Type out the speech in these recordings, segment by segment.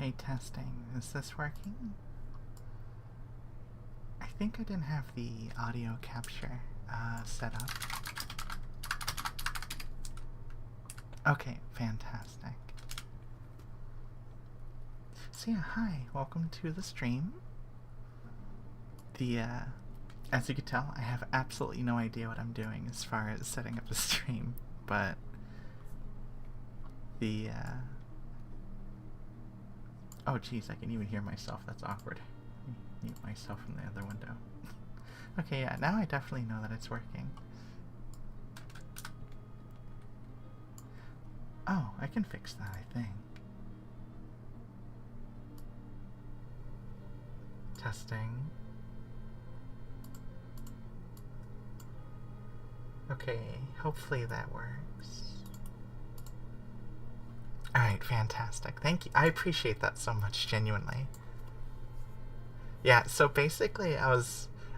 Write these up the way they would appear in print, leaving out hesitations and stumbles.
Okay, testing. Is this working? I think I didn't have the audio capture set up. Okay, fantastic. So yeah, hi, welcome to the stream. As you can tell, I have absolutely no idea what I'm doing as far as setting up the stream, but oh geez, I can even hear myself, that's awkward. Mute myself from the other window. Okay, yeah, now I definitely know that it's working. Oh, I can fix that, I think. Testing. Okay, hopefully that works. Alright, fantastic. Thank you. I appreciate that so much, genuinely. Yeah, so basically I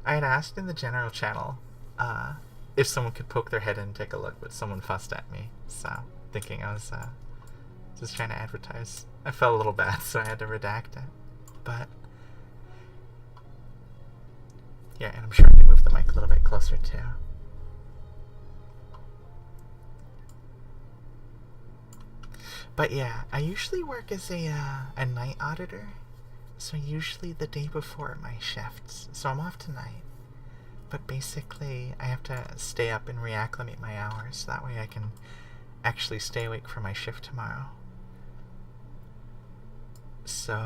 had asked in the general channel if someone could poke their head in and take a look, but someone fussed at me, so thinking I was just trying to advertise. I felt a little bad, so I had to redact it. But yeah, and I'm sure I can move the mic a little bit closer too. But yeah, I usually work as a night auditor, so usually the day before my shifts. So I'm off tonight, but basically I have to stay up and reacclimate my hours, so that way I can actually stay awake for my shift tomorrow. So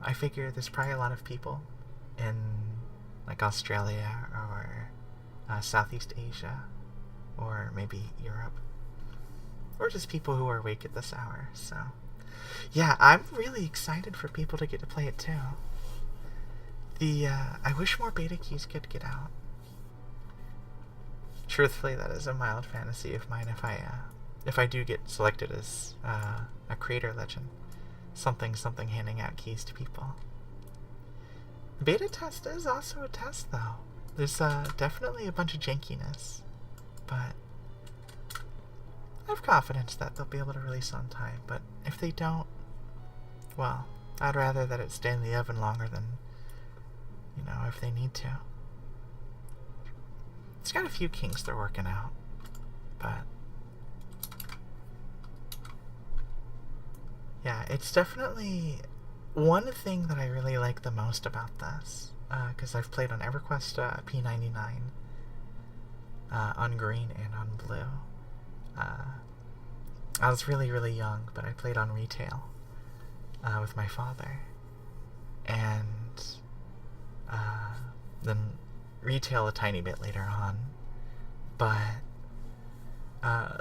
I figure there's probably a lot of people in like Australia or Southeast Asia or maybe Europe, or just people who are awake at this hour. So yeah, I'm really excited for people to get to play it too. I wish more beta keys could get out. Truthfully, that is a mild fantasy of mine if I do get selected as a creator legend. Something handing out keys to people. Beta test is also a test though. There's definitely a bunch of jankiness, but I have confidence that they'll be able to release on time. But if they don't, well, I'd rather that it stay in the oven longer than, you know, if they need to. It's got a few kinks they're working out, but yeah, it's definitely one thing that I really like the most about this, because I've played on EverQuest P99, on green and on blue. I was really, really young, but I played on retail with my father, and then retail a tiny bit later on. But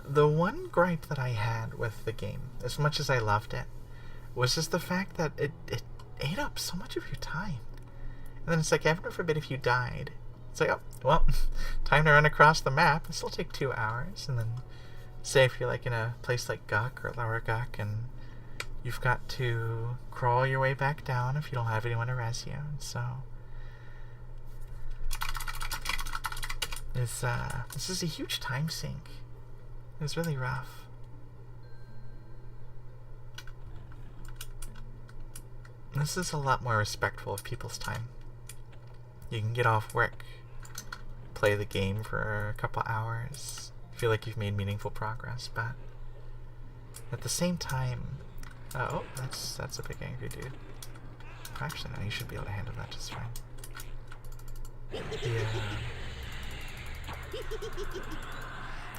the one gripe that I had with the game, as much as I loved it, was just the fact that it ate up so much of your time. And then it's like, heaven forbid if you died. It's like, oh, well, time to run across the map. This will take 2 hours. And then, say if you're like in a place like Guk or Lower Guk, and you've got to crawl your way back down if you don't have anyone to res you. And so this is a huge time sink. It was really rough. This is a lot more respectful of people's time. You can get off work, play the game for a couple hours, feel like you've made meaningful progress, but at the same time, oh, that's a big angry dude. Actually, no, you should be able to handle that just fine.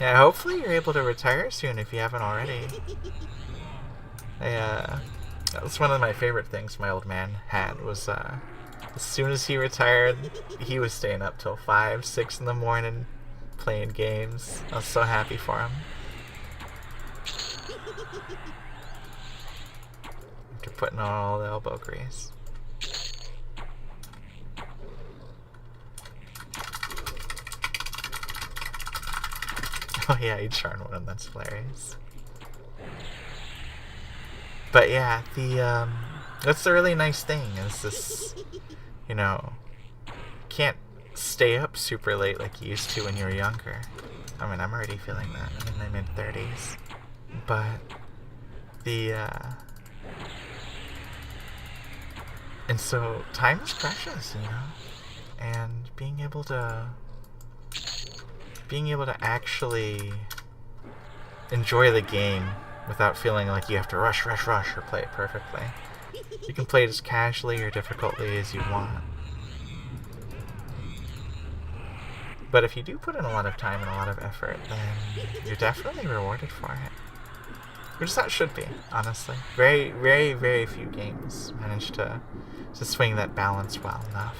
Yeah, hopefully you're able to retire soon if you haven't already. That's one of my favorite things my old man had, was as soon as he retired, he was staying up till 5, 6 in the morning playing games. I was so happy for him. After putting on all the elbow grease. Oh yeah, he charmed one, that's hilarious. But yeah, that's the really nice thing, is this, you know, can't stay up super late like you used to when you were younger. I mean, I'm already feeling that. I'm in my mid-30s. But And so time is precious, you know? And being able to actually enjoy the game without feeling like you have to rush or play it perfectly. You can play it as casually or difficultly as you want. But if you do put in a lot of time and a lot of effort, then you're definitely rewarded for it. Which that should be, honestly. Very, very, very few games manage to swing that balance well enough.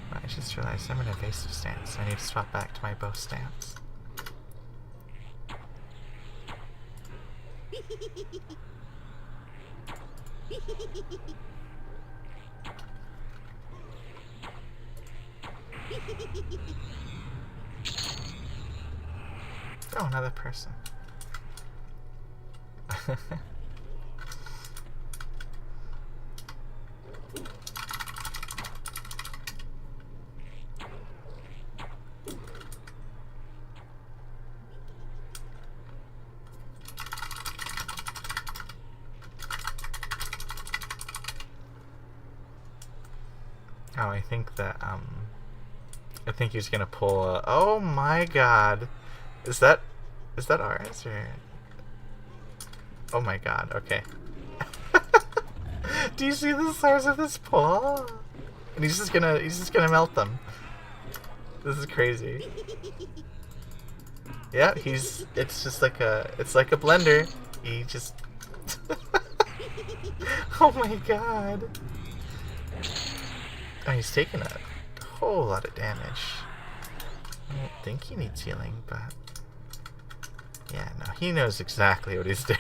I just realized I'm in evasive stance. I need to swap back to my bow stance. Oh, another person. Oh, I think that, I think he's gonna pull a... Oh my god! Is that ours, or... Oh my god, okay. Do you see the size of this pull? And he's just gonna melt them. This is crazy. Yeah, it's just like it's like a blender. He just... Oh my god. Oh, he's taking a whole lot of damage. I don't think he needs healing, but... Yeah, no, he knows exactly what he's doing.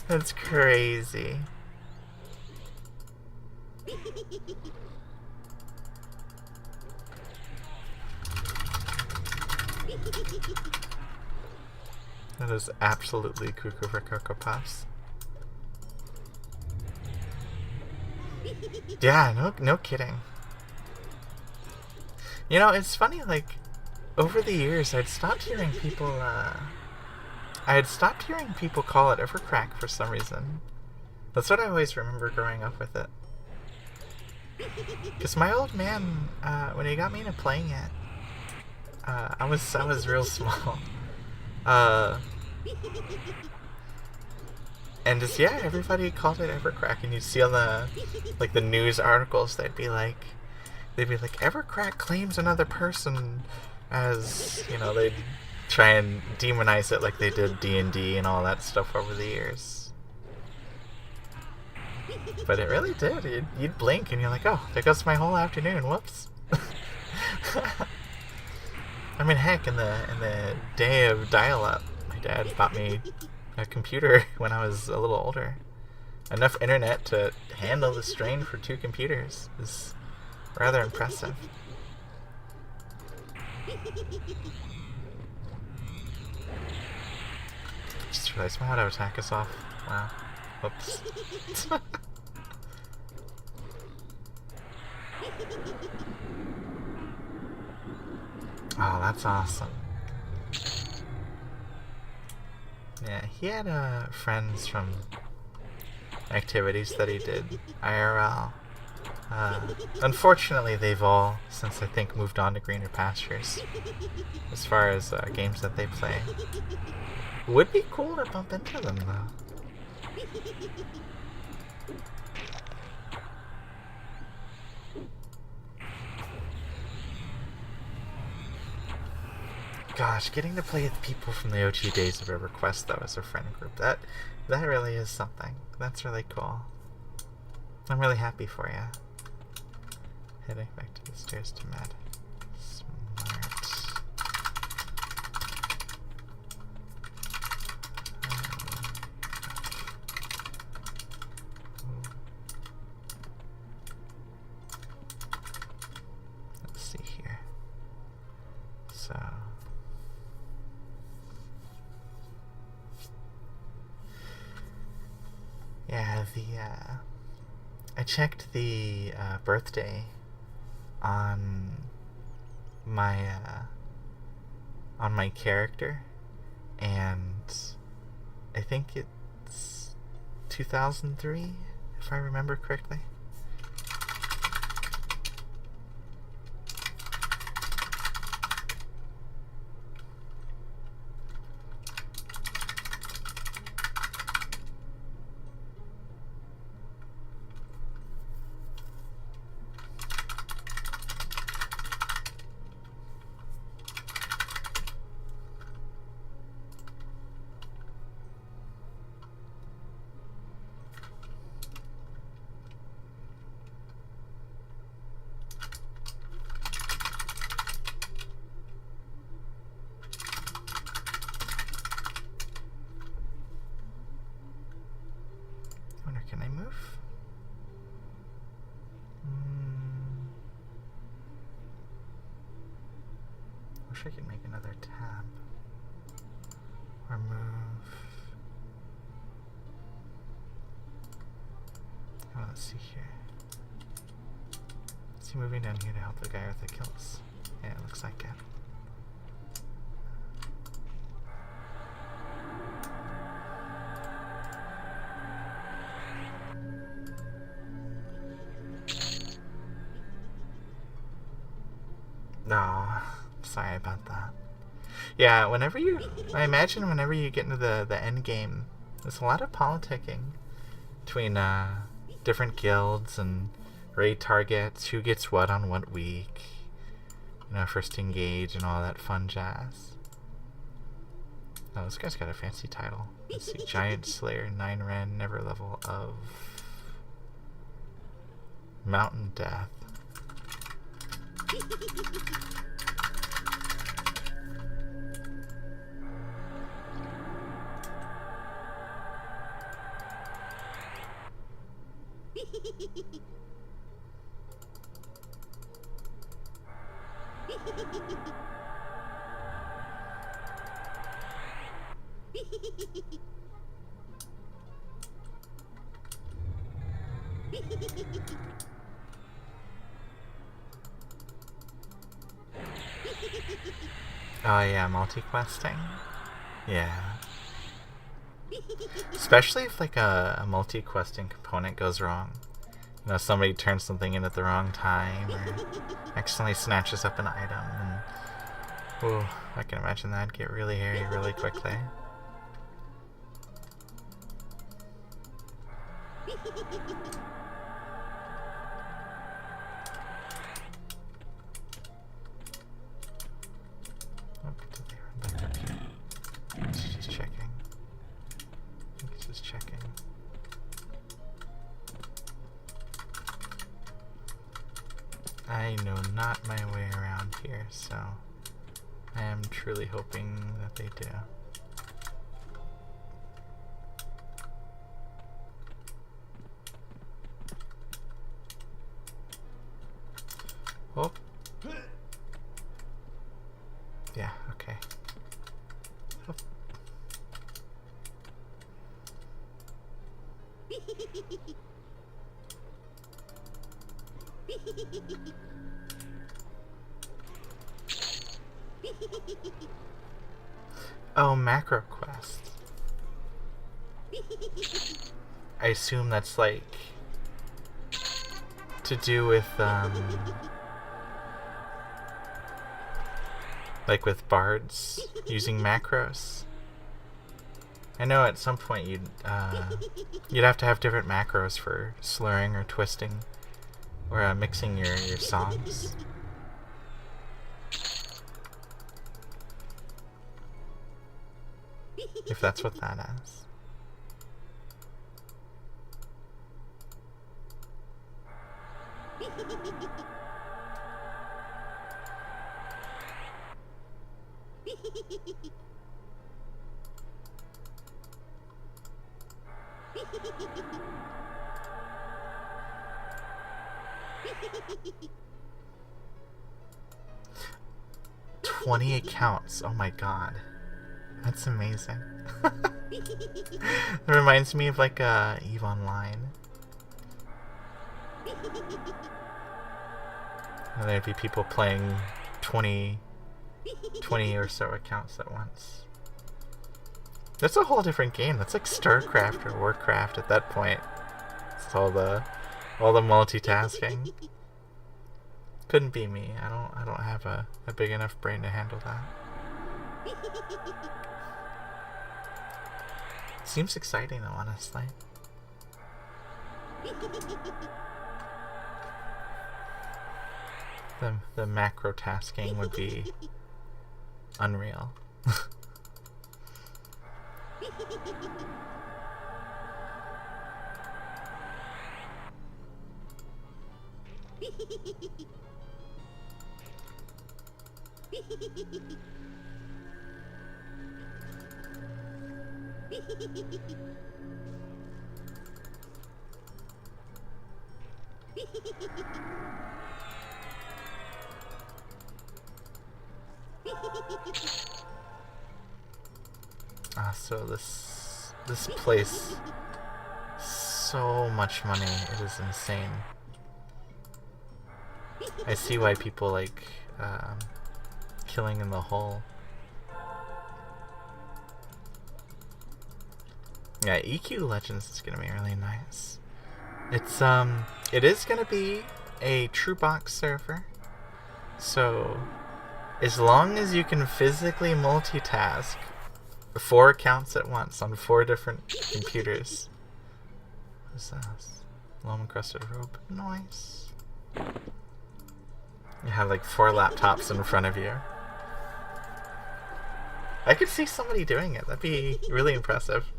That's crazy. That is absolutely cuckoo for Cocoa Puffs. Yeah, no kidding. You know, it's funny, like, over the years, I'd stopped hearing people call it EverCrack for some reason. That's what I always remember growing up with it. Because my old man, when he got me into playing it, I was real small. And just, yeah, everybody called it EverCrack, and you'd see on the, like, the news articles, they'd be like, EverCrack claims another person as, you know, they'd try and demonize it like they did D&D and all that stuff over the years. But it really did. You'd blink and you're like, oh, there goes my whole afternoon, whoops. I mean, heck, in the day of dial-up, my dad bought me a computer when I was a little older. Enough internet to handle the strain for 2 computers is rather impressive. Just realized my auto attack is off. Wow. Whoops. Oh, that's awesome. Yeah, he had friends from activities that he did IRL. Unfortunately, they've all, since I think, moved on to greener pastures as far as games that they play. Would be cool to bump into them, though. Gosh, getting to play with people from the OG days of EverQuest, though, as a friend group, that really is something. That's really cool. I'm really happy for you. Heading back to the stairs to Mad. Smart. Let's see here. yeah, I checked the birthday on my character, and I think it's 2003, if I remember correctly. Can I move? Wish I could make another tab. Or move. Oh, let's see here. Is he moving down here to help the guy with the kills? Yeah, it looks like it. No, sorry about that. Yeah, I imagine whenever you get into the end game, there's a lot of politicking between different guilds and raid targets, who gets what on what week, first engage and all that fun jazz. Oh, this guy's got a fancy title. Let's see, Giant Slayer, 9 Ren, never level of Mountain Death. Oh yeah, multi-questing? Yeah. Especially if like a multi-questing component goes wrong. Somebody turns something in at the wrong time or accidentally snatches up an item, and ooh, I can imagine that'd get really hairy really quickly. I know not my way around here, so I am truly hoping that they do. Oh. Yeah, okay. Oh. Oh, macro quest. I assume that's like to do with like with bards using macros. I know at some point you'd have to have different macros for slurring or twisting or mixing your songs. If that's what that is. $20 accounts. Oh my god. That's amazing. It reminds me of like EVE Online. And there'd be people playing 20 or so accounts at once. That's a whole different game. That's like StarCraft or Warcraft at that point. It's all the multitasking. Couldn't be me. I don't have a big enough brain to handle that. Seems exciting though, honestly. The macro tasking would be unreal. So this place, so much money, it is insane. I see why people like killing in the hole. Yeah, EQ Legends is gonna be really nice. It is gonna be a true box server, so as long as you can physically multitask 4 accounts at once on 4 different computers. What's this? Loam encrusted rope. Nice. You have like 4 laptops in front of you. I could see somebody doing it. That'd be really impressive.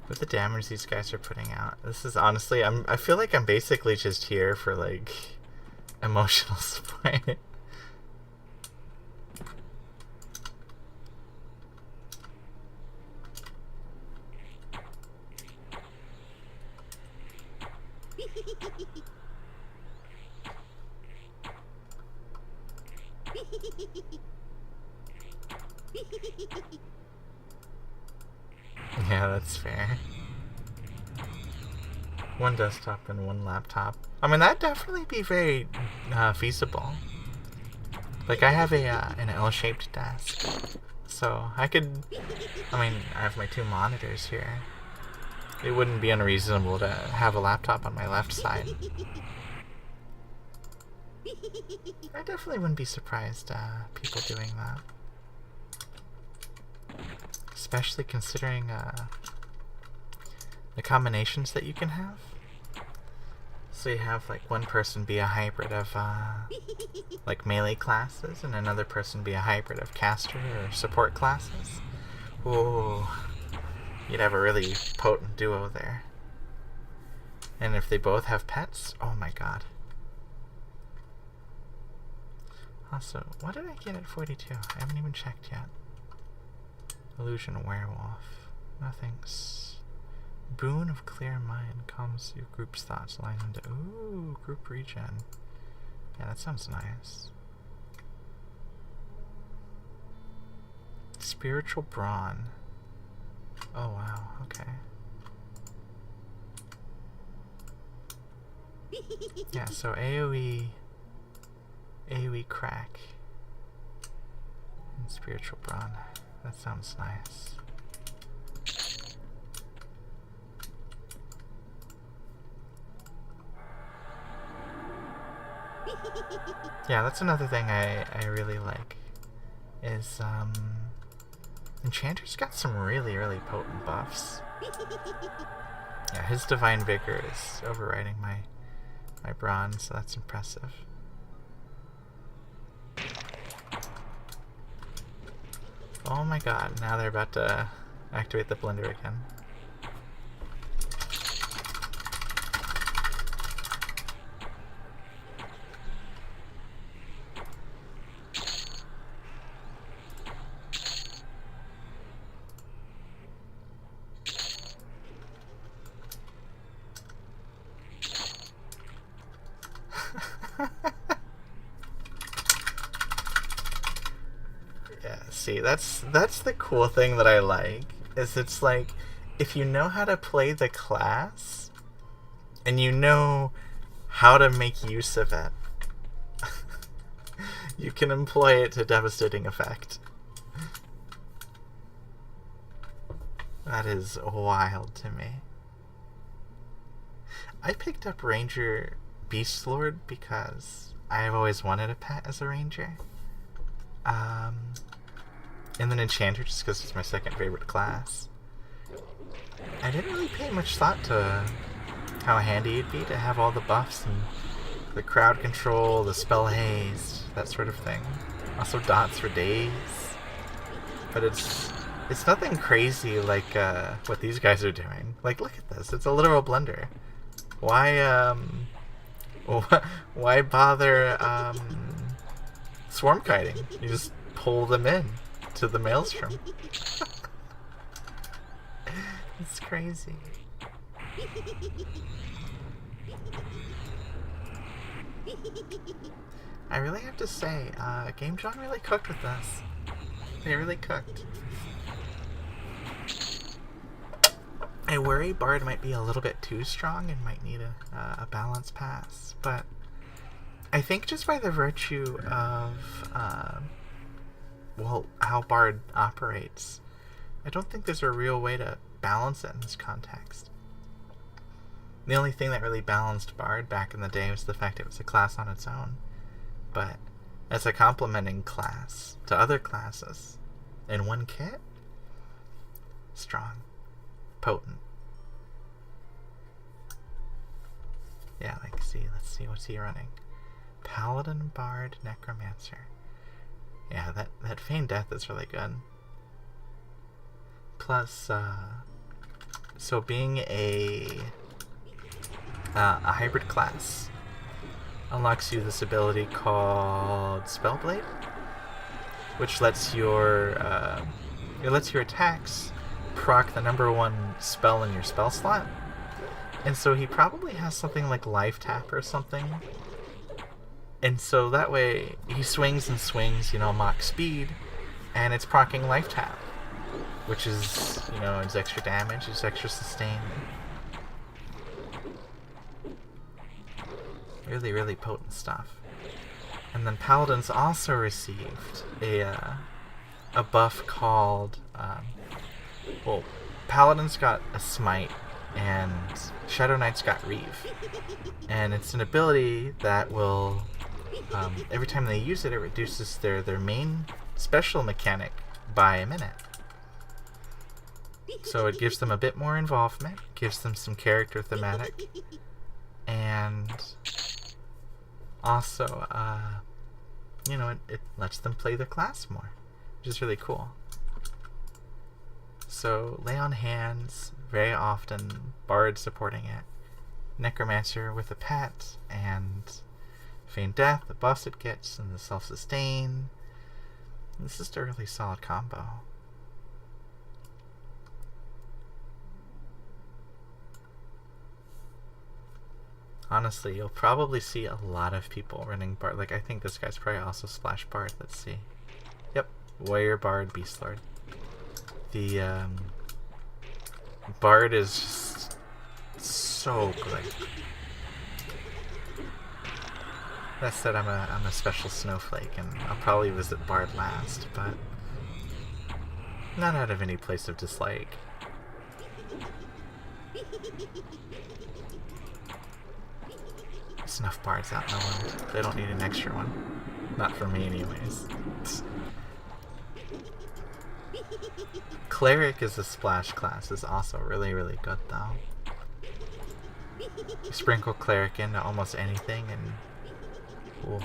With the damage these guys are putting out, this is honestly, I feel like I'm basically just here for like emotional support. Yeah, that's fair. 1 desktop and 1 laptop. I mean, that'd definitely be very feasible. Like, I have an L-shaped desk, so I could. I mean, I have my 2 monitors here. It wouldn't be unreasonable to have a laptop on my left side. I definitely wouldn't be surprised people doing that. Especially considering the combinations that you can have. So you have like one person be a hybrid of like melee classes, and another person be a hybrid of caster or support classes. Ooh, you'd have a really potent duo there. And if they both have pets, oh my god. Also, what did I get at 42? I haven't even checked yet. Illusion werewolf. Nothing's. Boon of clear mind calms your group's thoughts, allows them to. Ooh, group regen. Yeah, that sounds nice. Spiritual brawn. Oh wow, okay. Yeah, so AoE crack and spiritual brawn. That sounds nice. Yeah, that's another thing I really like. Is, Enchanter's got some really, really potent buffs. Yeah, his Divine Vigor is overriding my Bronze, so that's impressive. Oh my god, now they're about to activate the blender again. See, that's the cool thing that I like, is it's like, if you know how to play the class, and you know how to make use of it, you can employ it to devastating effect. That is wild to me. I picked up Ranger Beastlord because I've always wanted a pet as a ranger. And then Enchanter just because it's my second favorite class. I didn't really pay much thought to how handy it'd be to have all the buffs and the crowd control, the spell haste, that sort of thing. Also dots for days. But it's nothing crazy like what these guys are doing. Like, look at this. It's a literal blender. Why bother swarm kiting? You just pull them in to the maelstrom. It's crazy. I really have to say, Game John really cooked with this. They really cooked. I worry Bard might be a little bit too strong and might need a balance pass, but I think just by the virtue of well, how Bard operates, I don't think there's a real way to balance it in this context. The only thing that really balanced Bard back in the day was the fact it was a class on its own, but as a complementing class to other classes in one kit, strong, potent. Yeah, like, let's see, what's he running? Paladin, Bard, Necromancer. Yeah, that Feigned Death is really good. Plus, so being a hybrid class unlocks you this ability called Spellblade, which lets your attacks proc the #1 spell in your spell slot. And so he probably has something like Life Tap or something. And so that way he swings and swings, Mach speed, and it's proccing Life Tap, which is, it's extra damage, it's extra sustain. Really, really potent stuff. And then Paladins also received a buff called, well, Paladins got a Smite, and Shadow Knights got Reeve. And it's an ability that will, every time they use it, it reduces their main special mechanic by a minute. So it gives them a bit more involvement, gives them some character thematic, and also, it lets them play their class more, which is really cool. So, Lay on Hands, very often, Bard supporting it, Necromancer with a pet, and Feigned Death, the buffs it gets, and the self-sustain. This is a really solid combo. Honestly, you'll probably see a lot of people running Bard. Like, I think this guy's probably also Splash Bard. Let's see. Yep, Warrior Bard, Beastlord. The Bard is just so good. That said, I'm a special snowflake, and I'll probably visit Bard last, but Not out of any place of dislike. There's enough bards out in the world. They don't need an extra one. Not for me anyways. Cleric as a splash class is also really, really good though. You sprinkle Cleric into almost anything and... Ooh.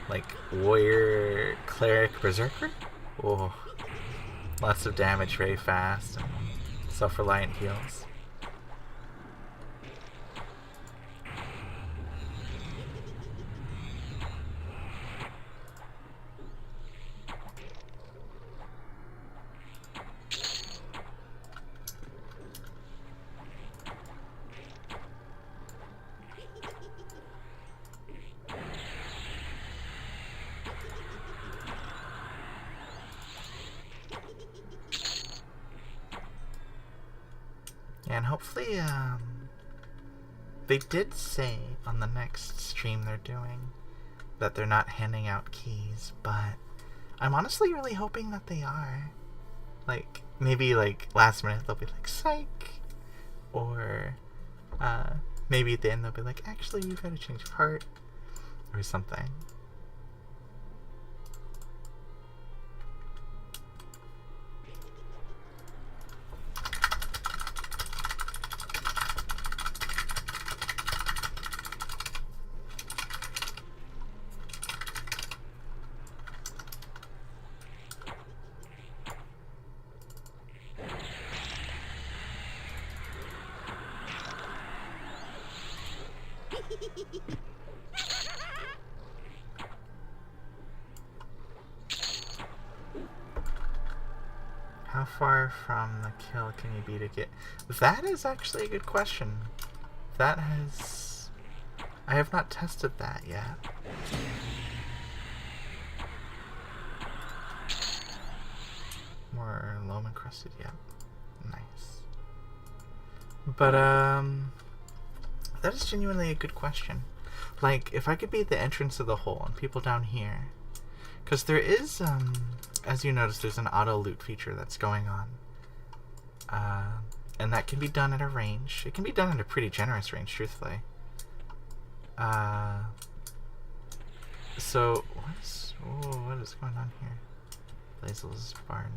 Like Warrior, Cleric, Berserker? Ooh. Lots of damage very fast and self-reliant heals. And hopefully, they did say on the next stream they're doing that they're not handing out keys, but I'm honestly really hoping that they are. Like, maybe like last minute they'll be like, psych! Or, maybe at the end they'll be like, actually you've got to change of heart, or something. How far from the kill can you be to get... That is actually a good question. That has... I have not tested that yet. More loam encrusted, yeah. Nice. But, that is genuinely a good question. Like, if I could be at the entrance of the hole and people down here... Because there is, as you notice, there's an auto loot feature that's going on. And that can be done at a range. It can be done at a pretty generous range, truthfully. So, what is going on here? Blazel's barn.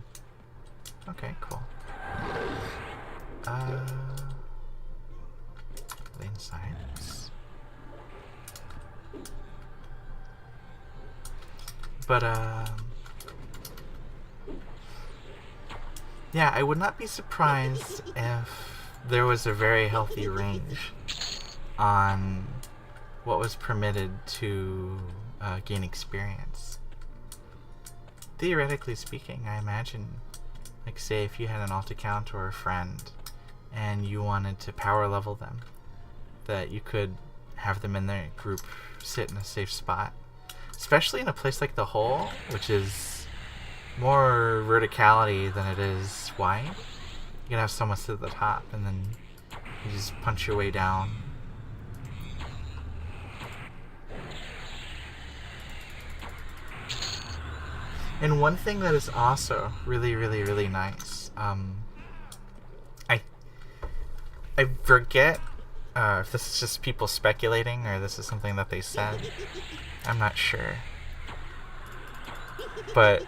Okay, cool. Lane signs. But, yeah, I would not be surprised if there was a very healthy range on what was permitted to gain experience. Theoretically speaking, I imagine, like, say if you had an alt account or a friend and you wanted to power level them, that you could have them in their group sit in a safe spot. Especially in a place like the hole, which is more verticality than it is wide. You can have someone sit at the top and then you just punch your way down. And one thing that is also really, really, really nice, I forget if this is just people speculating or this is something that they said. I'm not sure. But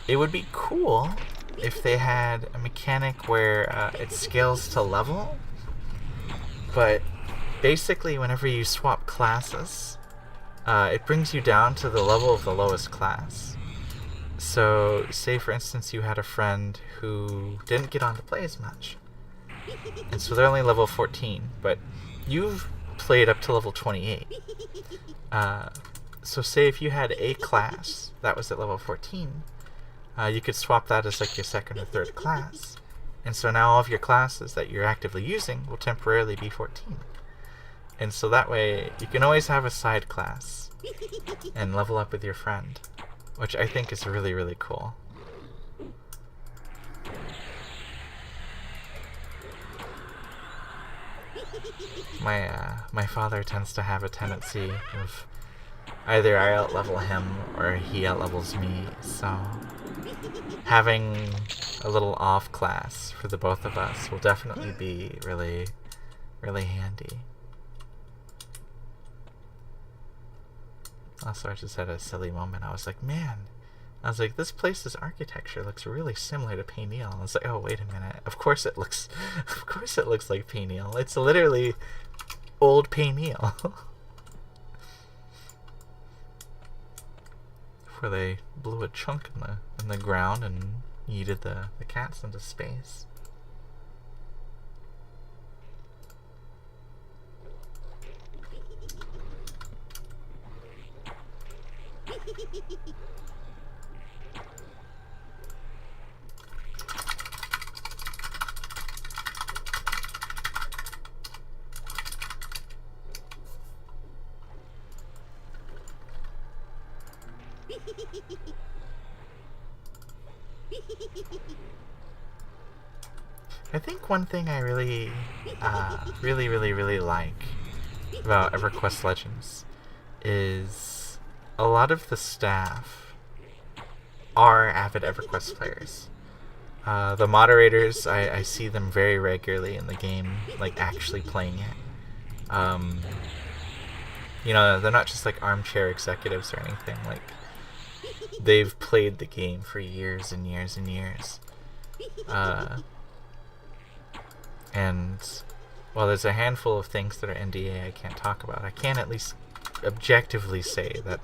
it would be cool if they had a mechanic where it scales to level. But basically whenever you swap classes, it brings you down to the level of the lowest class. So say for instance you had a friend who didn't get on to play as much. And so they're only level 14, but you've played up to level 28. So say if you had a class that was at level 14, you could swap that as like your second or third class. And so now all of your classes that you're actively using will temporarily be 14. And so that way you can always have a side class and level up with your friend, which I think is really, really cool. My father tends to have a tendency of either I outlevel him or he outlevels me, so having a little off class for the both of us will definitely be really, really handy. Also, I just had a silly moment. I was like, man, this place's architecture looks really similar to Payneal. I was like, oh, wait a minute. Of course it looks like Payneal. It's literally old Payneal. Where they blew a chunk in the ground and yeeted the cats into space. I think one thing I really, really like about EverQuest Legends is a lot of the staff are avid EverQuest players. The moderators, I see them very regularly in the game, like actually playing it. You know, they're not just like armchair executives or anything. Like, they've played the game for years and years and years. And while there's a handful of things that are NDA I can't talk about, I can at least objectively say that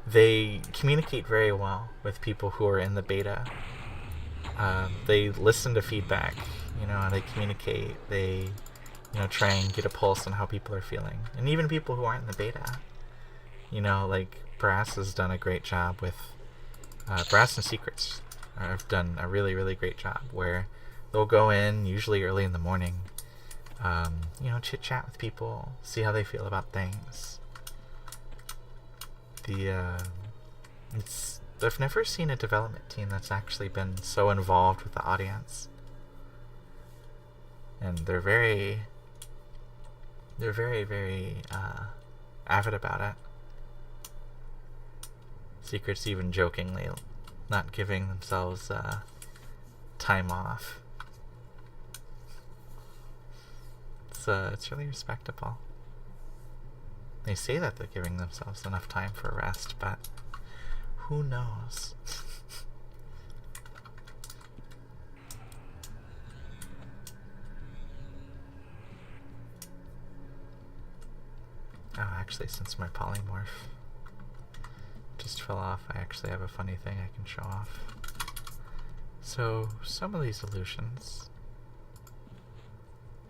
they communicate very well with people who are in the beta. They listen to feedback, you know, and they communicate. They, you know, try and get a pulse on how people are feeling. And even people who aren't in the beta. You know, like, Brass has done a great job with... Brass and Secrets have done a really, really great job, where they'll go in, usually early in the morning, you know, chit-chat with people, see how they feel about things. I've never seen a development team that's actually been so involved with the audience. And they're very, very avid about it. Secrets even jokingly not giving themselves time off. It's really respectable. They say that they're giving themselves enough time for rest, but who knows? Oh, actually, since my polymorph just fell off, I actually have a funny thing I can show off. So, some of these illusions,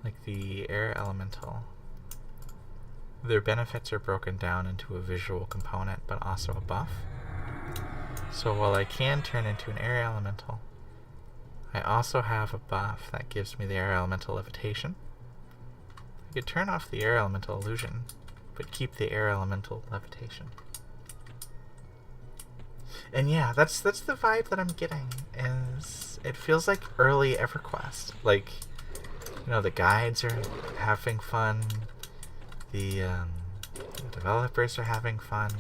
like the air elemental, their benefits are broken down into a visual component, but also a buff. So while I can turn into an air elemental, I also have a buff that gives me the air elemental levitation. I could turn off the air elemental illusion, but keep the air elemental levitation. And yeah, that's the vibe that I'm getting. Is it feels like early EverQuest. Like, you know, the guides are having fun. The developers are having fun.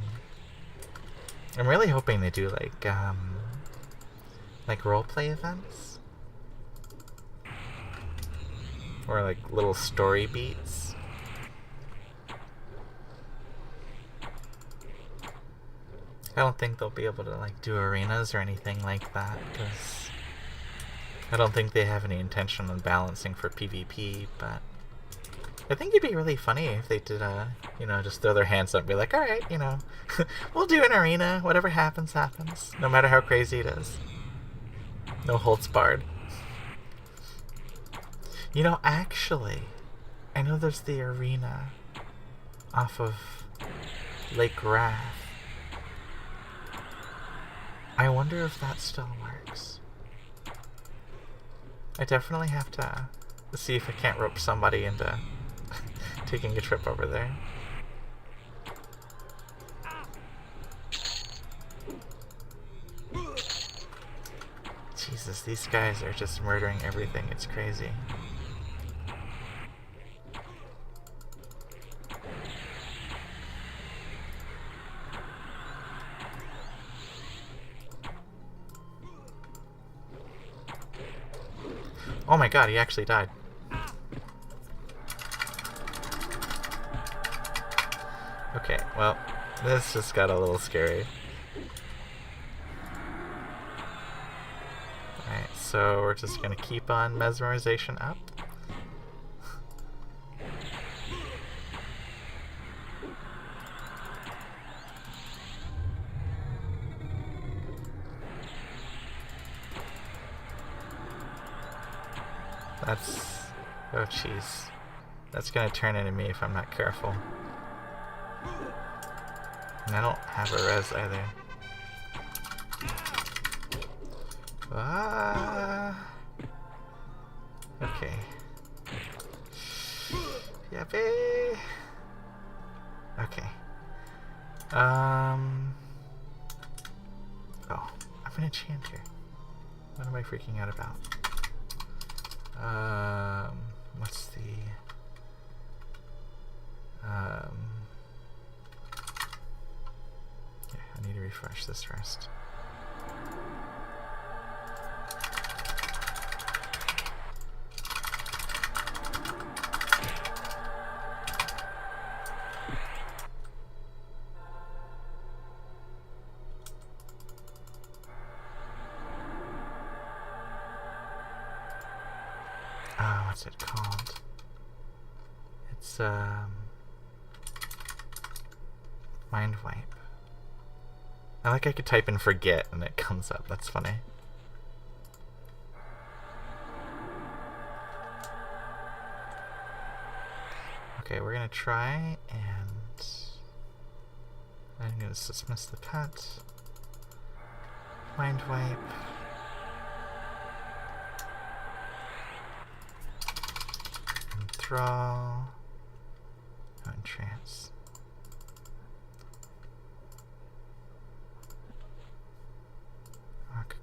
I'm really hoping they do like roleplay events, or like little story beats. I don't think they'll be able to like do arenas or anything like that, because I don't think they have any intention on balancing for PvP, but I think it'd be really funny if they did, you know, just throw their hands up and be like, alright, you know, we'll do an arena, whatever happens, happens, no matter how crazy it is. No holds barred. You know, actually, I know there's the arena off of Lake Wrath. I wonder if that still works. I definitely have to see if I can't rope somebody into taking a trip over there. Jesus, these guys are just murdering everything. It's crazy. Oh my god, he actually died. Okay, well, this just got a little scary. Alright, so we're just gonna keep on mesmerization up. That's... oh jeez. That's gonna turn into me if I'm not careful. And I don't have a res either. Ah. Okay. Yippee. Okay. Oh, I'm an enchanter. What am I freaking out about? What's the... yeah, I need to refresh this first. What's it called? It's, Mind Wipe. I could type in forget and it comes up. That's funny. Okay, we're gonna try and... I'm gonna dismiss the pet. Mind Wipe. Draw. Oh, entrance.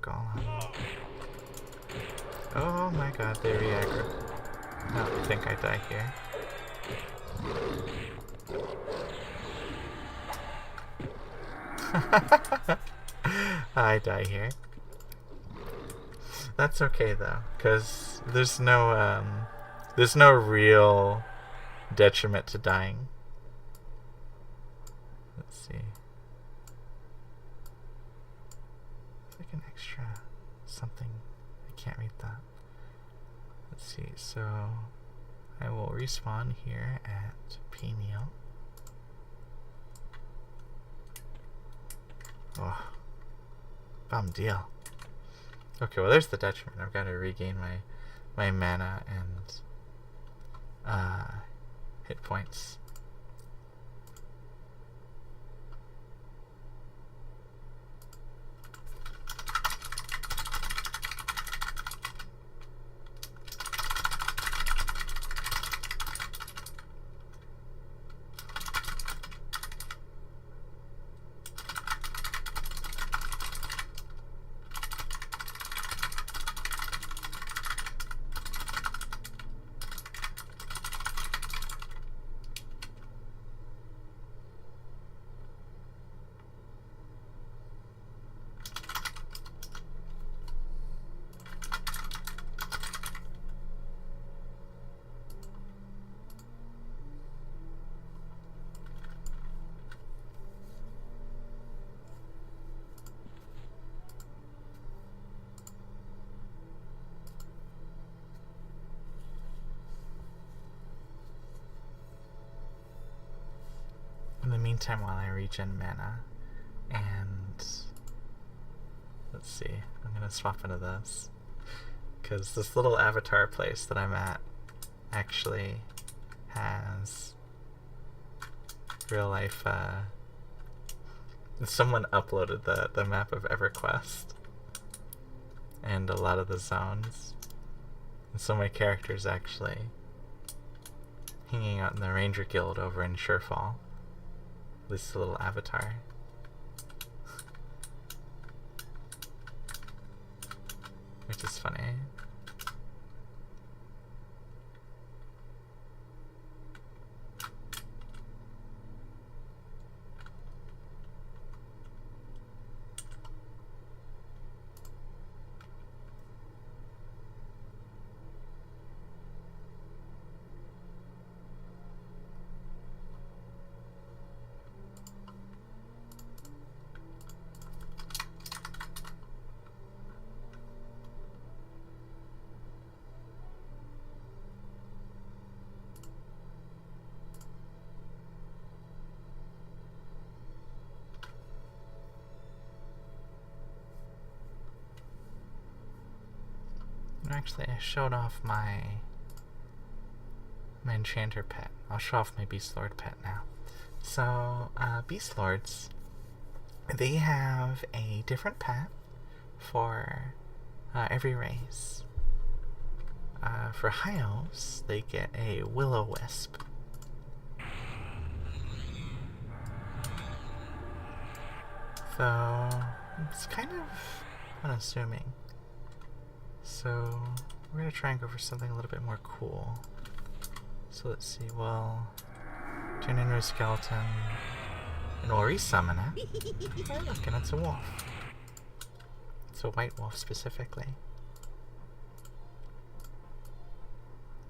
Golem. Oh my god, they re-aggro. No, I think I die here. I die here. That's okay though, because there's no real detriment to dying. Let's see. It's like an extra something. I can't read that. Let's see. So I will respawn here at Peniel. Oh, bum deal. Okay, well there's the detriment. I've got to regain my mana and hit points. In the meantime, while I regen mana, and let's see, I'm gonna swap into this, because this little avatar place that I'm at actually has real life, someone uploaded the map of EverQuest, and a lot of the zones, and so my character's actually hanging out in the Ranger Guild over in Surefall. This little avatar. Which is funny. actually, I showed off my enchanter pet. I'll show off my beast lord pet now. So, beast lords, they have a different pet for every race. For high elves, they get a will-o-wisp. So, it's kind of unassuming. So, we're going to try and go for something a little bit more cool. So let's see, well, turn into a skeleton, and we'll resummon it. Oh, look, and it's a wolf. It's a white wolf specifically.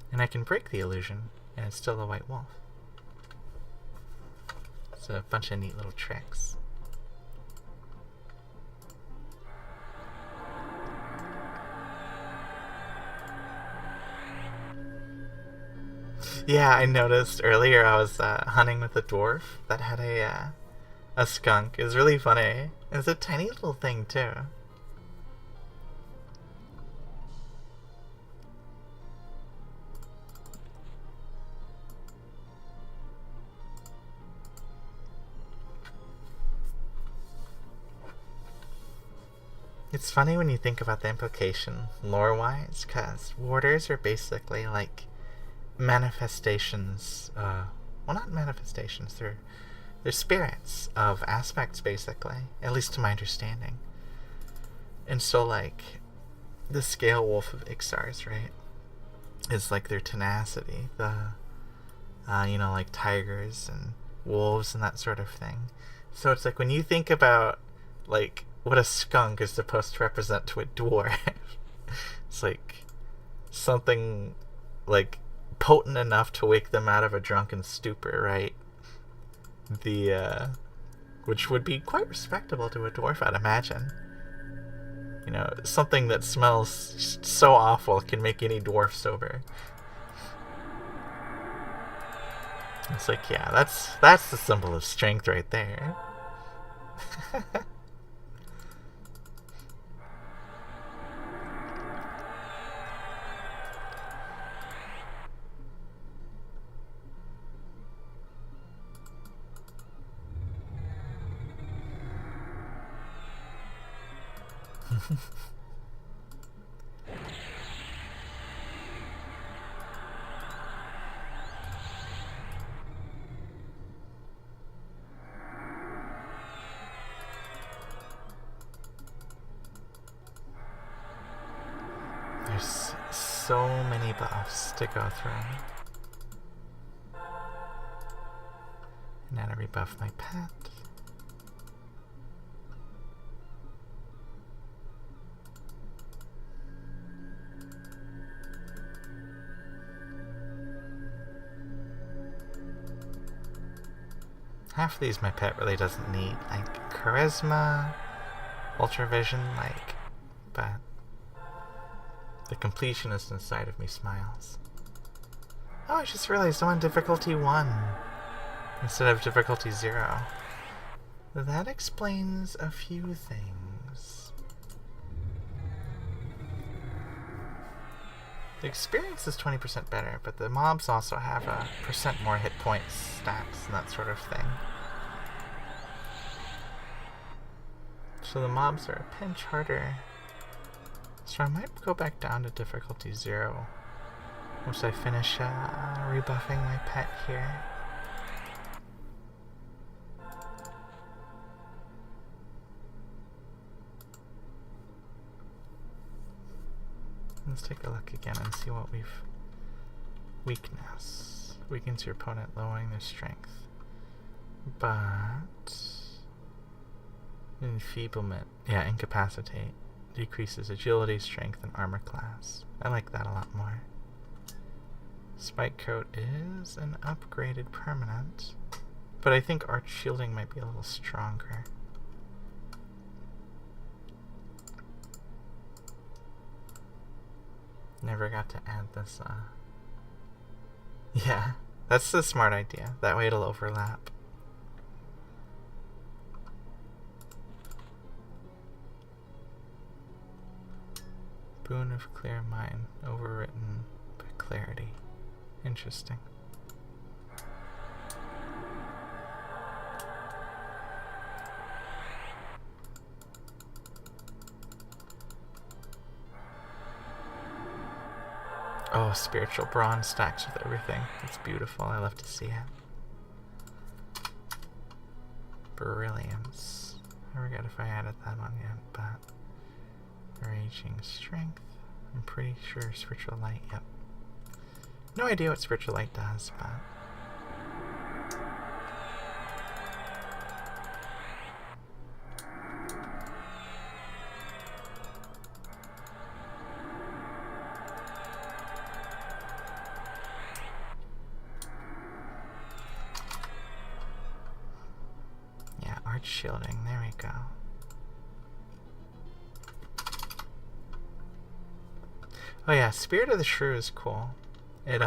And I can break the illusion, and it's still a white wolf. So a bunch of neat little tricks. Yeah, I noticed earlier I was hunting with a dwarf that had a skunk. It was really funny. It's a tiny little thing too. It's funny when you think about the implication lore-wise, because warders are basically like manifestations, well, not manifestations, they're spirits of aspects, basically, at least to my understanding. And so, like, the scale wolf of Ixars, right, is like their tenacity, the, you know, like tigers and wolves and that sort of thing. So it's like when you think about, like, what a skunk is supposed to represent to a dwarf, it's like something, like, potent enough to wake them out of a drunken stupor, right? Which would be quite respectable to a dwarf, I'd imagine. You know, something that smells so awful can make any dwarf sober. It's like, yeah, that's the symbol of strength right there. There's so many buffs to go through. Now to rebuff my pet. Half of these my pet really doesn't need, like charisma, ultravision, like, but the completionist inside of me smiles. Oh, I just realized I'm on difficulty 1 instead of difficulty 0. That explains a few things. The experience is 20% better, but the mobs also have a % more hit points, stats, and that sort of thing. So the mobs are a pinch harder. So I might go back down to difficulty 0 once I finish rebuffing my pet here. Let's take a look again and see what we've... Weakness. Weakens your opponent, lowering their strength. But... Enfeeblement. Yeah, incapacitate. Decreases agility, strength, and armor class. I like that a lot more. Spike coat is an upgraded permanent, but I think arch shielding might be a little stronger. Never got to add this, Yeah, that's the smart idea. That way it'll overlap. Boon of Clear Mind, overwritten by Clarity. Interesting. Oh, spiritual bronze stacks with everything. It's beautiful. I love to see it. Brilliance. I forget if I added that on yet, but raging strength. I'm pretty sure spiritual light. Yep. No idea what spiritual light does, but yeah, arch shielding. There we go. Oh yeah, Spirit of the Shrew is cool. It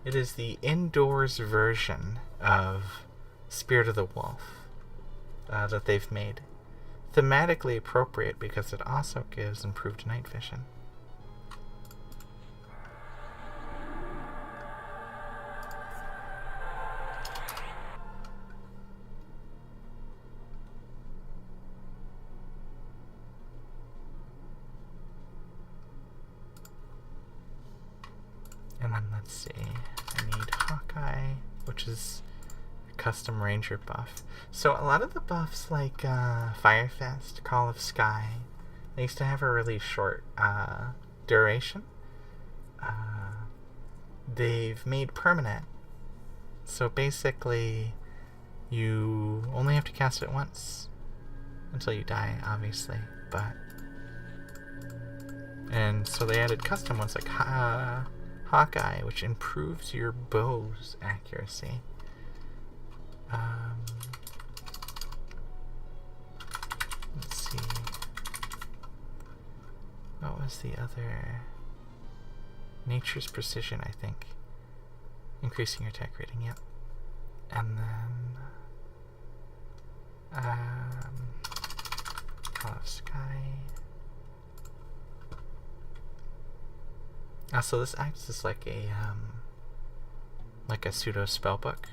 is the indoors version of Spirit of the Wolf that they've made. Thematically appropriate because it also gives improved night vision. And then let's see, I need Hawkeye, which is a custom ranger buff. So a lot of the buffs like Firefest, Call of Sky, they used to have a really short duration. They've made permanent. So basically, you only have to cast it once until you die, obviously. And so they added custom ones like Hawkeye, which improves your bow's accuracy. Let's see. What was the other? Nature's Precision, I think. Increasing your attack rating, yep. And then Call of Sky. So this acts as like a pseudo spellbook.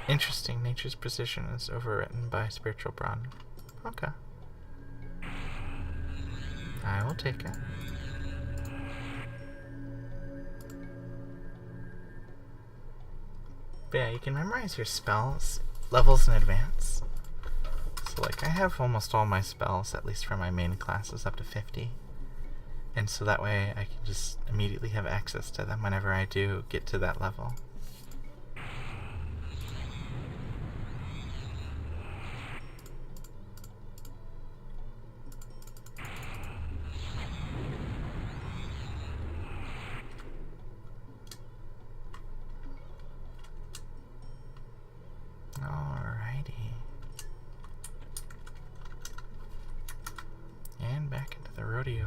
Interesting. Nature's Precision is overwritten by Spiritual Bronze. Okay. I will take it. But yeah, you can memorize your spells levels in advance. So like I have almost all my spells, at least for my main classes, up to 50. And so that way I can just immediately have access to them whenever I do get to that level.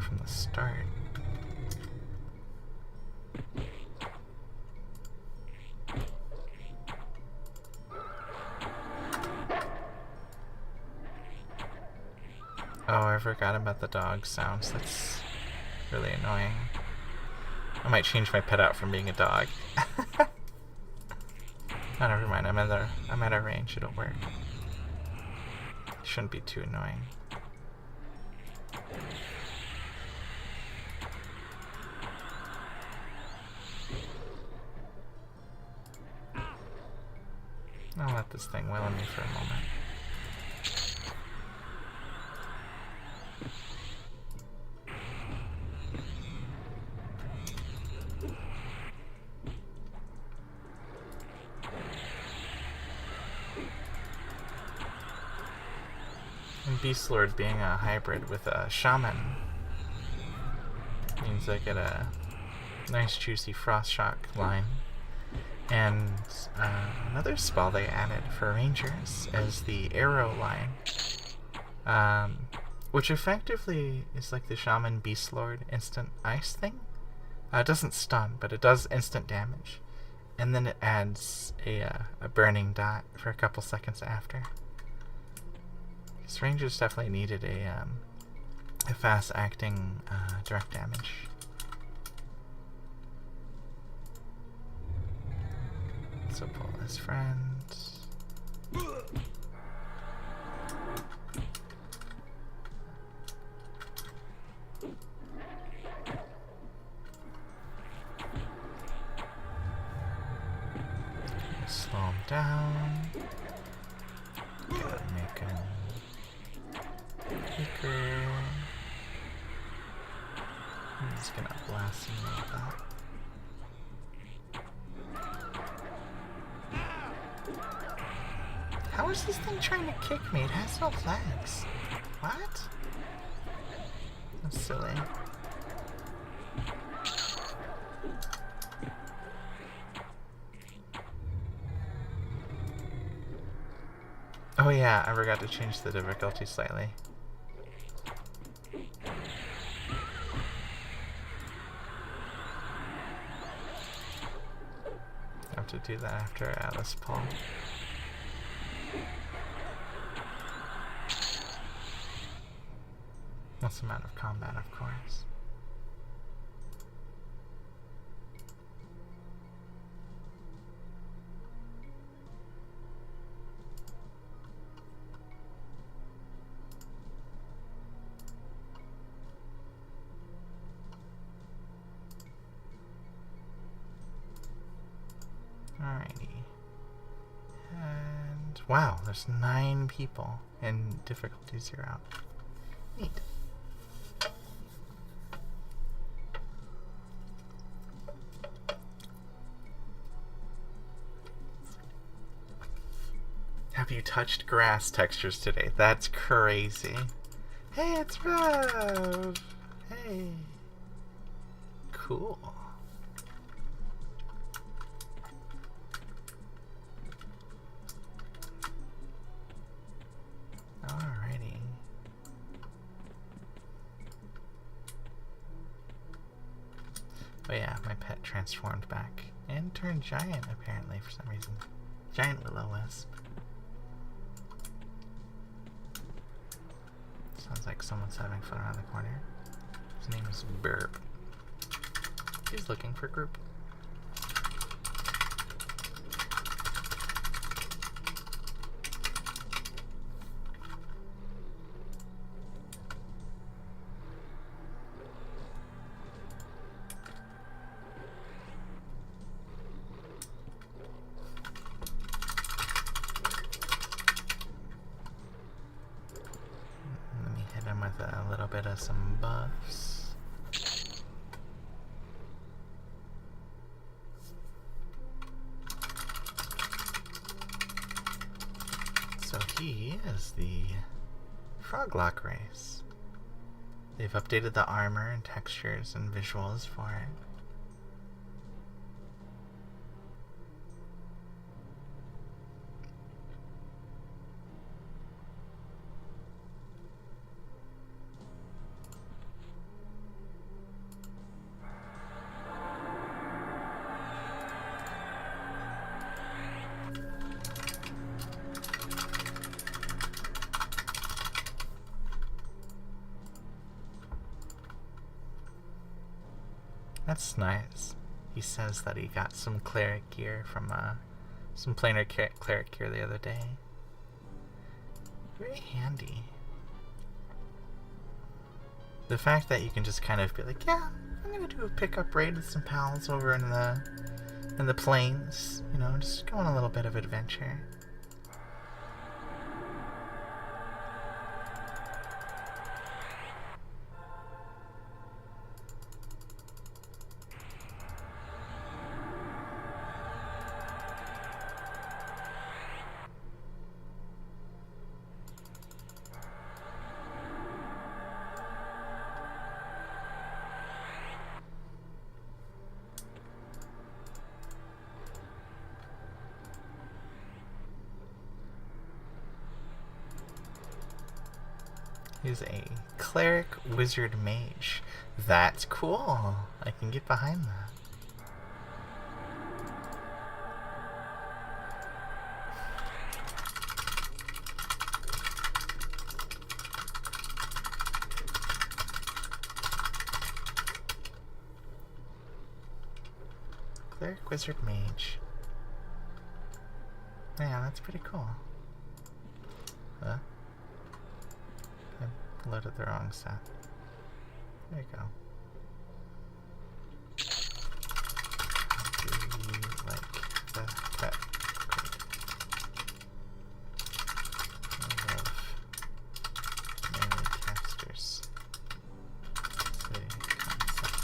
From the start. Oh, I forgot about the dog sounds. That's really annoying. I might change my pet out from being a dog. Oh, never mind. I'm at a range. It'll work. Shouldn't be too annoying. I'll let this thing wail on me for a moment. And Beast Lord being a hybrid with a Shaman means I get a nice juicy Frost Shock line. And another spell they added for Rangers is the Arrow line, which effectively is like the Shaman Beast Lord instant ice thing. It doesn't stun, but it does instant damage. And then it adds a burning dot for a couple seconds after. These rangers definitely needed a fast-acting direct damage. So pull his friend. Slow him down. Gotta make him weaker. He's gonna blast him like that. How is this thing trying to kick me? It has no legs. What? That's silly. Oh yeah, I forgot to change the difficulty slightly. I have to do that after Alice Paul. That's amount of combat, of course. Alrighty. And wow, there's 9 people and difficulty 0. Neat. Have you touched grass textures today? That's crazy. Hey, it's Rev! Hey. Cool. Alrighty. Oh yeah, my pet transformed back and turned giant apparently for some reason. Giant Will-O-Wisp. Sounds like someone's having fun around the corner. His name is Burp. He's looking for group. With a little bit of some buffs. So he is the Froglock race. They've updated the armor and textures and visuals for it. That's nice. He says that he got some cleric gear from some planar cleric gear the other day. Very handy. The fact that you can just kind of be like, yeah, I'm gonna do a pickup raid with some pals over in the plains, you know, just go on a little bit of adventure. He's a cleric wizard mage. That's cool. I can get behind that. Cleric, Wizard, Mage. Yeah, that's pretty cool. Huh? I loaded the wrong set. There you go. Do you like the cut? Great. I love melee casters. The concept.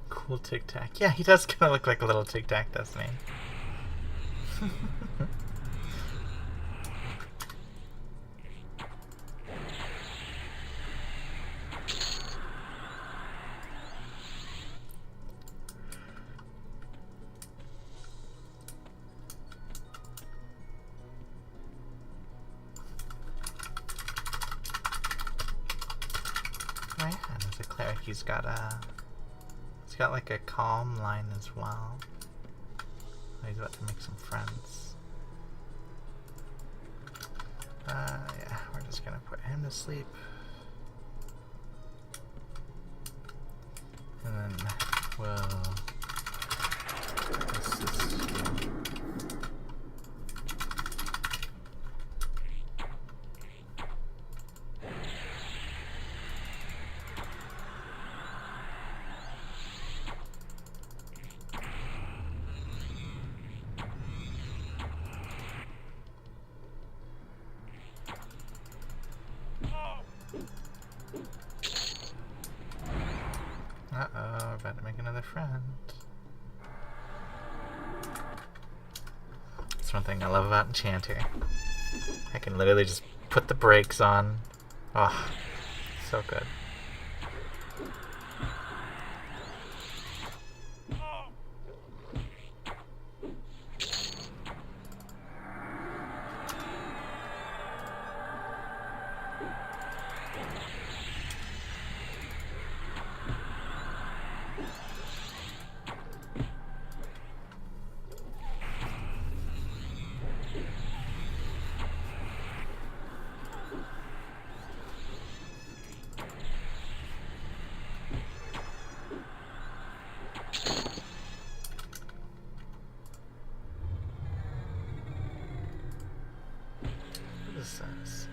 Cool Tic Tac. Yeah, he does kind of look like a little Tic Tac, doesn't he? Right, and as a cleric, he's got like a calm line as well. He's about to make some friends. Yeah, we're just gonna put him to sleep. And then we'll assist you. Uh-oh, about to make another friend. That's one thing I love about Enchanter. I can literally just put the brakes on. Oh, so good.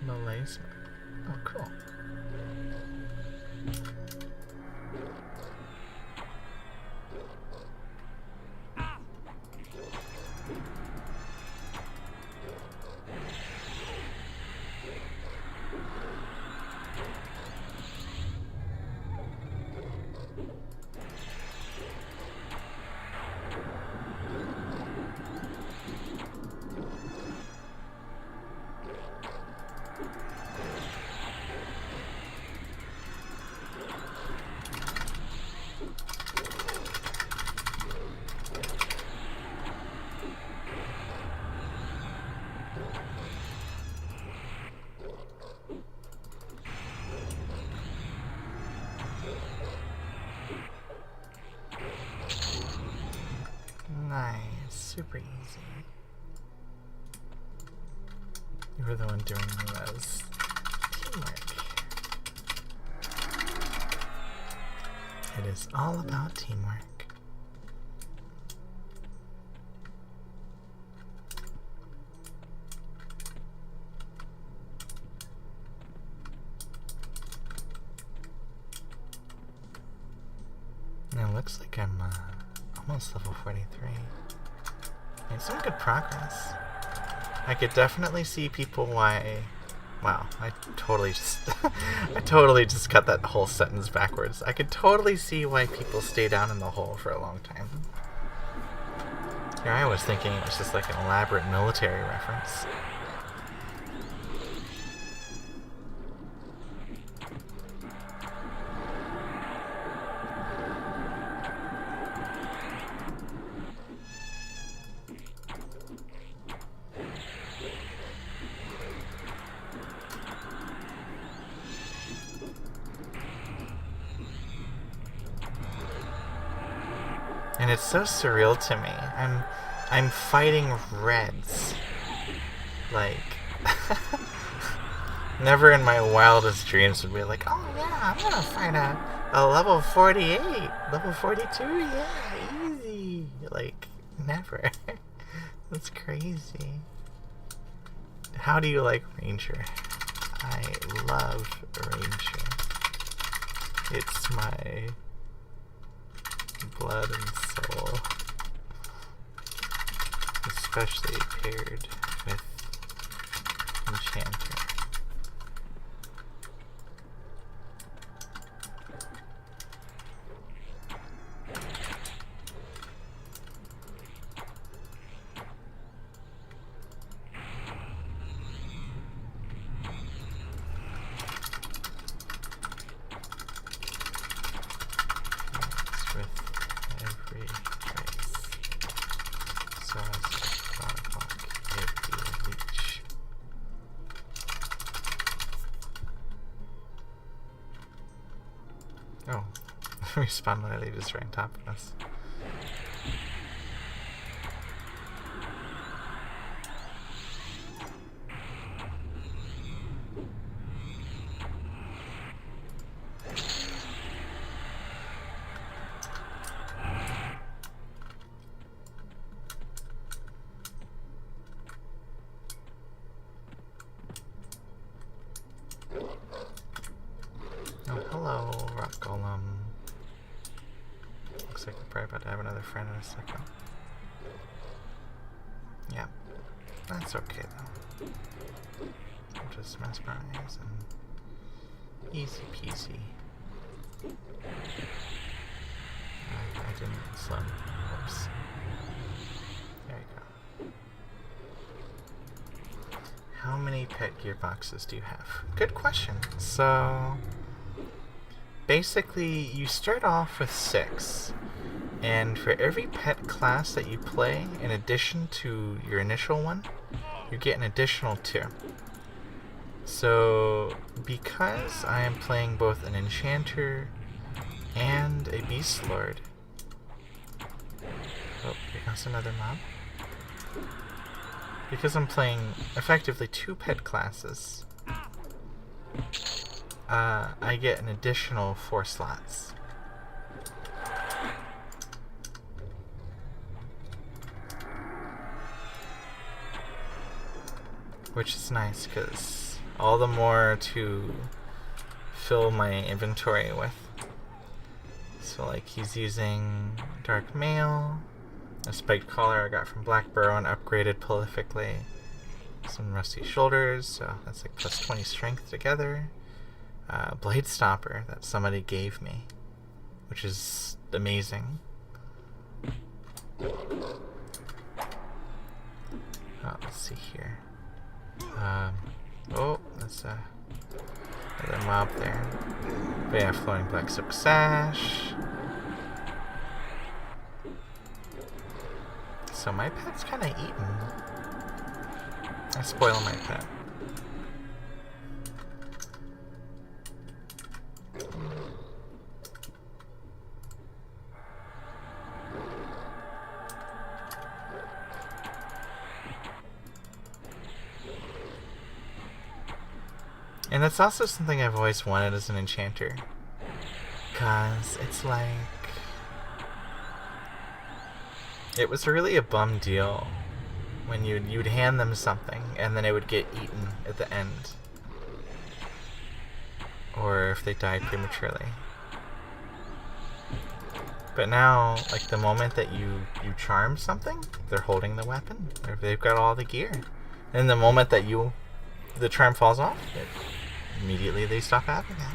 Malaise. Oh, cool. Nice, super easy. You were the one doing those. Teamwork. It is all about teamwork. It looks like I'm almost level 43. Made some good progress. I could definitely see people why Wow, I totally just I totally just cut that whole sentence backwards. I could totally see why people stay down in the hole for a long time. Here I was thinking it was just like an elaborate military reference. And it's so surreal to me. I'm fighting reds. Like, never in my wildest dreams would be like, oh yeah, I'm gonna fight a level 48, level 42, yeah, easy. Like, never. That's crazy. How do you like Ranger? I love Ranger. It's my blood and soul, especially paired with Enchanter. Oh, Respawn literally just right on top of us. Oh, hello, Rock Golem. Looks like we're probably about to have another friend in a second. Yeah, that's okay though. We'll just mesmerize and easy peasy. I didn't slow. Whoops. There you go. How many pet gearboxes do you have? Good question. So basically, you start off with 6, and for every pet class that you play, in addition to your initial one, you get an additional 2. So, because I am playing both an Enchanter and a Beast Lord... Oh, here comes another mob. Because I'm playing, effectively, 2 pet classes, I get an additional 4 slots. Which is nice, because all the more to fill my inventory with. So like he's using Dark Mail, a Spiked Collar I got from Black Burrow and upgraded prolifically, some Rusty Shoulders, so that's like plus 20 strength together. Blade Stopper that somebody gave me, which is amazing. Oh, let's see here. Oh, that's another mob there. But yeah, Floating Black Silk Sash. So my pet's kind of eaten. I spoil my pet. And that's also something I've always wanted as an enchanter. Cause it's like... It was really a bum deal when you'd hand them something and then it would get eaten at the end. Or if they died prematurely. But now, like the moment that you charm something, they're holding the weapon. Or they've got all the gear. And the moment that you the charm falls off, immediately they stop having that.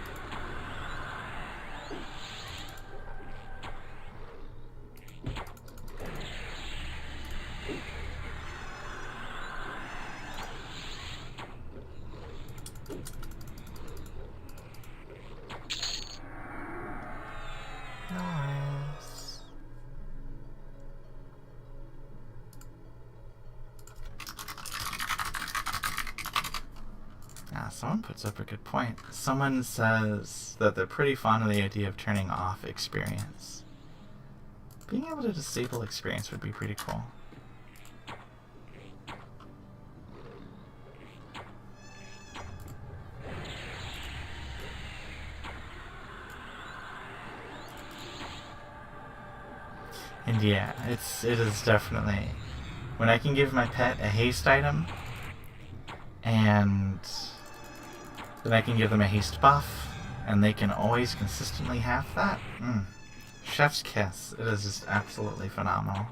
Nice. Someone puts up a good point. Someone says that they're pretty fond of the idea of turning off experience. Being able to disable experience would be pretty cool. And yeah, it is definitely when I can give my pet a haste item, and then I can give them a haste buff, and they can always consistently have that. Chef's kiss. It is just absolutely phenomenal.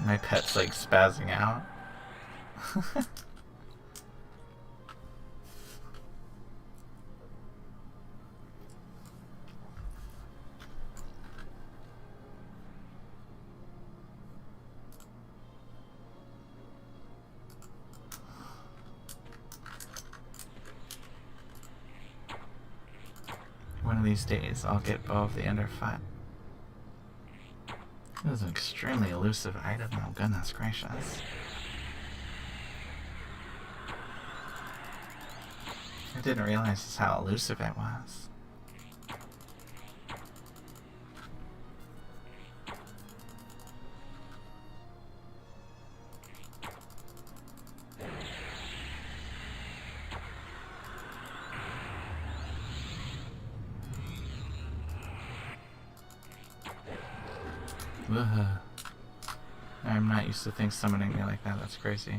My pet's like spazzing out. One of these days, I'll get Bow of the Underfoot. It is an extremely elusive item, oh goodness gracious. I didn't realize just how elusive it was. I'm not used to things summoning me like that, that's crazy.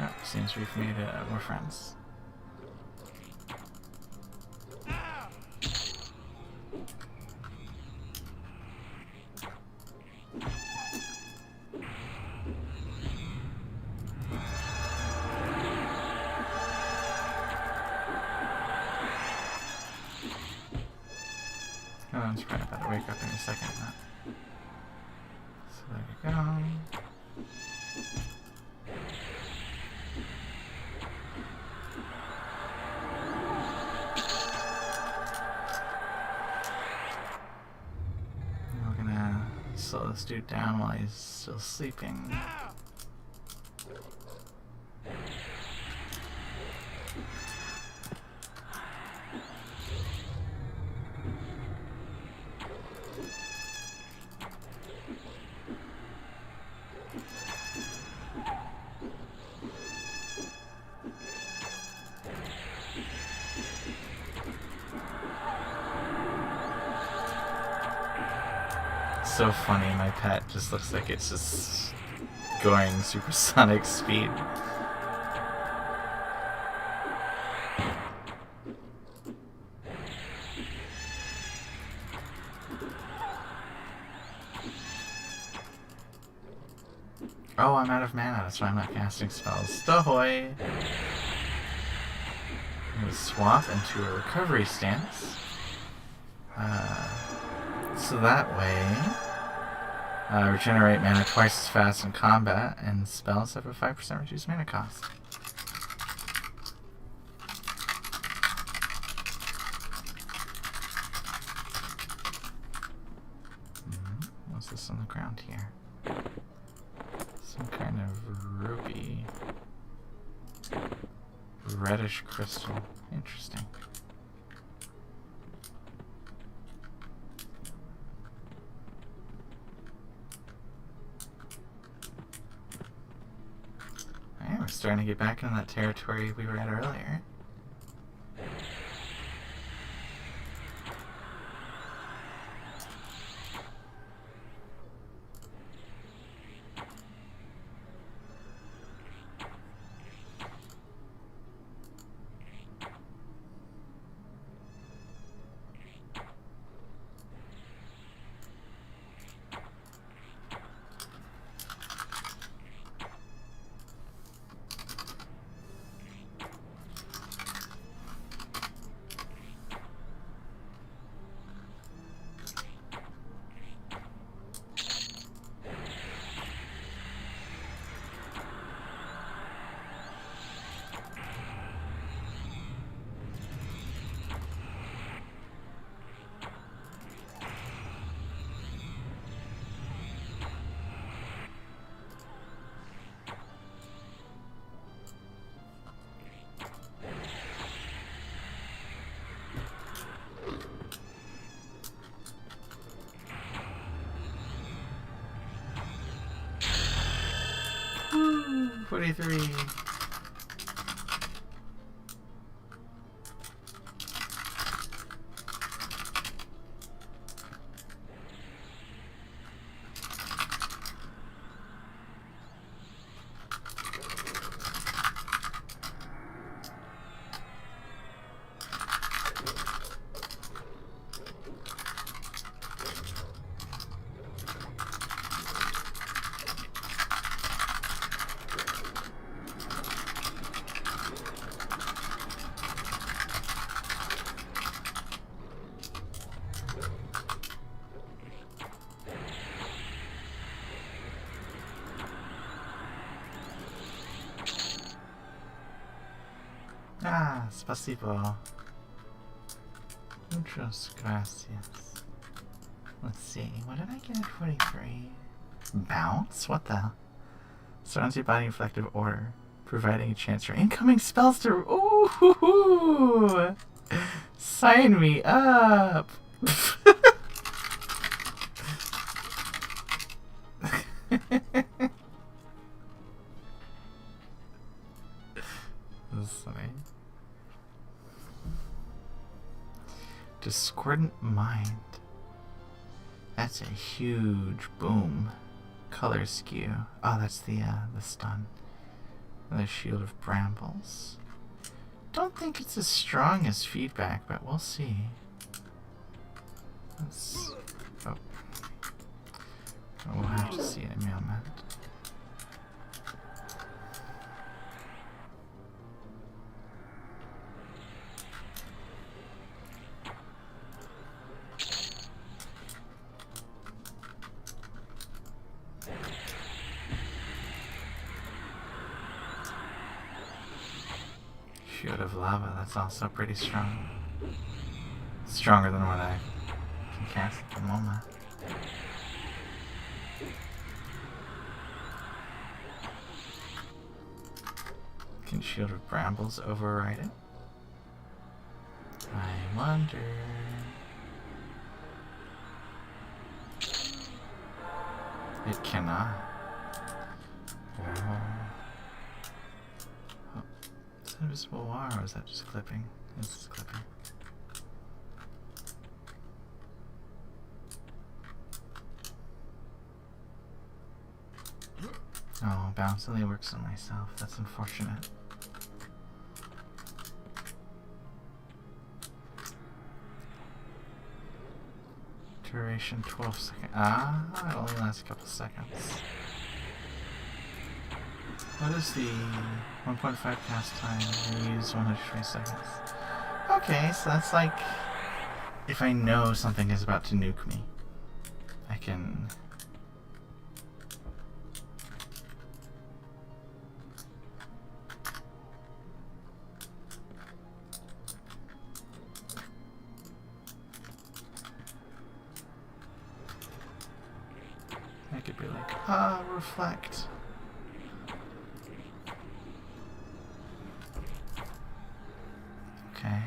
Oh, seems we've made more friends. It's probably about to wake up in a second. So there you go. We're gonna slow this dude down while he's still sleeping. So funny, my pet just looks like it's just going supersonic speed. Oh, I'm out of mana, that's why I'm not casting spells. Ahoy! I'm gonna swap into a recovery stance. So that way, regenerate mana twice as fast in combat, and spells have a 5% reduced mana cost. What's this on the ground here? Some kind of ruby. Reddish crystal. Interesting. Alright, we're starting to get back into that territory we were at earlier. 43. Ah, spasibo. Muchas gracias. Let's see, what did I get at 43? Bounce? What the? Surrounds your body in reflective order, providing a chance for incoming spells to. Ooh! Sign me up! This is funny. Discordant Mind. That's a huge boom. Color skew. Oh, that's the stun. Another Shield of Brambles. Don't think it's as strong as feedback, but we'll see. Let's. Oh. We'll have to see in a moment. Shield of Lava, that's also pretty strong. Stronger than what I can cast at the moment. Can Shield of Brambles override it? I wonder. It cannot. Oh. Is that invisible wire or is that just clipping? It's just clipping. Oh, bounce only works on myself. That's unfortunate. Duration 12 seconds. Ah, it only lasts a couple seconds. What is the 1.5 cast time? We use 120 seconds. Okay, so that's like if I know something is about to nuke me, I can. I could be like, reflect. Okay.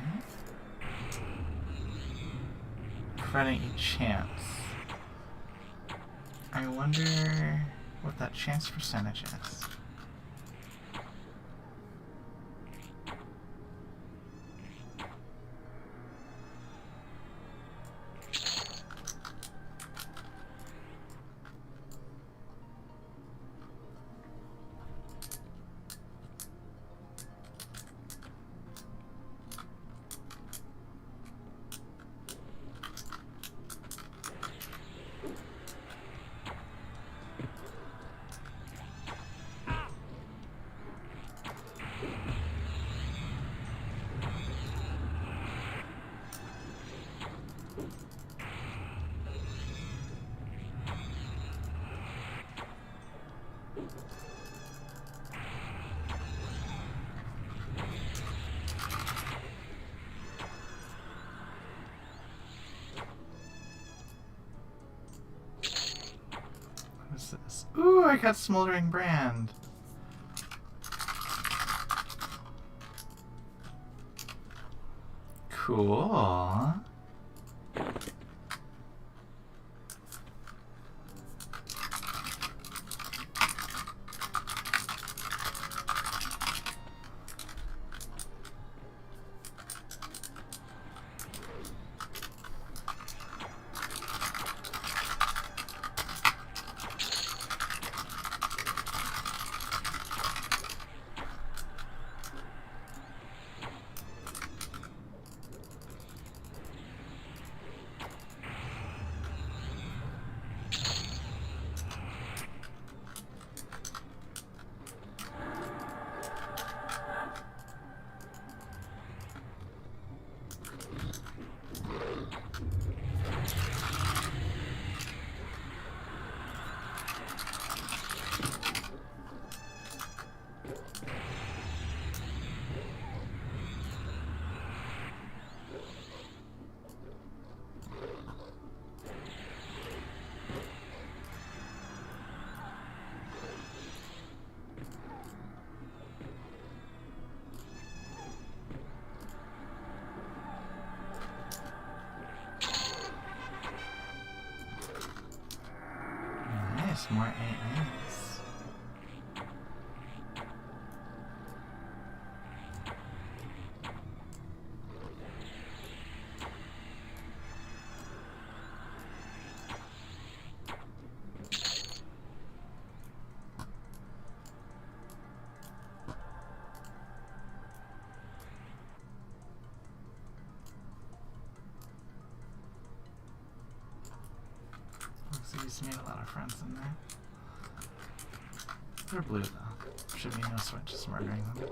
Providing a chance. I wonder what that chance percentage is. What's this? Ooh, I got Smoldering Brand. Cool. more AAs. So you just made a lot of friends in there. They're blue though. Should be no sweat just murdering them.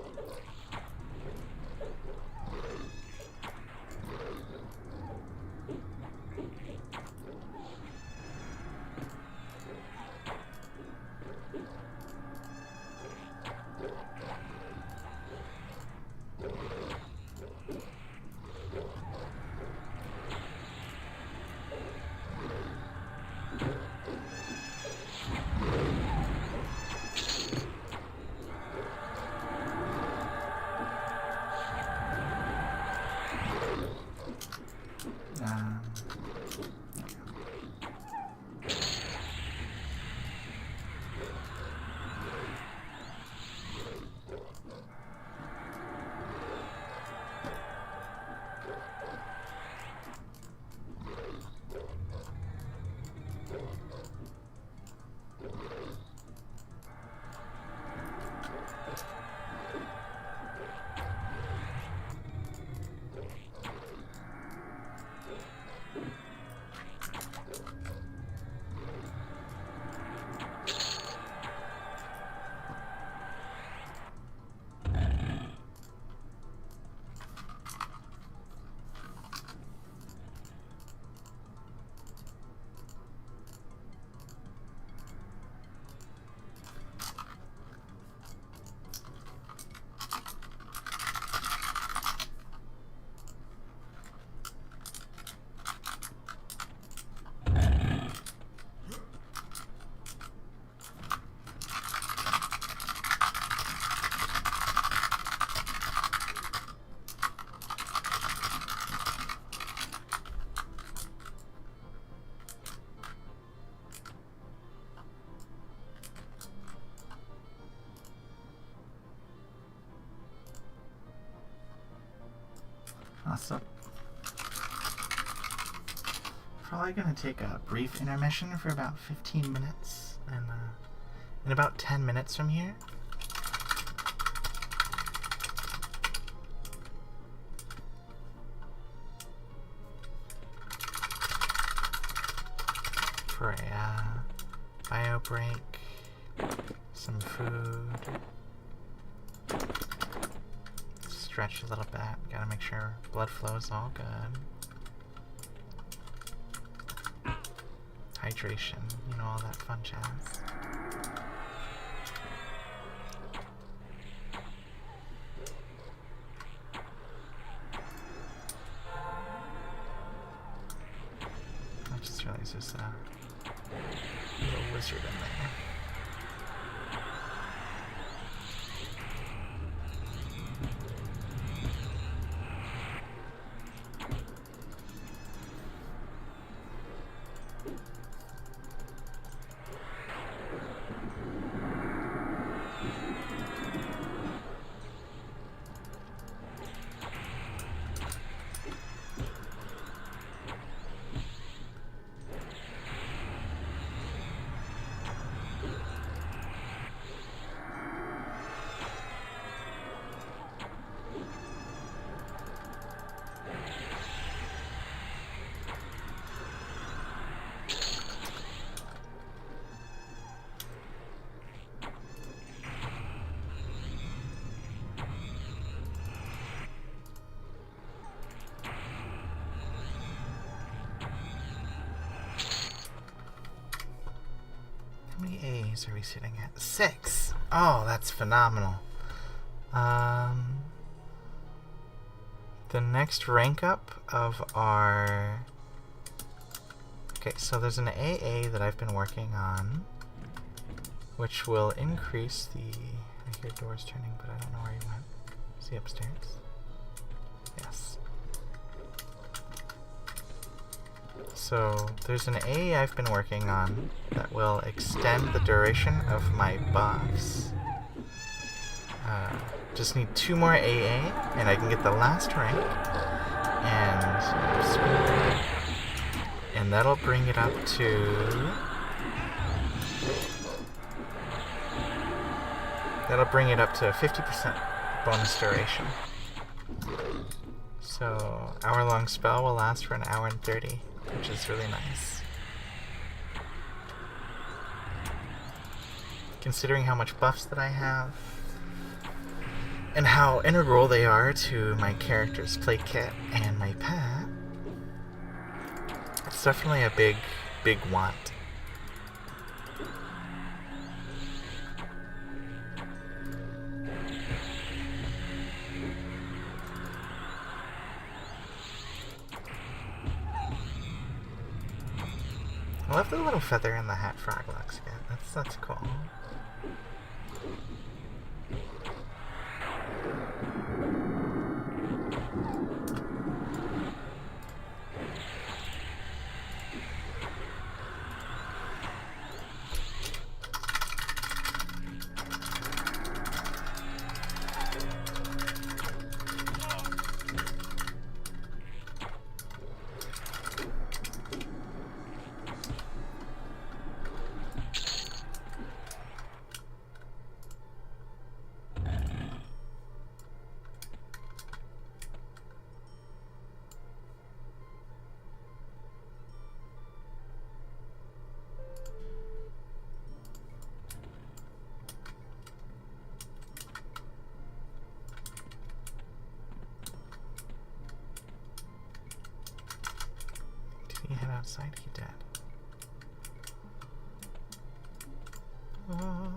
So, probably gonna take a brief intermission for about 15 minutes, and in about 10 minutes from here, for a bio break, some food. Stretch a little bit. Gotta make sure blood flow is all good. Hydration, you know, all that fun jazz. I just realized there's a little wizard in there. How many A's are we sitting at? 6. Oh, that's phenomenal. The next rank up of our... Okay, so there's an AA that I've been working on, which will increase the... I hear doors turning, but I don't know where he went. Is he upstairs? Yes. So there's an AA I've been working on that will extend the duration of my buffs. Just need 2 more AA, and I can get the last rank, and that'll bring it up to... That'll bring it up to 50% bonus duration. So, hour-long spell will last for an hour and 30, which is really nice. Considering how much buffs that I have, and how integral they are to my character's play kit and my pet, it's definitely a big, big want. I love the little feather in the hat frog looks good. That's cool. He head outside? He did. Oh.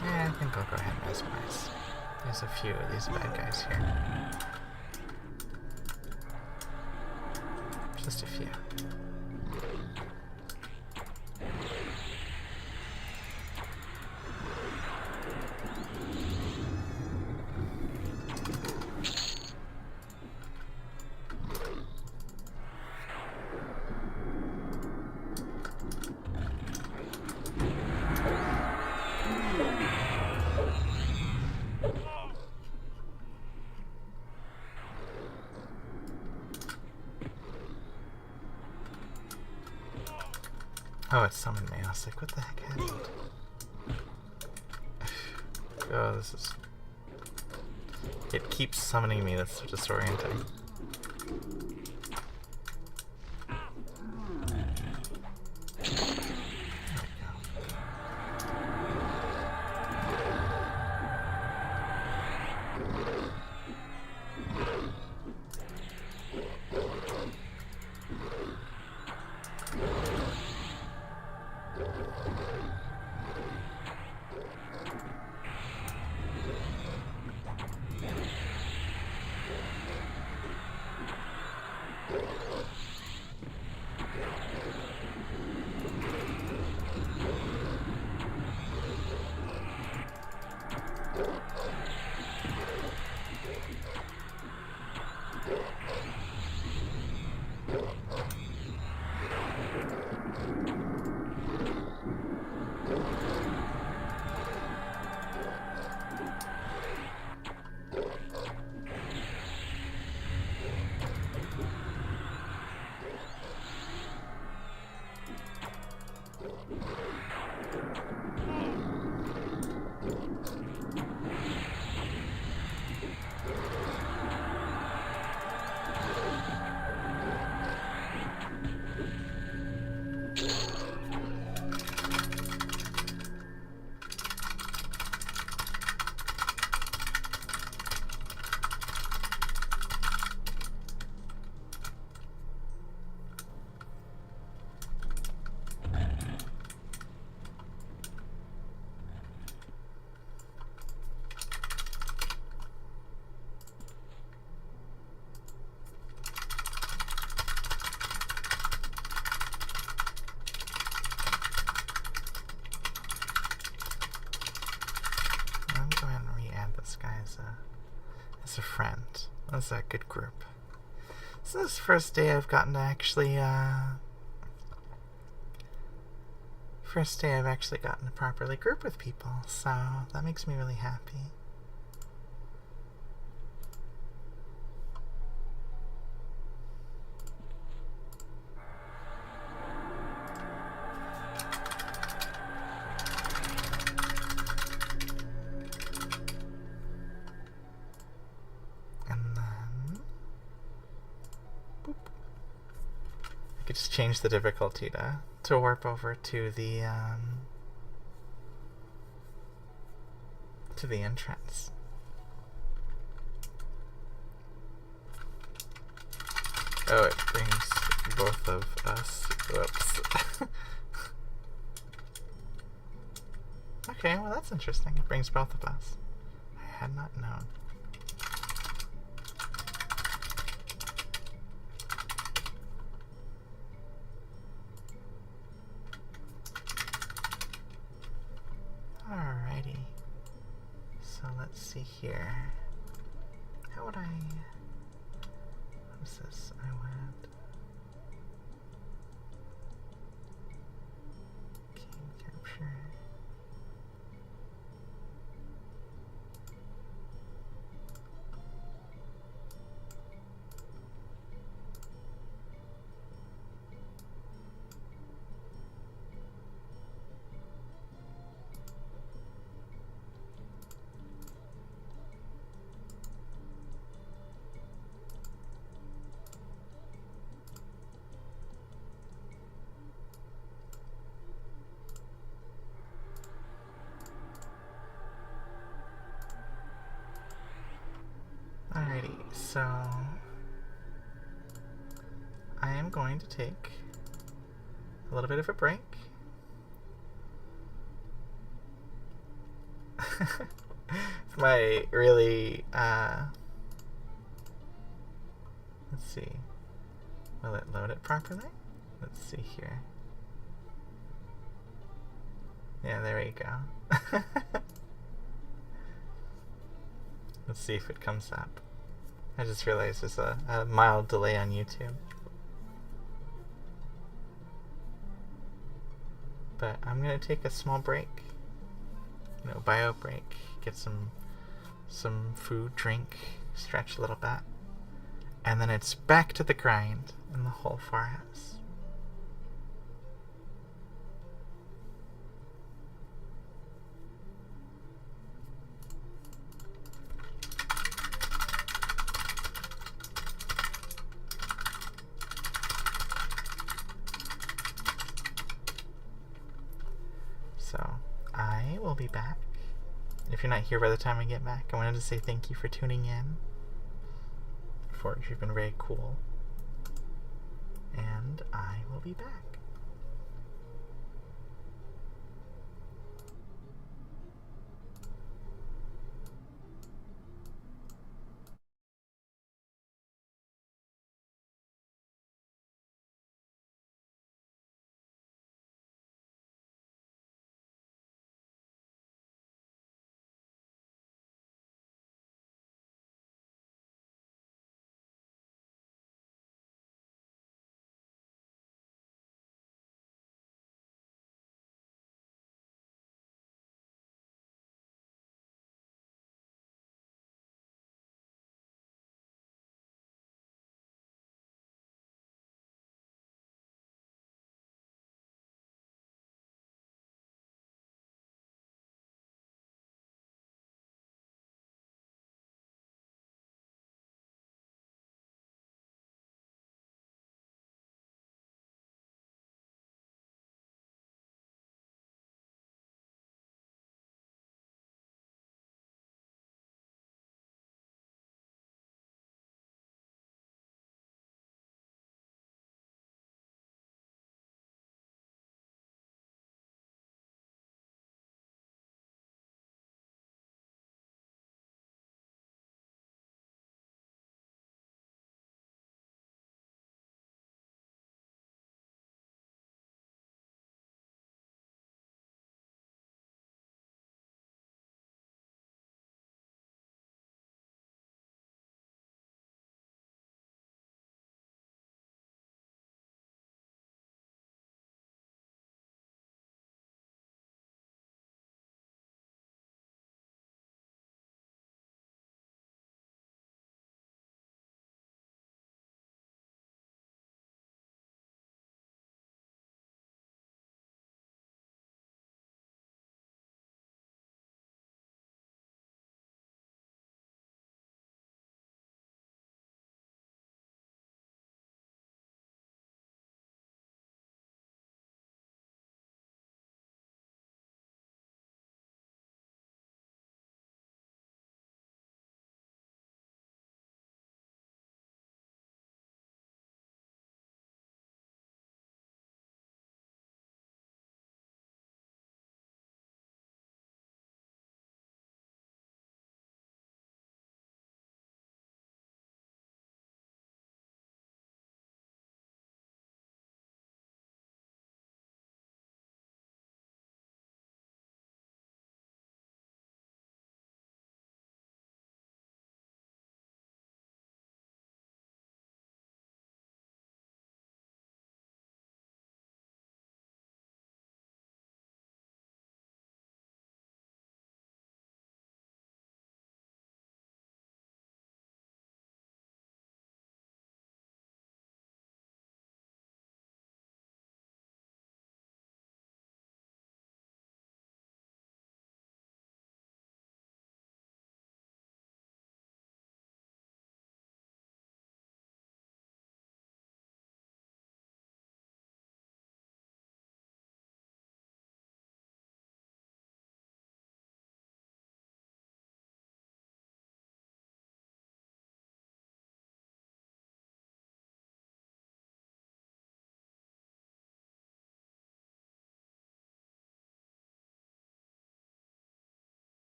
I think I'll go ahead and mesmerize. There's a few of these bad guys here. Just a few. Oh, it summoned me. I was like, what the heck happened? Oh, this is... It keeps summoning me. That's so disorienting. this guy as a friend. That's a good group. So this is the first day I've gotten to actually, first day I've actually gotten to properly group with people, so that makes me really happy. I could just change the difficulty to warp over to the entrance. Oh, it brings both of us. Whoops. Okay, well that's interesting. It brings both of us. I had not known. Alrighty. So let's see here. How would I... What's this? I would... Game capture. Alrighty, so I am going to take a little bit of a break. My really, let's see, will it load it properly? Let's see here. Yeah, there we go. Let's see if it comes up. I just realized there's a mild delay on YouTube. But I'm gonna take a small break. You know, bio break. Get some food, drink, stretch a little bit. And then it's back to the grind in the whole farmhouse. So, I will be back. If you're not here by the time I get back, I wanted to say thank you for tuning in. You've been very cool. And I will be back.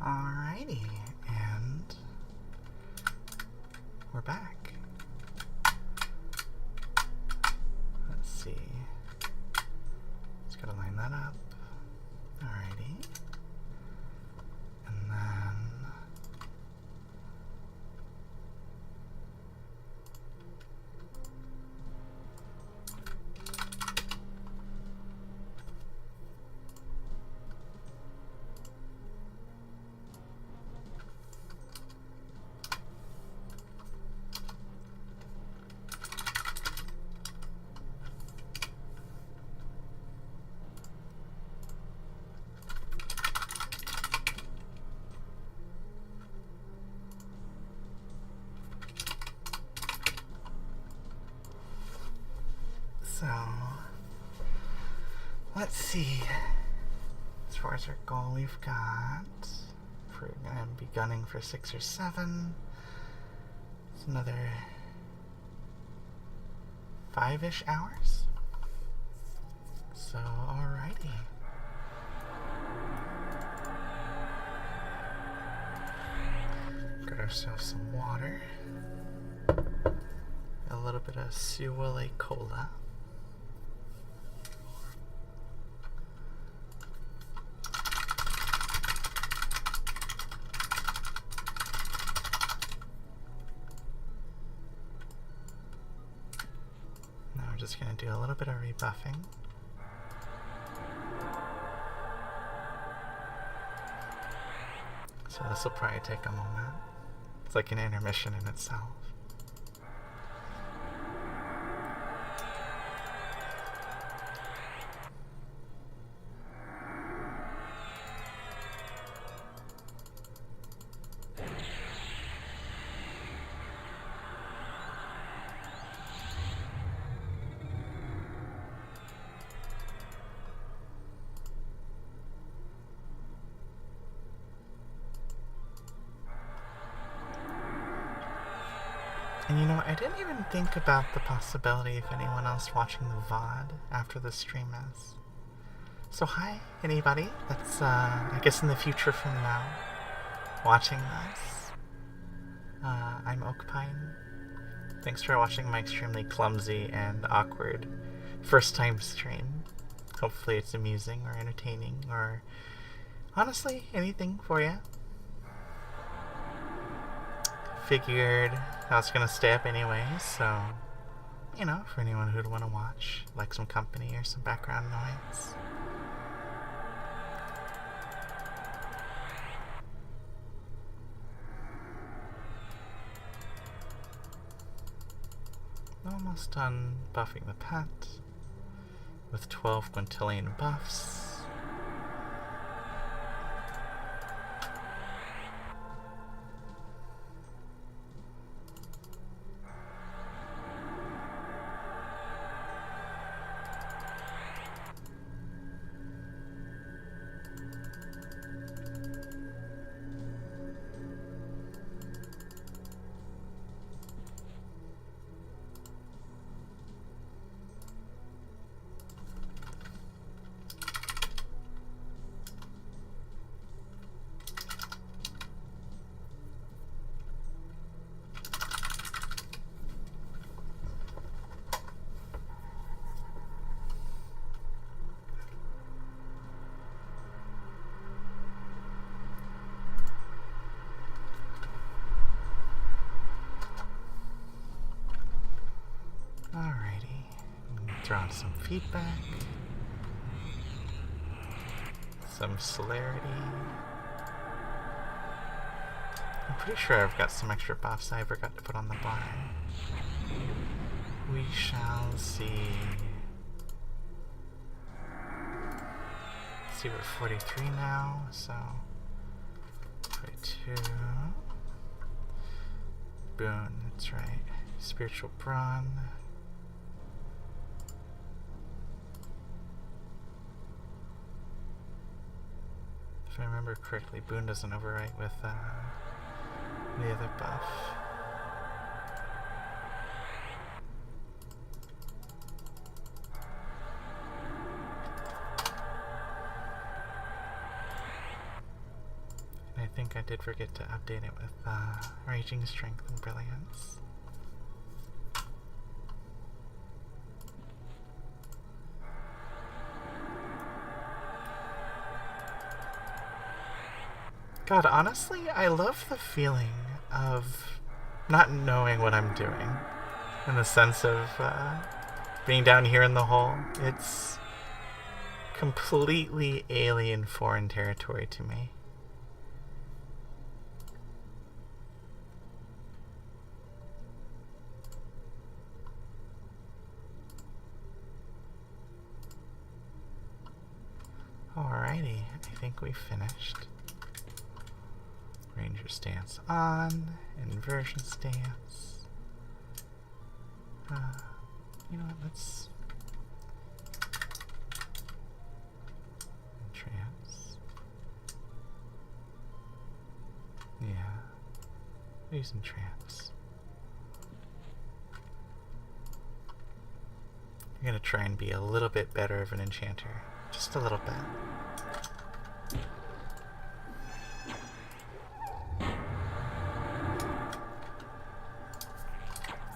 Alrighty, and we're back. Let's see. Just gotta line that up. Alrighty. And then let's see. As far as our goal, we've got, if we're gonna be gunning for 6 or 7, it's another 5-ish hours. So, alrighty. Got ourselves some water, a little bit of Yowane cola. Just going to do a little bit of rebuffing. So this will probably take a moment. It's like an intermission in itself. And you know, I didn't even think about the possibility of anyone else watching the VOD after the stream is. So hi, anybody that's, I guess in the future from now, watching this. I'm Oakpine. Thanks for watching my extremely clumsy and awkward first time stream. Hopefully it's amusing or entertaining or honestly anything for you. Figured I was gonna stay up anyway, so you know, for anyone who'd want to watch, like some company or some background noise. Almost done buffing the pet with 12 quintillion buffs. Throw in some feedback, some celerity. I'm pretty sure I've got some extra buffs I forgot to put on the bar. We shall see. Let's see, we're 43 now, so 42. Boon, that's right. Spiritual Brawn. If I remember correctly, Boon doesn't overwrite with the other buff. And I think think I did forget to update it with Raging Strength and Brilliance. God, honestly, I love the feeling of not knowing what I'm doing. In the sense of being down here in the hole. It's completely alien, foreign territory to me. Alrighty, I think we finished. Ranger stance on, inversion stance. You know what, let's... Trance. Yeah. Using trance. I'm gonna try and be a little bit better of an enchanter. Just a little bit.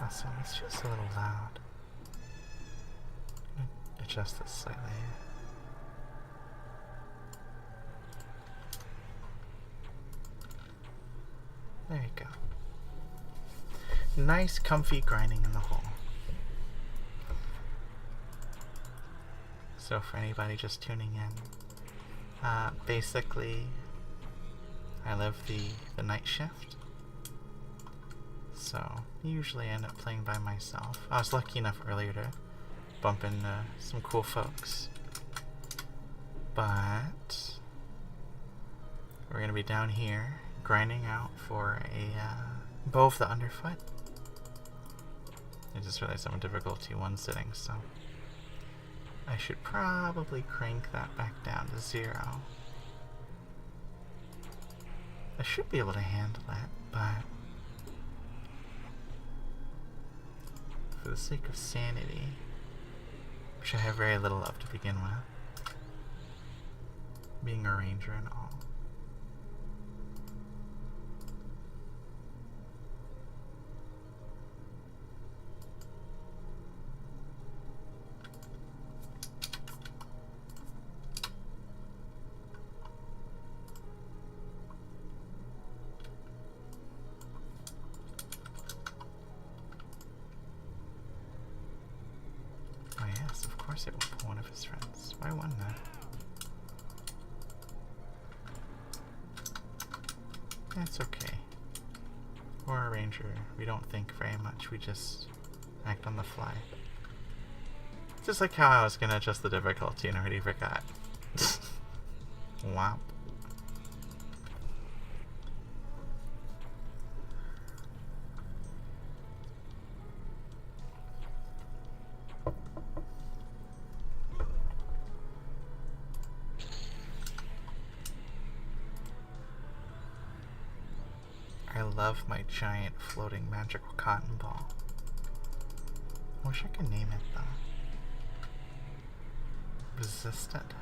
Awesome, it's just a little loud. Adjust this slightly. There you go. Nice, comfy grinding in the hole. So for anybody just tuning in, basically, I live the night shift. So usually I end up playing by myself. I was lucky enough earlier to bump into some cool folks. But we're gonna be down here grinding out for a bow of the underfoot. I just realized I'm in difficulty 1 sitting, so I should probably crank that back down to 0. I should be able to handle it, but for the sake of sanity, which I have very little of to begin with, being a ranger and all. It will pull one of his friends. Why wouldn't it? That's okay. We're a ranger. We don't think very much. We just act on the fly. Just like how I was gonna adjust the difficulty and already forgot. Wow. I love my giant floating magical cotton ball. I wish I could name it though. Resistant.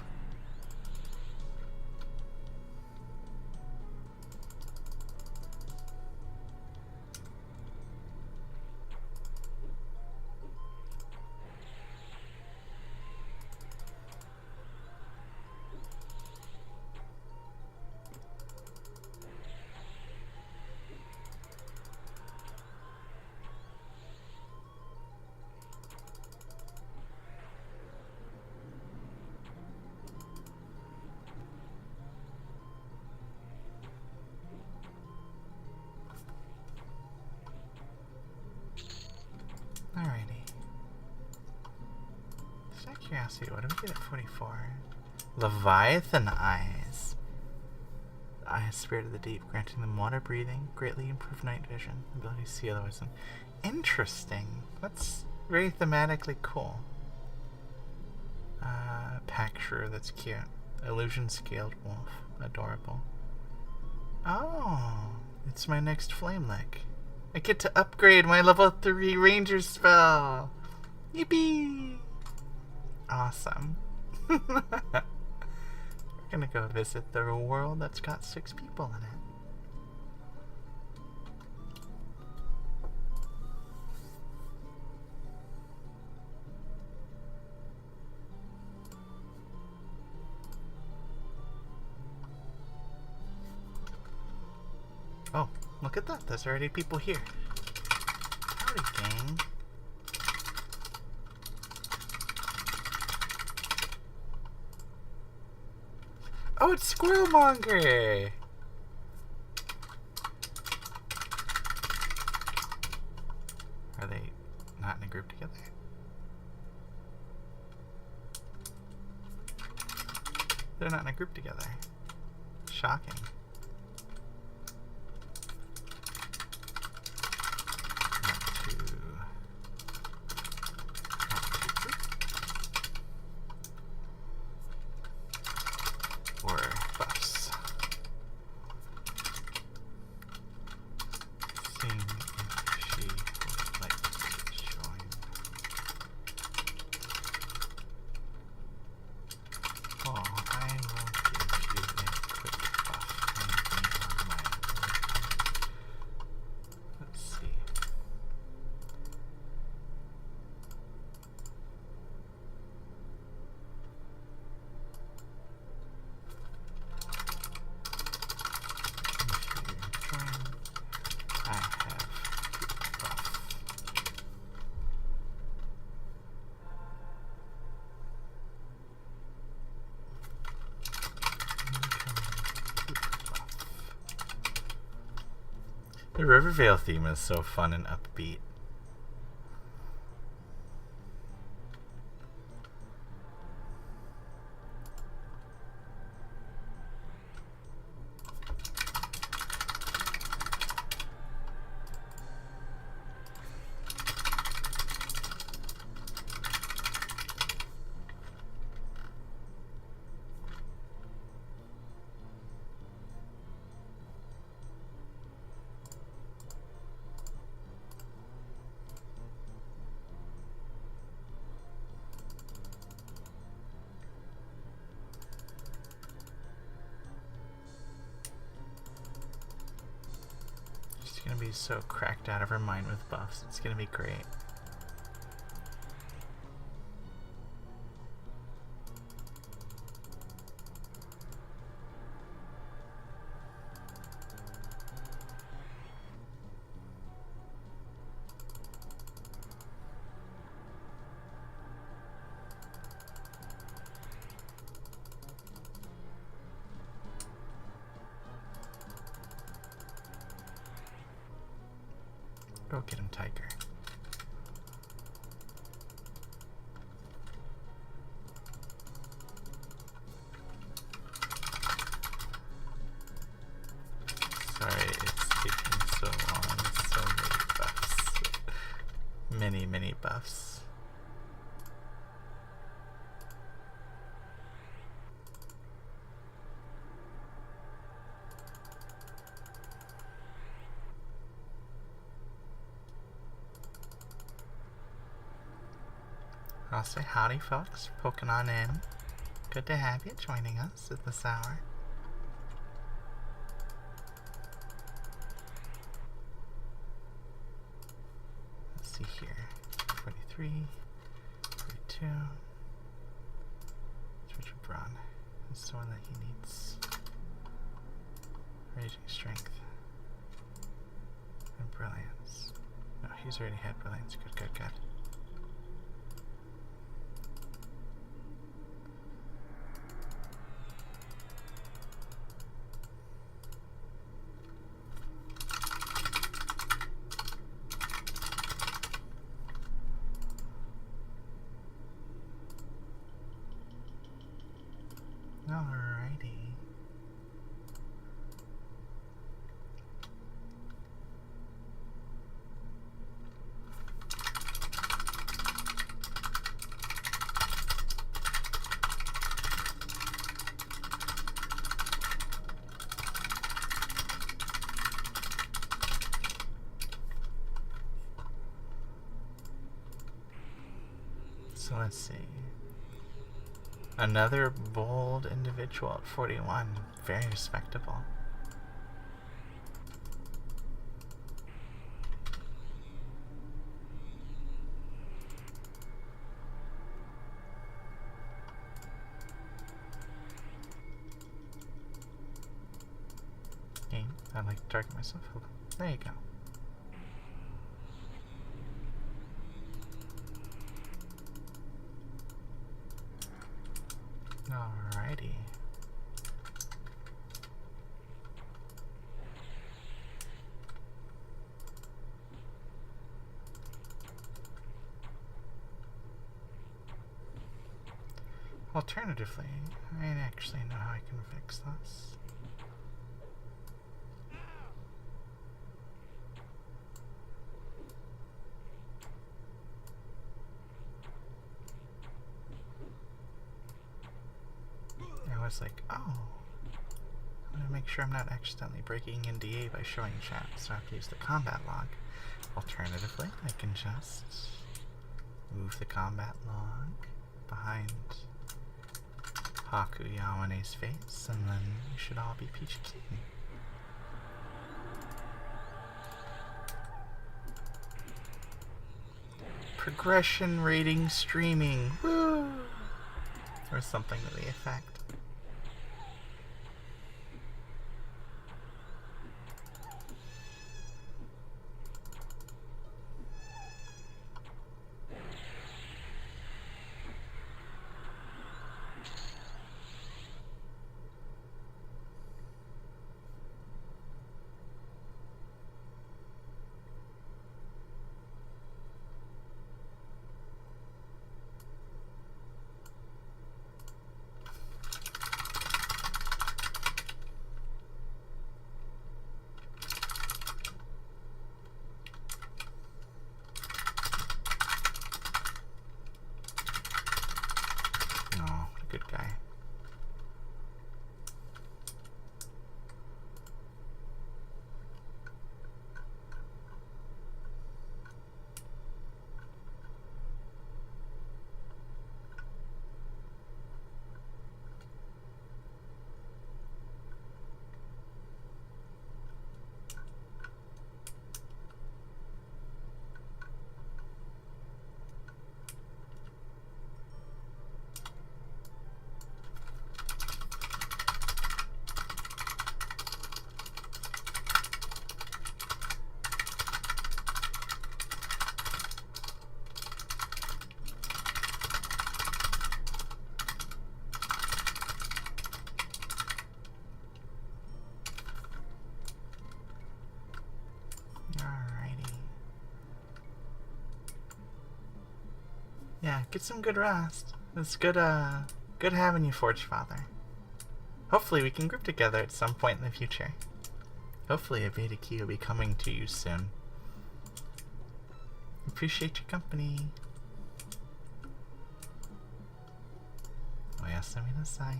Alrighty. Just out of curiosity, what do we get at 44? Leviathan Eyes. The eyes, spirit of the deep, granting them water breathing, greatly improved night vision, ability to see otherwise. Interesting. That's very thematically cool. Pack shrew, that's cute. Illusion scaled wolf, adorable. Oh, it's my next flame lick. I get to upgrade my level 3 ranger spell. Yippee! Awesome. We're gonna go visit the world that's got 6 people in it. Oh, look at that. There's already people here. Howdy, gang. Oh, it's Squirrelmonger! Are they not in a group together? They're not in a group together. Shocking. The Rivervale theme is so fun and upbeat. Gonna be so cracked out of her mind with buffs. It's gonna be great. Go get him, Tiger. Sorry, it's taking so long. So many buffs. Many buffs. I'll say howdy, folks. Poking on in. Good to have you joining us at this hour. Let's see here. 43, 42. Switch with Braun. That's the one that he needs. Raging Strength. And Brilliance. No, he's already had Brilliance. Good, good, good. Alrighty. So let's see. Another bold individual at 41. Very respectable. Game. I like like to target myself. There you go. Alrighty. Alternatively, I actually know how I can fix this. I was like, oh, I'm gonna make sure I'm not accidentally breaking NDA by showing chat, so I have to use the combat log. Alternatively, I can just move the combat log behind Haku Yowane's face, and then we should all be peachy keen. Progression rating streaming, woo! Or something to the effect. Good guy. Yeah, get some good rest. It's good, good having you, Forge Father. Hopefully we can group together at some point in the future. Hopefully a beta key will be coming to you soon. Appreciate your company. Oyasumi nasai.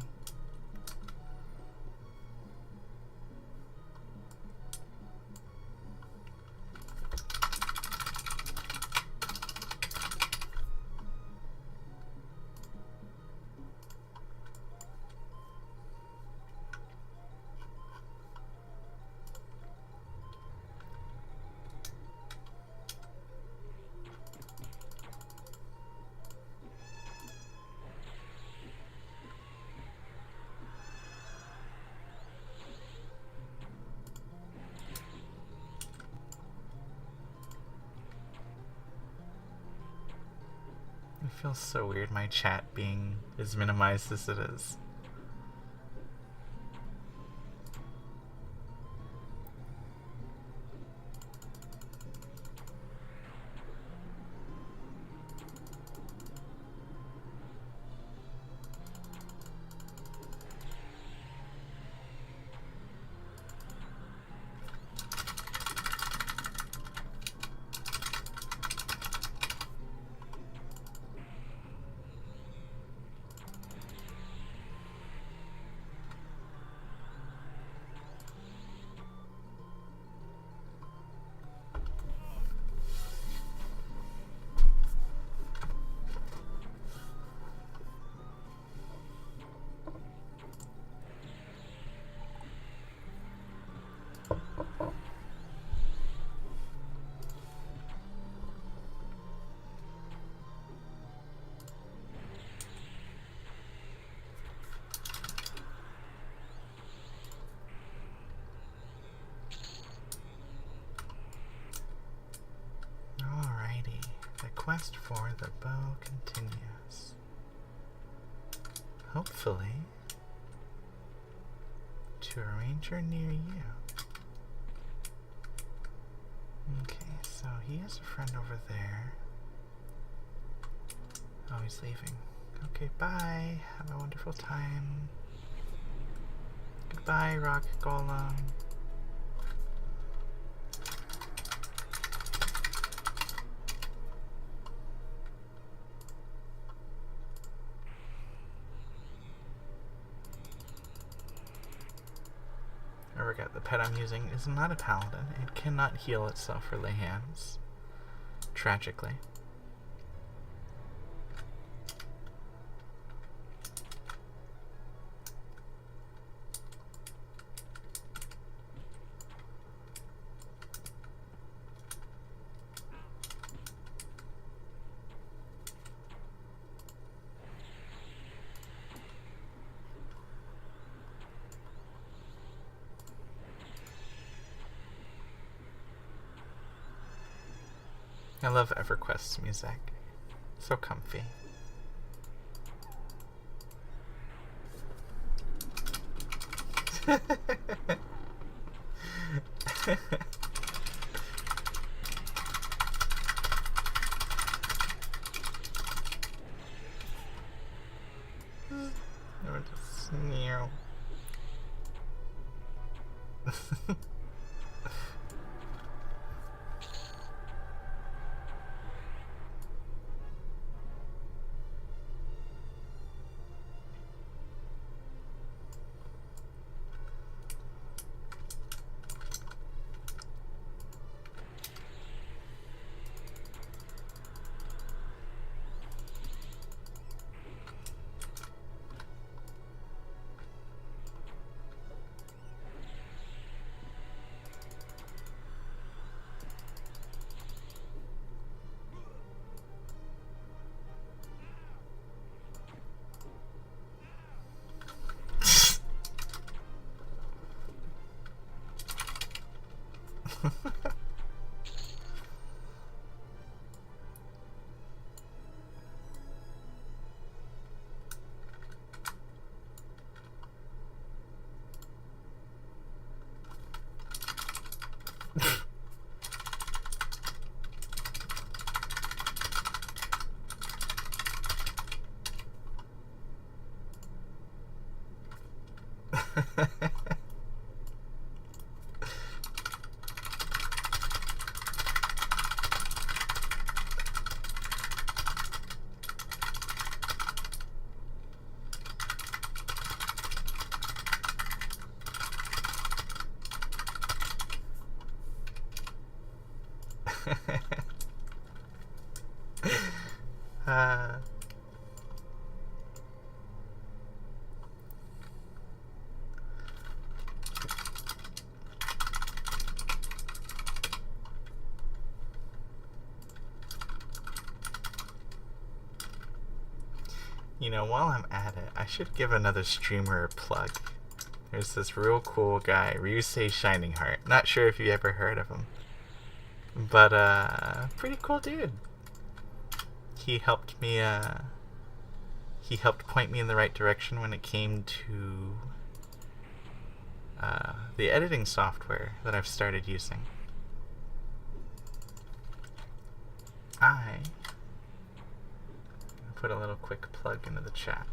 It feels so weird my chat being as minimized as it is. Alrighty. The quest for the bow continues. Hopefully, to a ranger near you. Okay, so he has a friend over there. Oh, he's leaving. Okay, bye. Have a wonderful time. Goodbye, rock golem. I forgot the pet I'm using is not a paladin. It cannot heal itself or lay hands. Tragically. I love EverQuest's music. So comfy. Sneer. You know, while I'm at it, I should give another streamer a plug. There's this real cool guy, Ryusei Shining Heart. Not sure if you ever heard of him. But, pretty cool dude. He helped me, he helped point me in the right direction when it came to, the editing software that I've started using. I put a little quick plug into the chat.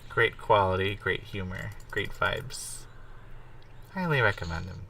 Great quality, great humor, great vibes. Highly recommend him.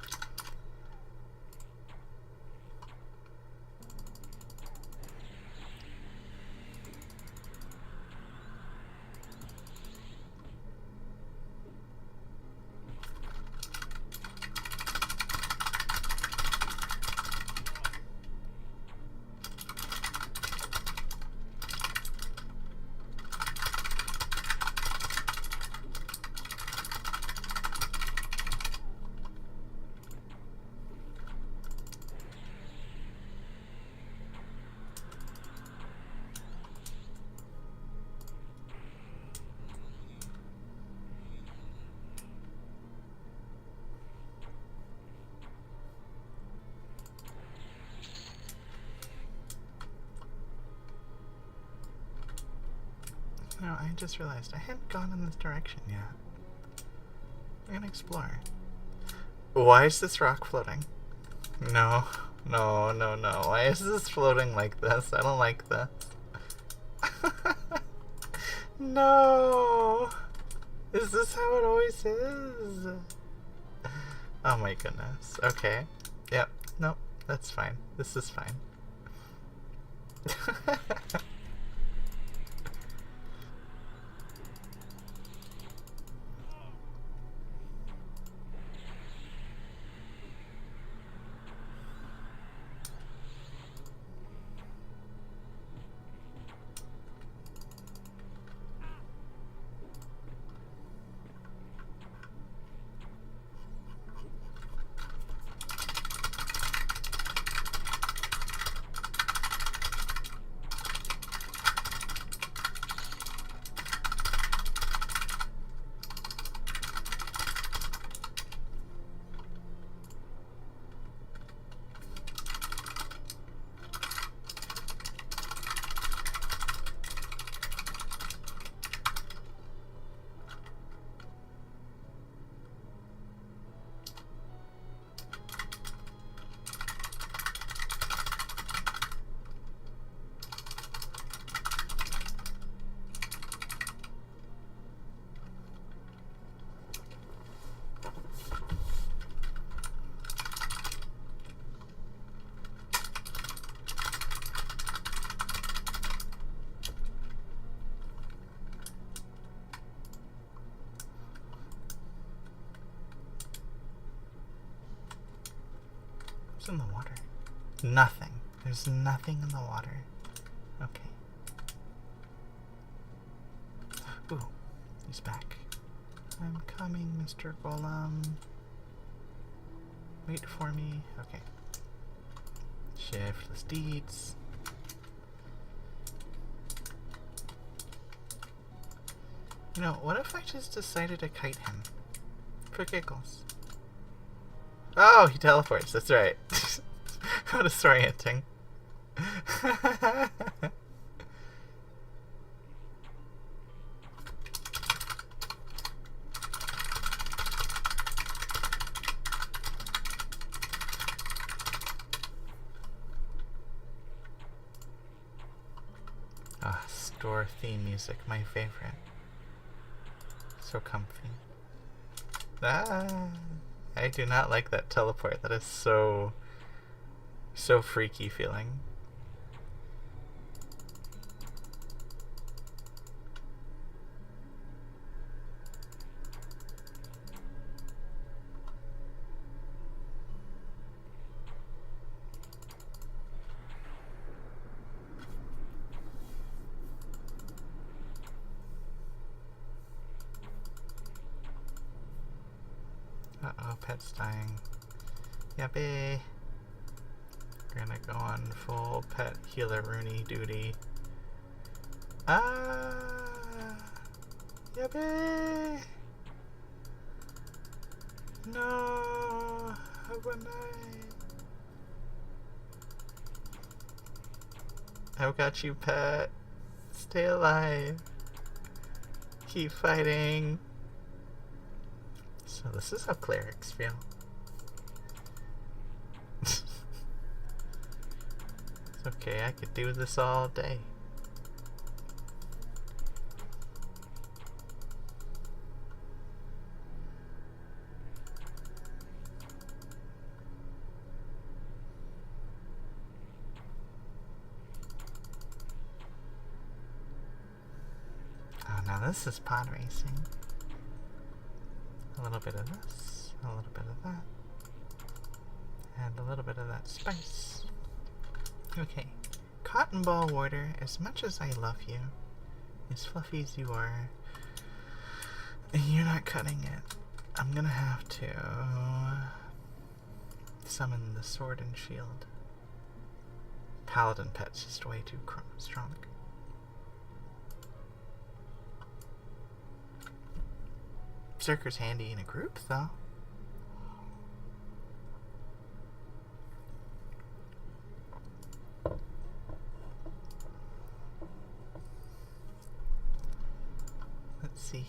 No, I just realized I hadn't gone in this direction yet. I'm gonna explore. Why is this rock floating? No, no, no, no. Why is this floating like this? I don't like this. No! Is this how it always is? Oh my goodness. Okay. Yep. Nope. That's fine. This is fine. What's in the water? Nothing. There's nothing in the water. Okay. Ooh, he's back. I'm coming, Mr. Golem. Wait for me. Okay. Shiftless deeds. You know, what if I just decided to kite him? For giggles. Oh, he teleports. That's right. How disorienting. Ah, store theme music, my favorite. So comfy. Ah, I do not like that teleport. That is so freaky feeling. Uh-oh, pet's dying. Yappy. We're gonna go on full pet healer Rooney duty. Ah! Yappy! No! Have a night! I've got you, pet. Stay alive. Keep fighting. So this is how clerics feel. It's okay, I could do this all day. Oh, now this is pod racing. A little bit of this, a little bit of that, and a little bit of that spice. Okay, Cotton Ball Warder, as much as I love you, as fluffy as you are, you're not cutting it. I'm gonna have to summon the Sword and Shield. Paladin pet's just way too strong. Berserker's handy in a group, though. see here.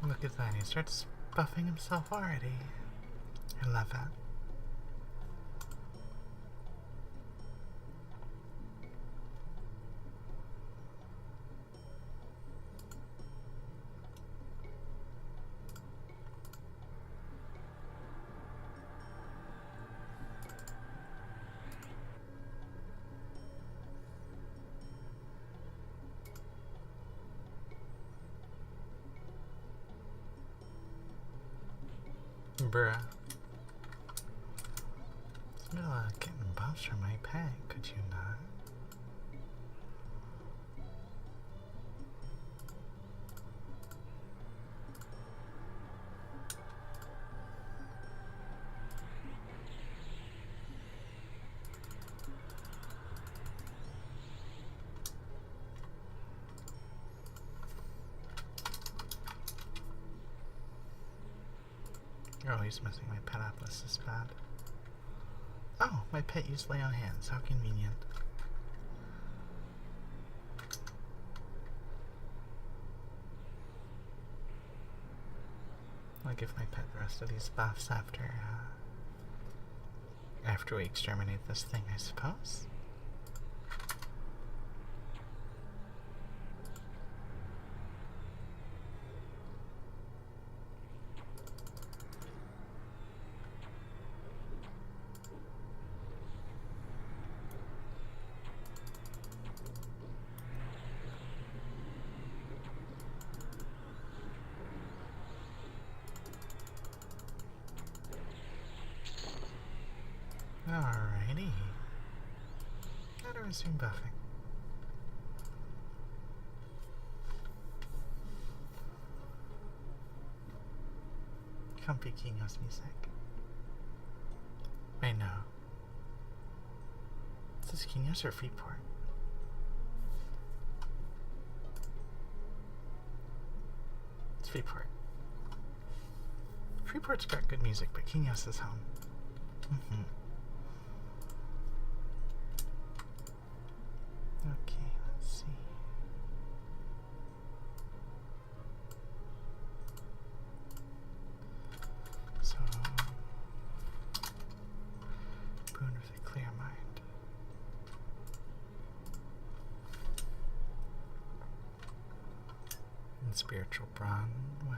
Look at that, he starts buffing himself already. I love it. Bruh. It's middle of getting buffs from my pet, could you not? Oh, he's messing my pet up. This is bad. Oh, my pet used lay on hands. How convenient. I'll give my pet the rest of these buffs after we exterminate this thing, I suppose. Alrighty. How to resume buffing. Comfy Kinyo's music. Wait, no. Is this Kinyo's or Freeport? It's Freeport. Freeport's got good music, but Kinyo's is home. Mm-hmm. Okay, let's see. So, boon with a clear mind. And spiritual brawn, well.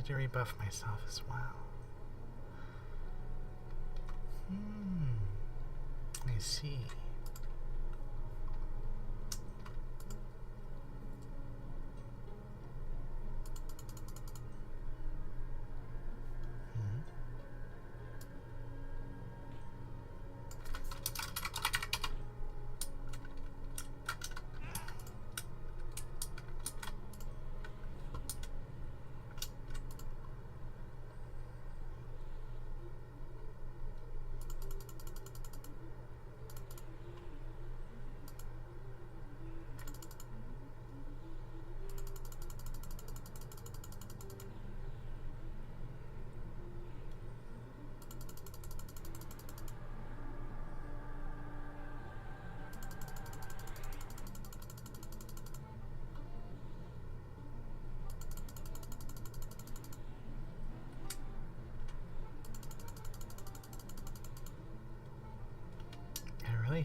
To rebuff myself as well. I see.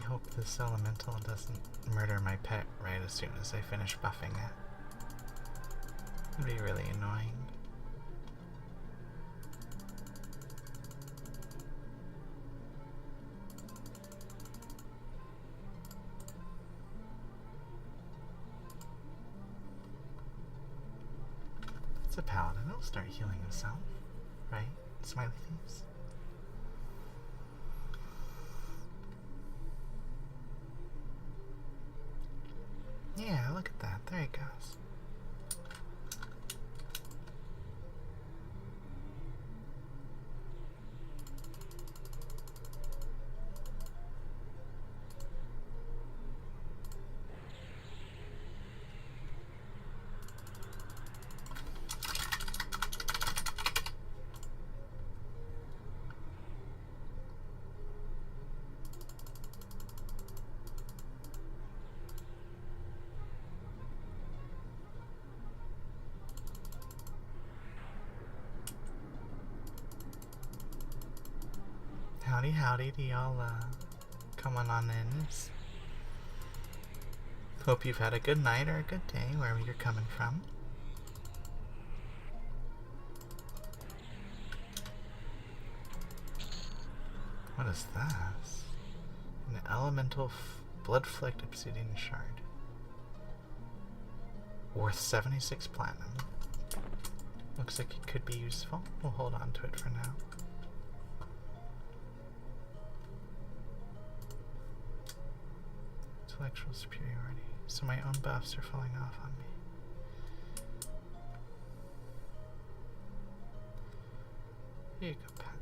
hope this elemental doesn't murder my pet right as soon as I finish buffing it. It'd be really annoying. It's a paladin. It'll start healing himself, right? Smiley face. Yeah, look at that. There he goes. Howdy, howdy to y'all coming on in. Hope you've had a good night or a good day, wherever you're coming from. What is this? An elemental blood-flecked obsidian shard. Worth 76 platinum. Looks like it could be useful. We'll hold on to it for now. Intellectual superiority. So my own buffs are falling off on me. Here you go, pet.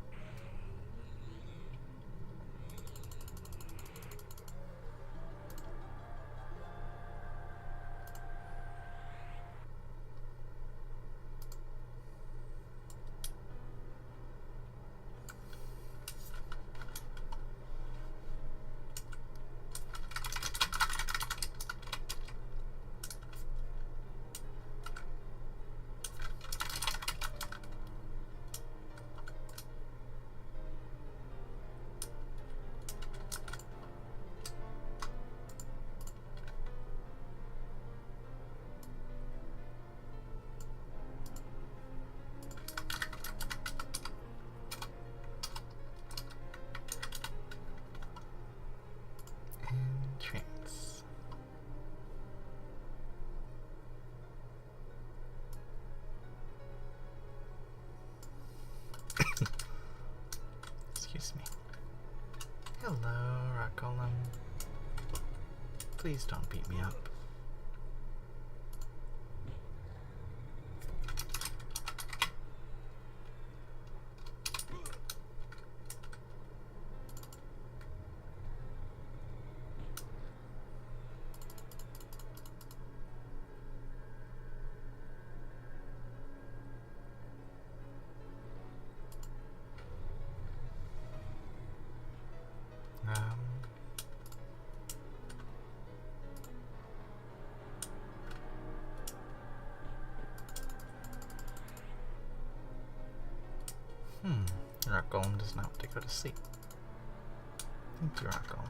Excuse me. Hello, rock golem. Please don't beat me up. Rock golem does not want to go to sleep. Thank you, rock golem.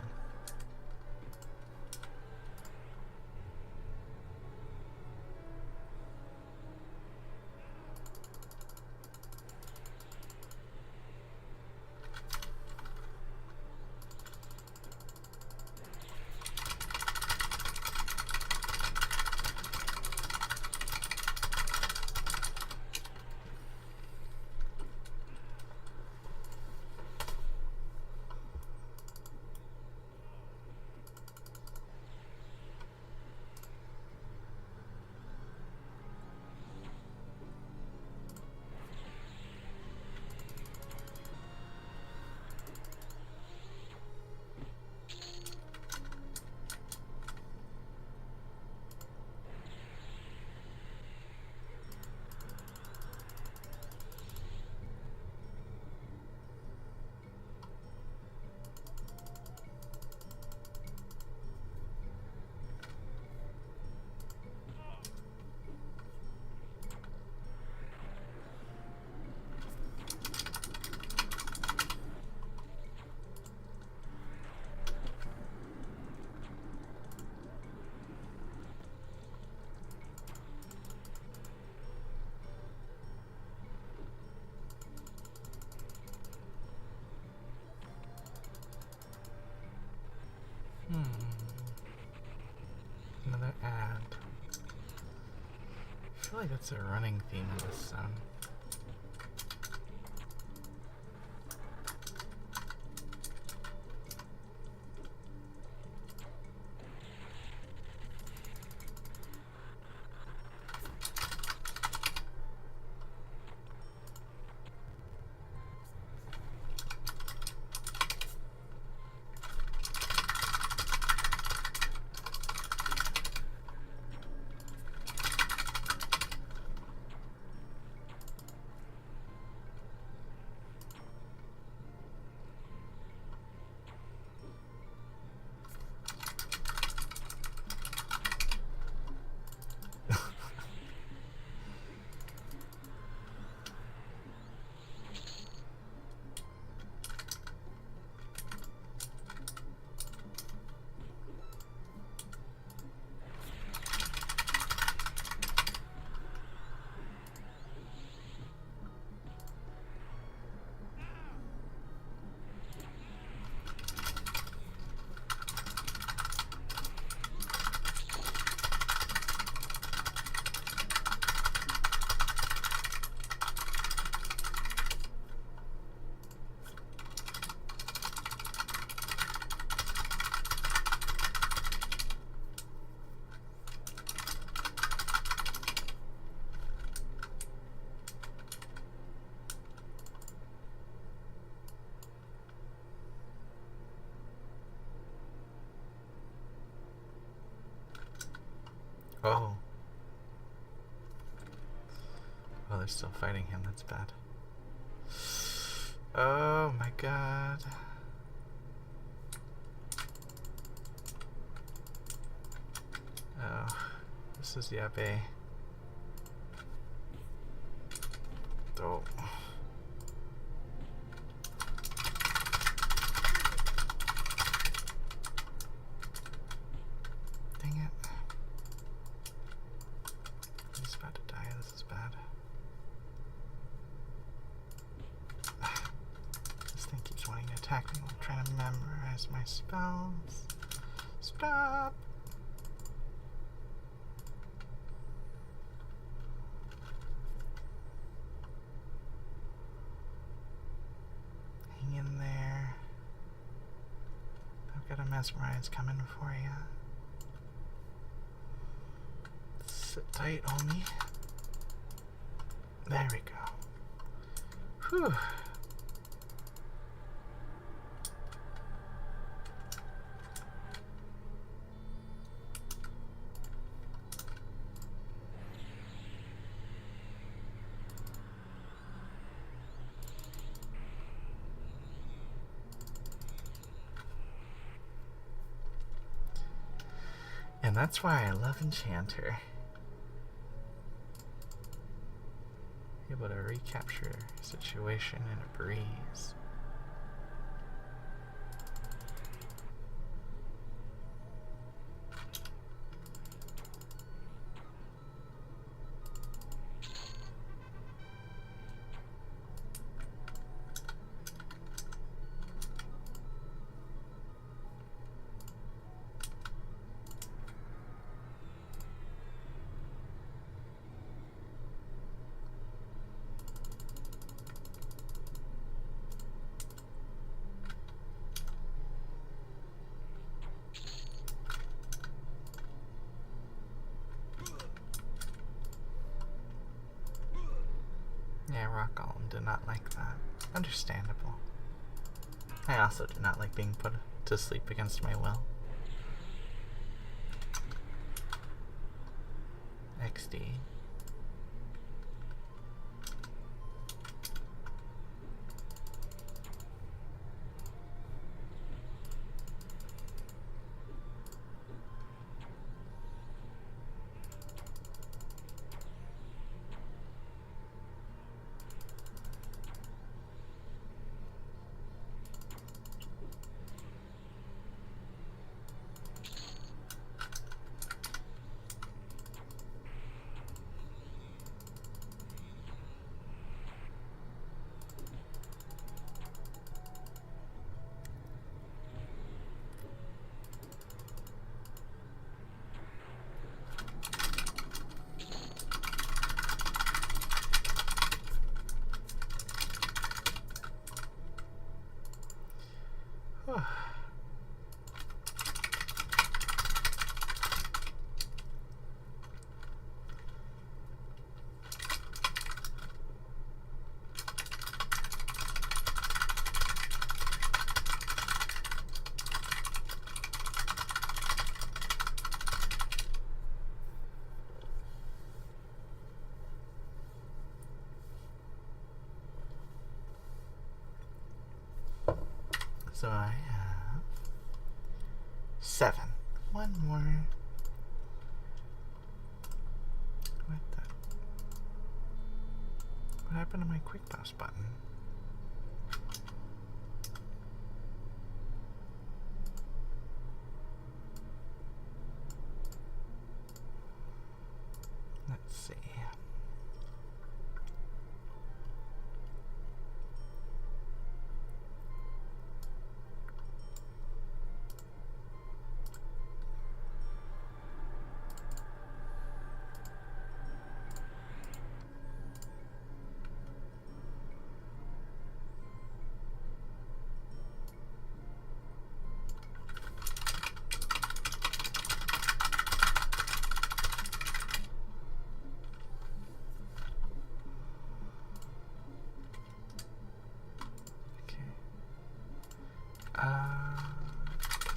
feel like that's a running theme in this zone. Oh. Oh, they're still fighting him. That's bad. Oh my god. Oh, this is Yabe. Oh. Dang it. He's about to die. This is bad. This thing keeps wanting to attack me while I'm trying to memorize my spells. Stop! Hang in there. I've got a mesmerize coming for you. Sit tight, homie. There we go. Whew. And that's why I love Enchanter. Able to recapture a situation in a breeze. Yeah, Rock Golem did not like that. Understandable. I also do not like being put to sleep against my will. XD. So I have 7. One more. What happened to my quick pause button? Let's see.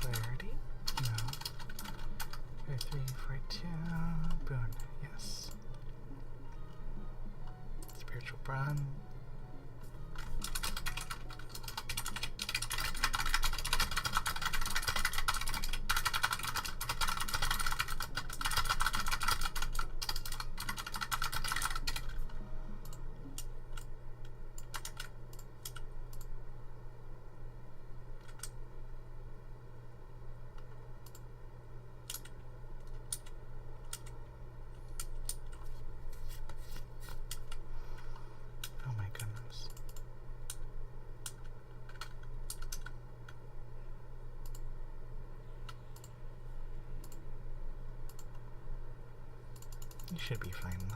Clarity? No. 3, 4, 2. Boon. Yes. Spiritual Brawn. Oh my goodness. You should be fine though.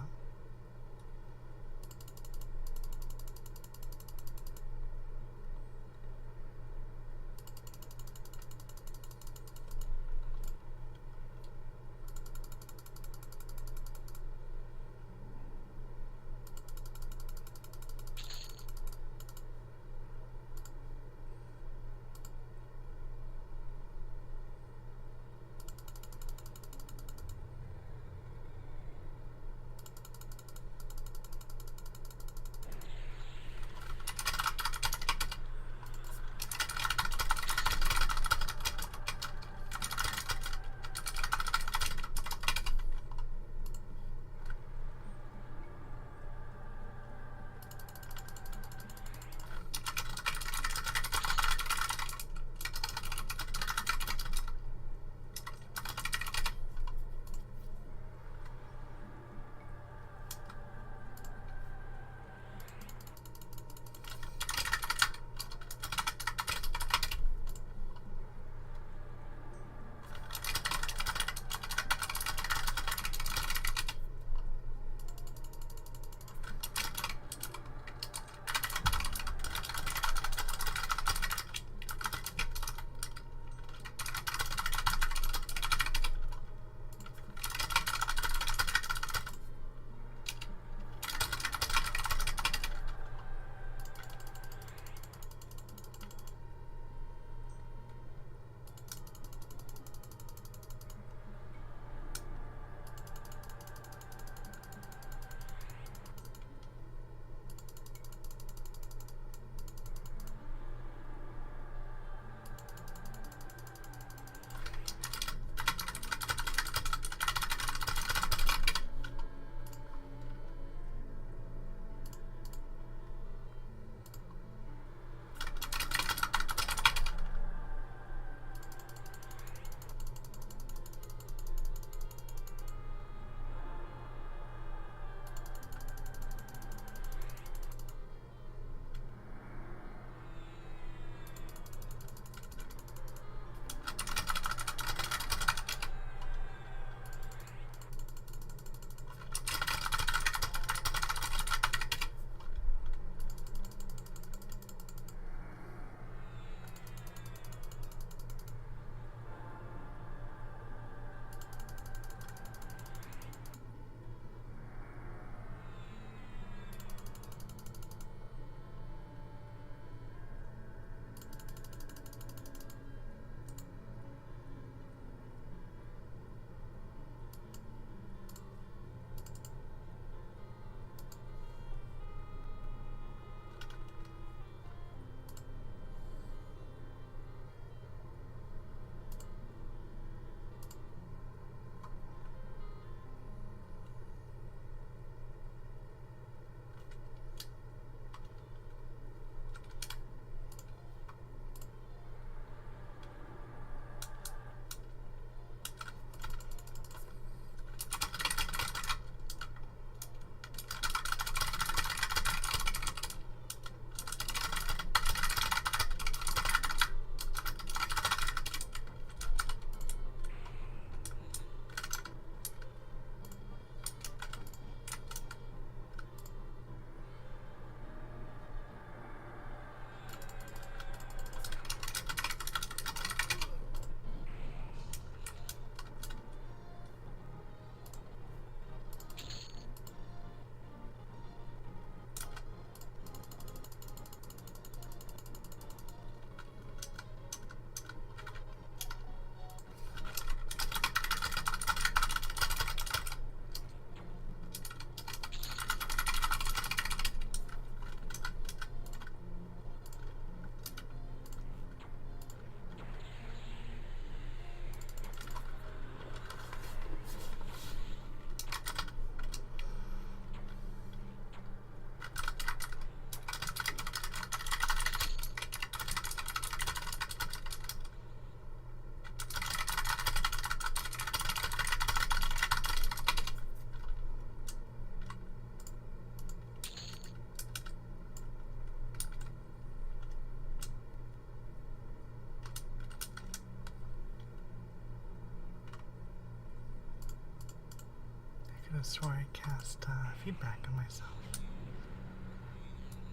I swore I cast feedback on myself.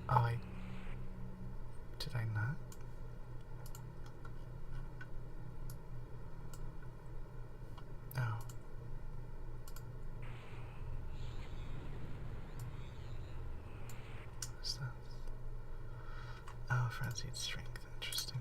Oh, did I not? Oh. What's that? Oh, frenzied strength. Interesting.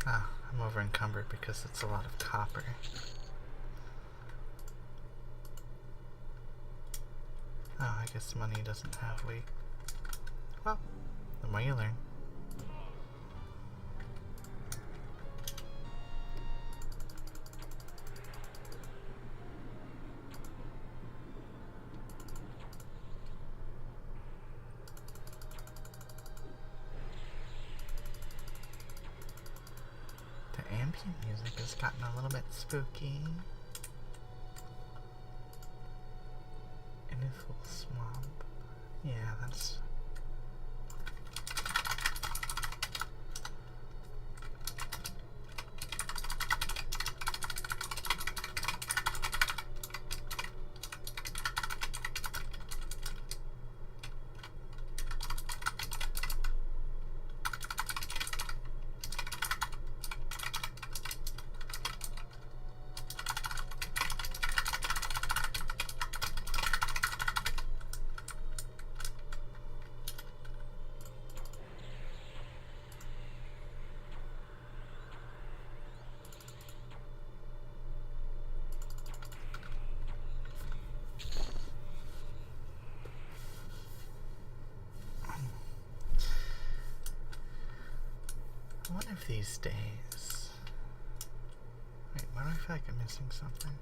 Ah, I'm over encumbered because it's a lot of copper. Oh, I guess money doesn't have weight. Well, the more you learn. Ambient music has gotten a little bit spooky. And it's a little swamp. Yeah, that's... One of these days... Wait, why do I feel like I'm missing something?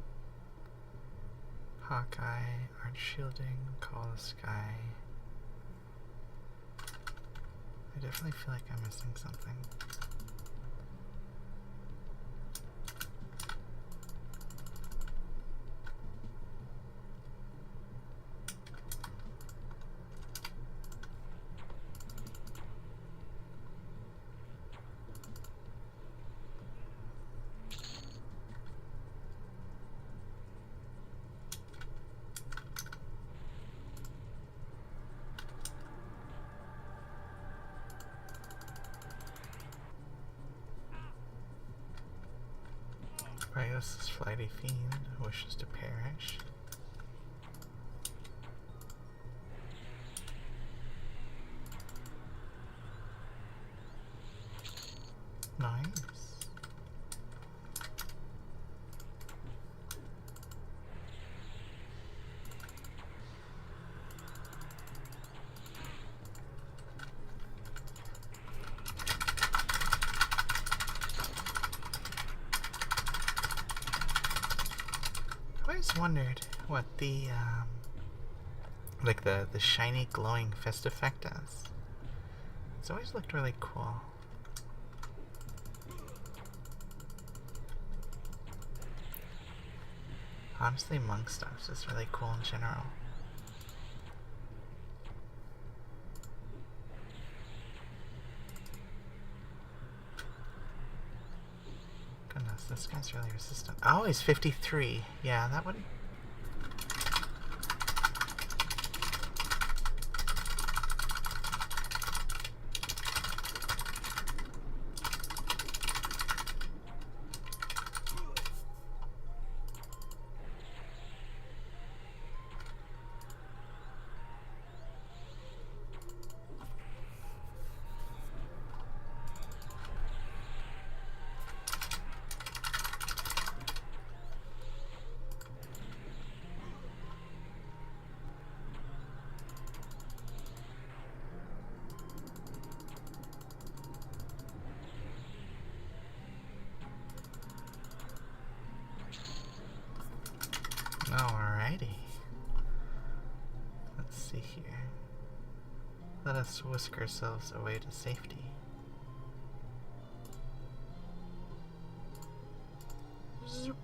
Hawkeye, Arch Shielding, Call the Sky... I definitely feel like I'm missing something. Right, this is Flighty Fiend who wishes to perish. Nice. I always wondered what the like the shiny glowing fist effect does. It's always looked really cool. Honestly, monk stuff's just really cool in general. This guy's really resistant. Oh, he's 53. Yeah, that would... Alrighty. Let's see here. Let us whisk ourselves away to safety. Zoop.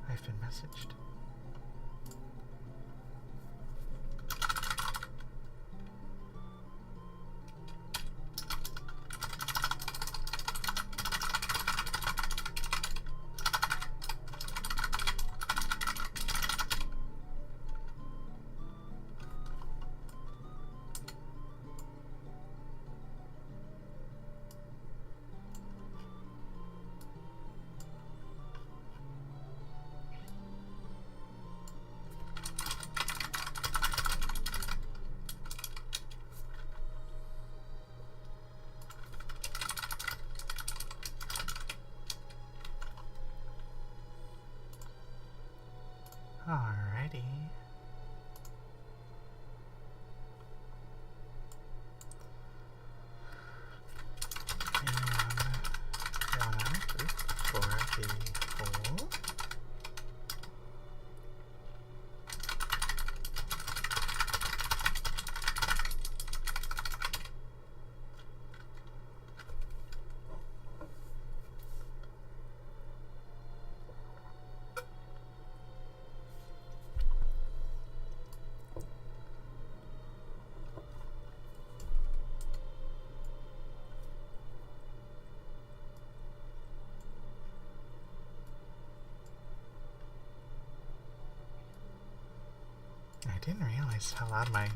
I've been messaged. Alrighty. And one group for the hole. I didn't realize how loud my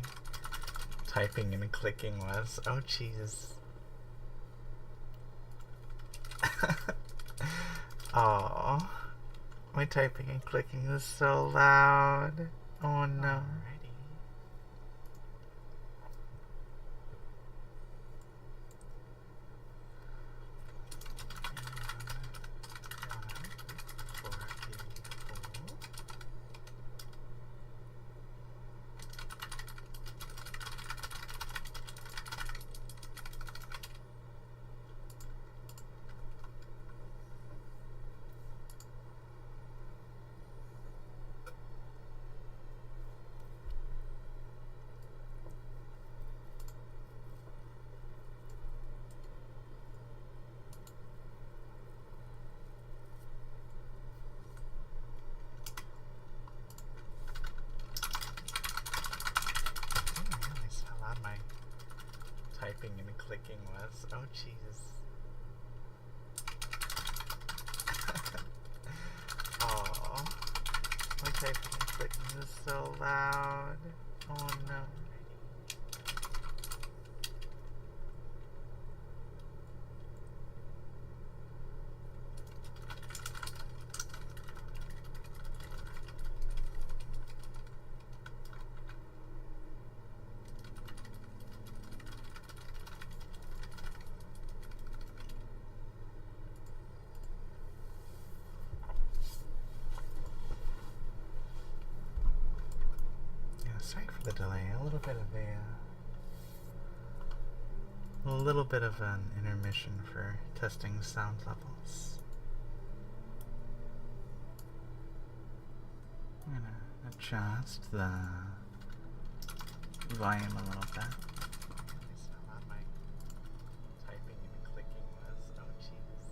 typing and clicking was. Oh, jeez. Oh, my typing and clicking is so loud. Oh no. Typing and clicking was. Oh, jeez. Oh, my typing and clicking is so loud. Oh no. Sorry for the delay. A little bit of an intermission for testing sound levels. I'm gonna adjust the volume a little bit. How loud my typing and clicking was. Oh, jeez.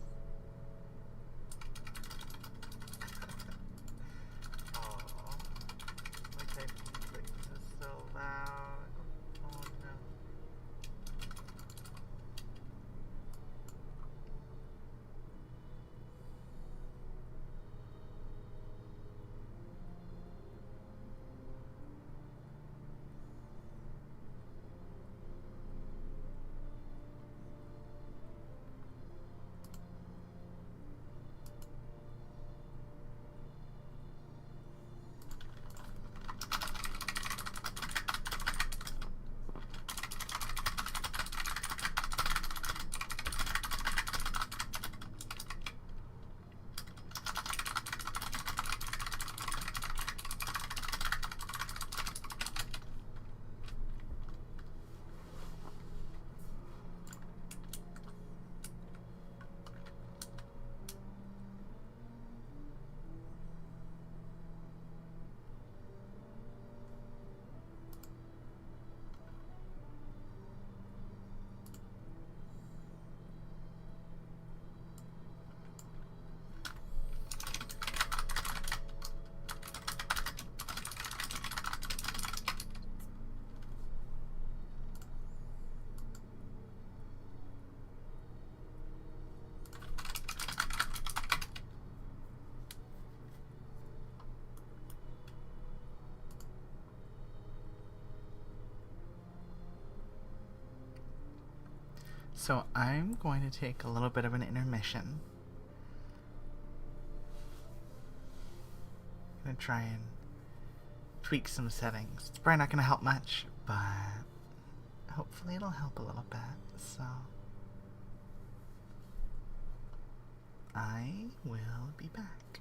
Oh, my typing and clicking is so loud. Oh no. So I'm going to take a little bit of an intermission. I'm going to try and tweak some settings. It's probably not going to help much, but hopefully it'll help a little bit. So I will be back.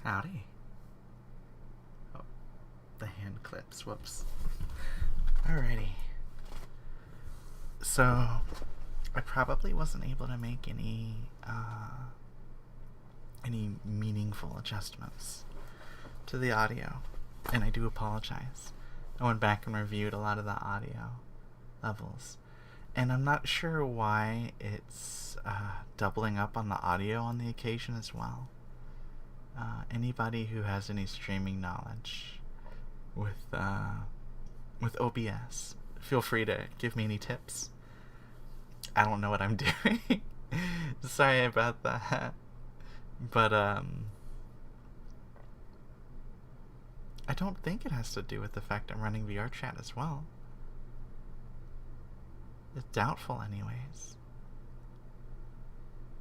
Howdy. Oh, the hand clips. Whoops. Alrighty. So, I probably wasn't able to make any meaningful adjustments to the audio, and I do apologize. I went back and reviewed a lot of the audio levels, and I'm not sure why it's doubling up on the audio on the occasion as well. Anybody who has any streaming knowledge with OBS, feel free to give me any tips. I don't know what I'm doing. Sorry about that. But I don't think it has to do with the fact I'm running VRChat as well. It's doubtful anyways.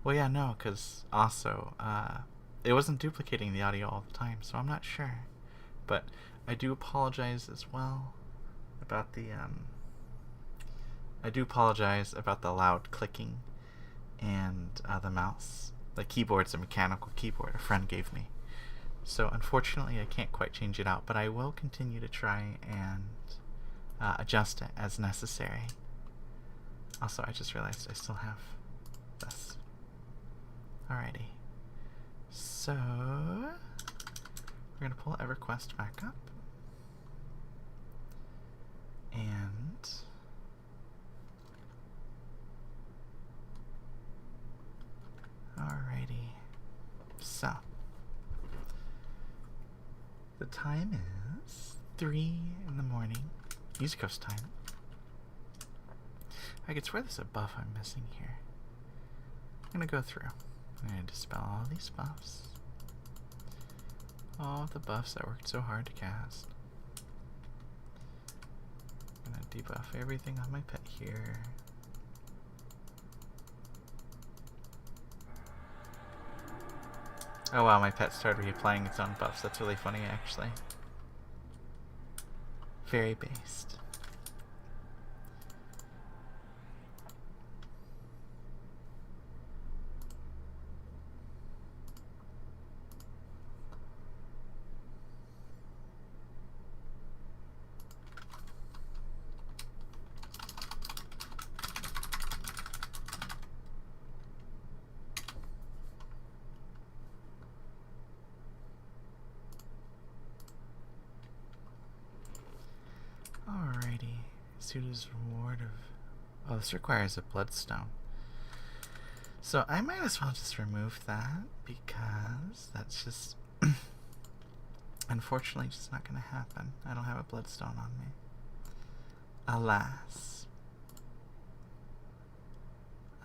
Well, yeah, no, because also, it wasn't duplicating the audio all the time, so I'm not sure. But I do apologize as well about the, I do apologize about the loud clicking and the mouse. The keyboard's a mechanical keyboard a friend gave me. So unfortunately I can't quite change it out, but I will continue to try and adjust it as necessary. Also, I just realized I still have this. Alrighty. So, we're going to pull EverQuest back up. And alrighty. So, the time is 3 in the morning, East Coast time. I could swear there's a buff I'm missing here. I'm going to go through. I'm going to dispel all these buffs. All the buffs that worked so hard to cast. I'm going to debuff everything on my pet here. Oh wow, my pet started reapplying its own buffs. That's really funny, actually. Very based. Alrighty. Student's reward of... Oh, this requires a bloodstone. So I might as well just remove that, because that's just... unfortunately just not going to happen. I don't have a bloodstone on me. Alas.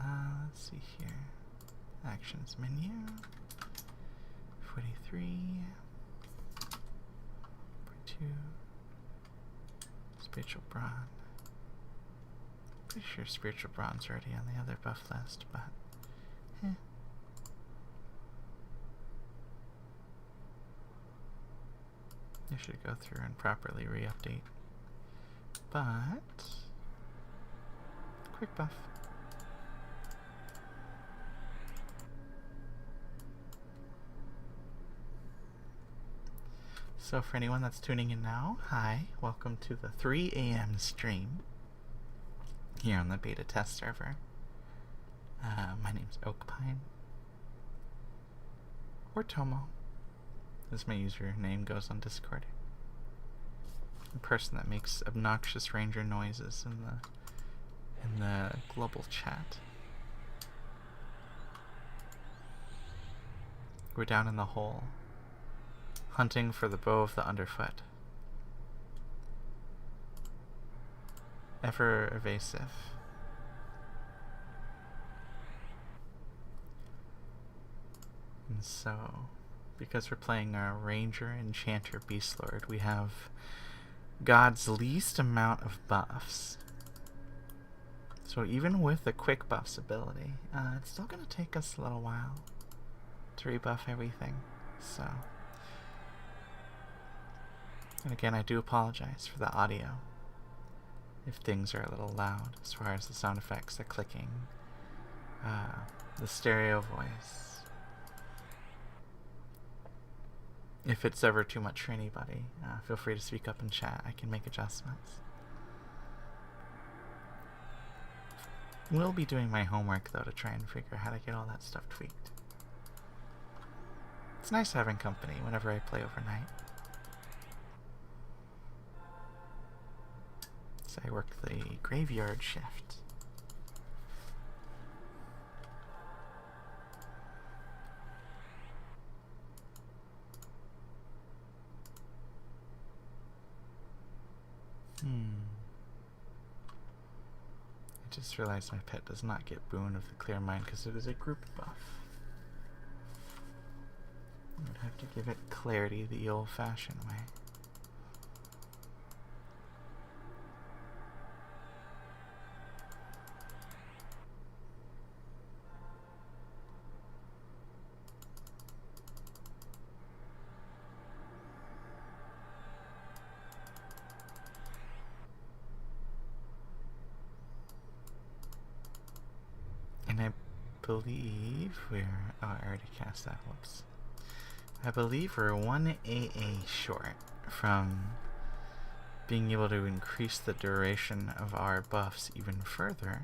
Let's see here. Actions menu. 43. 42. Spiritual Brawn. Pretty sure Spiritual Brawn's already on the other buff list, but I should go through and properly re-update. But quick buff. So for anyone that's tuning in now, hi, welcome to the 3 a.m. stream here on the beta test server. My name's Oakpine, or Tomo, as my username goes on Discord. The person that makes obnoxious ranger noises in the global chat. We're down in the hole, hunting for the bow of the underfoot. Ever evasive. And so, because we're playing our Ranger, Enchanter, Beastlord, we have God's least amount of buffs. So even with the quick buffs ability, it's still going to take us a little while to rebuff everything. So, and again, I do apologize for the audio if things are a little loud as far as the sound effects, the clicking, the stereo voice. If it's ever too much for anybody, feel free to speak up in chat. I can make adjustments. Will be doing my homework though to try and figure how to get all that stuff tweaked. It's nice having company whenever I play overnight. So I work the graveyard shift. I just realized my pet does not get Boon of the Clear Mind because it is a group buff. I would have to give it clarity the old-fashioned way. And I believe we're... Oh, I already cast that. Whoops. I believe we're 1 AA short from being able to increase the duration of our buffs even further.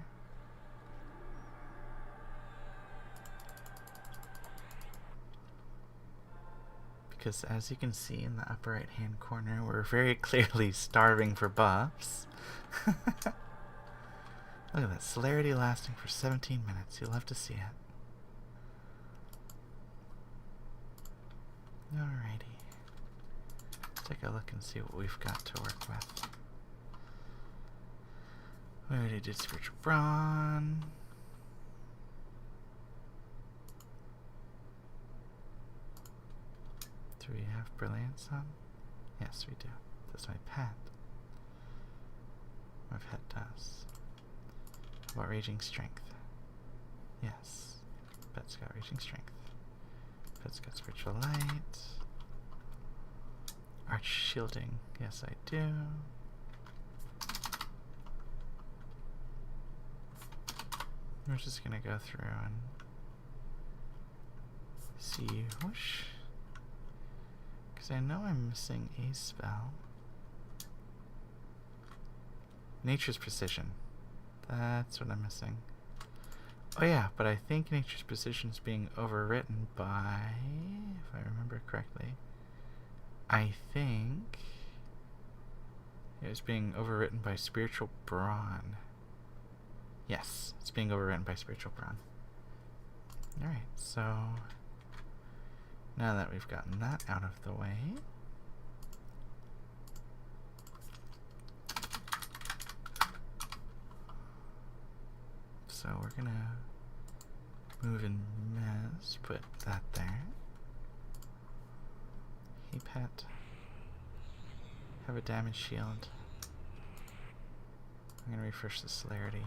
Because as you can see in the upper right hand corner, we're very clearly starving for buffs. Look at that, celerity lasting for 17 minutes. You'll love to see it. Alrighty. Let's take a look and see what we've got to work with. We already did Spiritual Brawn. Do we have Brilliance on? Yes, we do. That's my pet. My pet does. How about Raging Strength? Yes. Pet's got Raging Strength. Pet's got Spiritual Light. Arch Shielding. Yes, I do. We're just gonna go through and see whoosh. Because I know I'm missing a spell. Nature's Precision. That's what I'm missing. Oh yeah, but I think Nature's Precision is being overwritten by, if I remember correctly, I think it was being overwritten by Spiritual Brawn. Yes, it's being overwritten by Spiritual Brawn. Alright, so now that we've gotten that out of the way, so we're gonna move and mess, put that there. Hey pet, have a damage shield. I'm gonna refresh the celerity.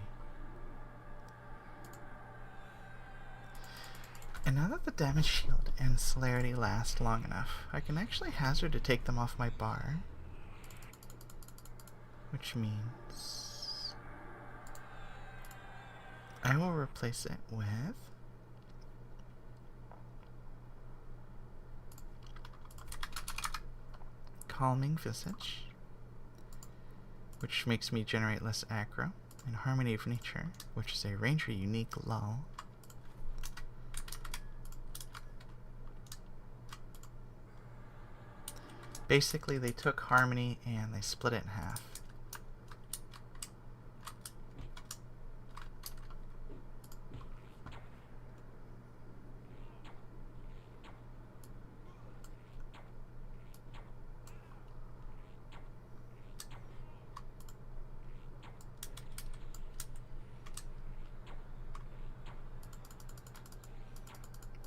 And now that the damage shield and celerity last long enough, I can actually hazard to take them off my bar. Which means I will replace it with Calming Visage, which makes me generate less aggro, and Harmony of Nature, which is a Ranger unique lull. Basically, they took Harmony and they split it in half.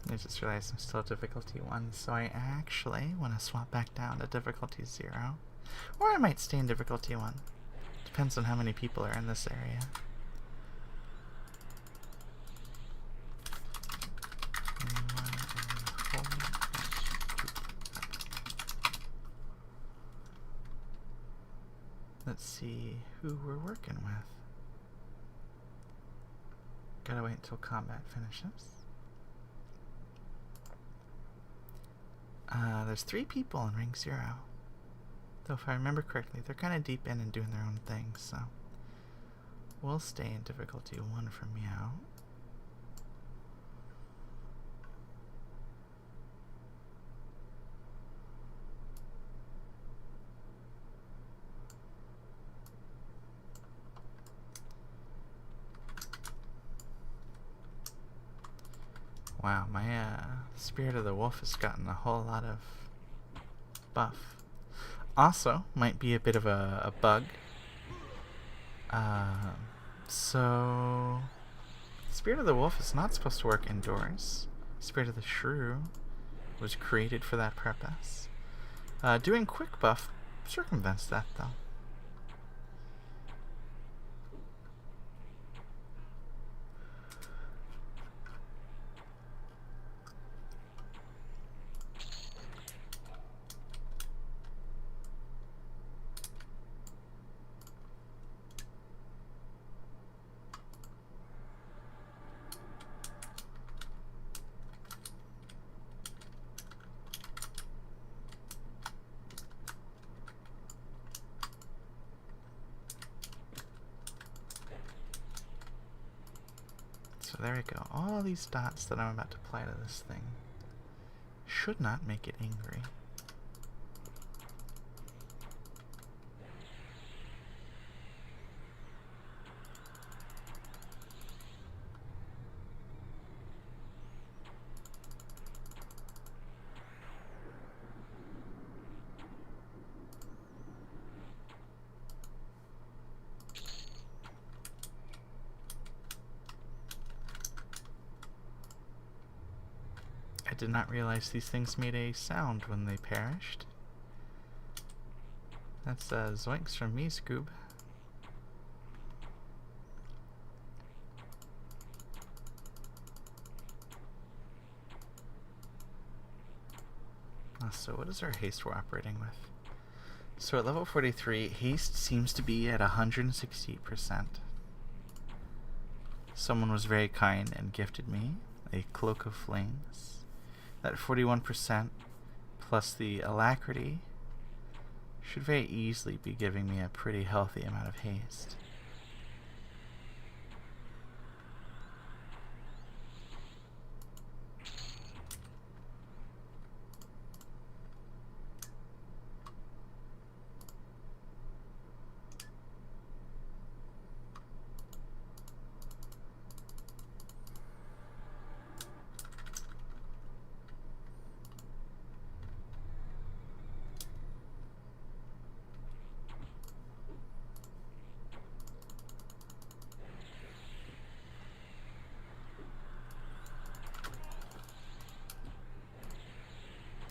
I just realized I'm still difficulty 1, so I actually want to swap back down to difficulty 0. Or I might stay in difficulty 1. Depends on how many people are in this area. Let's see who we're working with. Gotta wait until combat finishes. There's 3 people in Ring 0. Though if I remember correctly, they're kind of deep in and doing their own thing, so we'll stay in difficulty 1 for Meow. Wow, my Spirit of the Wolf has gotten a whole lot of buff. Also, might be a bit of a bug. So, Spirit of the Wolf is not supposed to work indoors. Spirit of the Shrew was created for that purpose. Doing quick buff circumvents that, though. So there we go. All these dots that I'm about to apply to this thing should not make it angry. I did not realize these things made a sound when they perished. That's zoinks from me, Scoob. So what is our haste we're operating with? So at level 43, haste seems to be at 168%. Someone was very kind and gifted me a Cloak of Flames. That 41% plus the alacrity should very easily be giving me a pretty healthy amount of haste.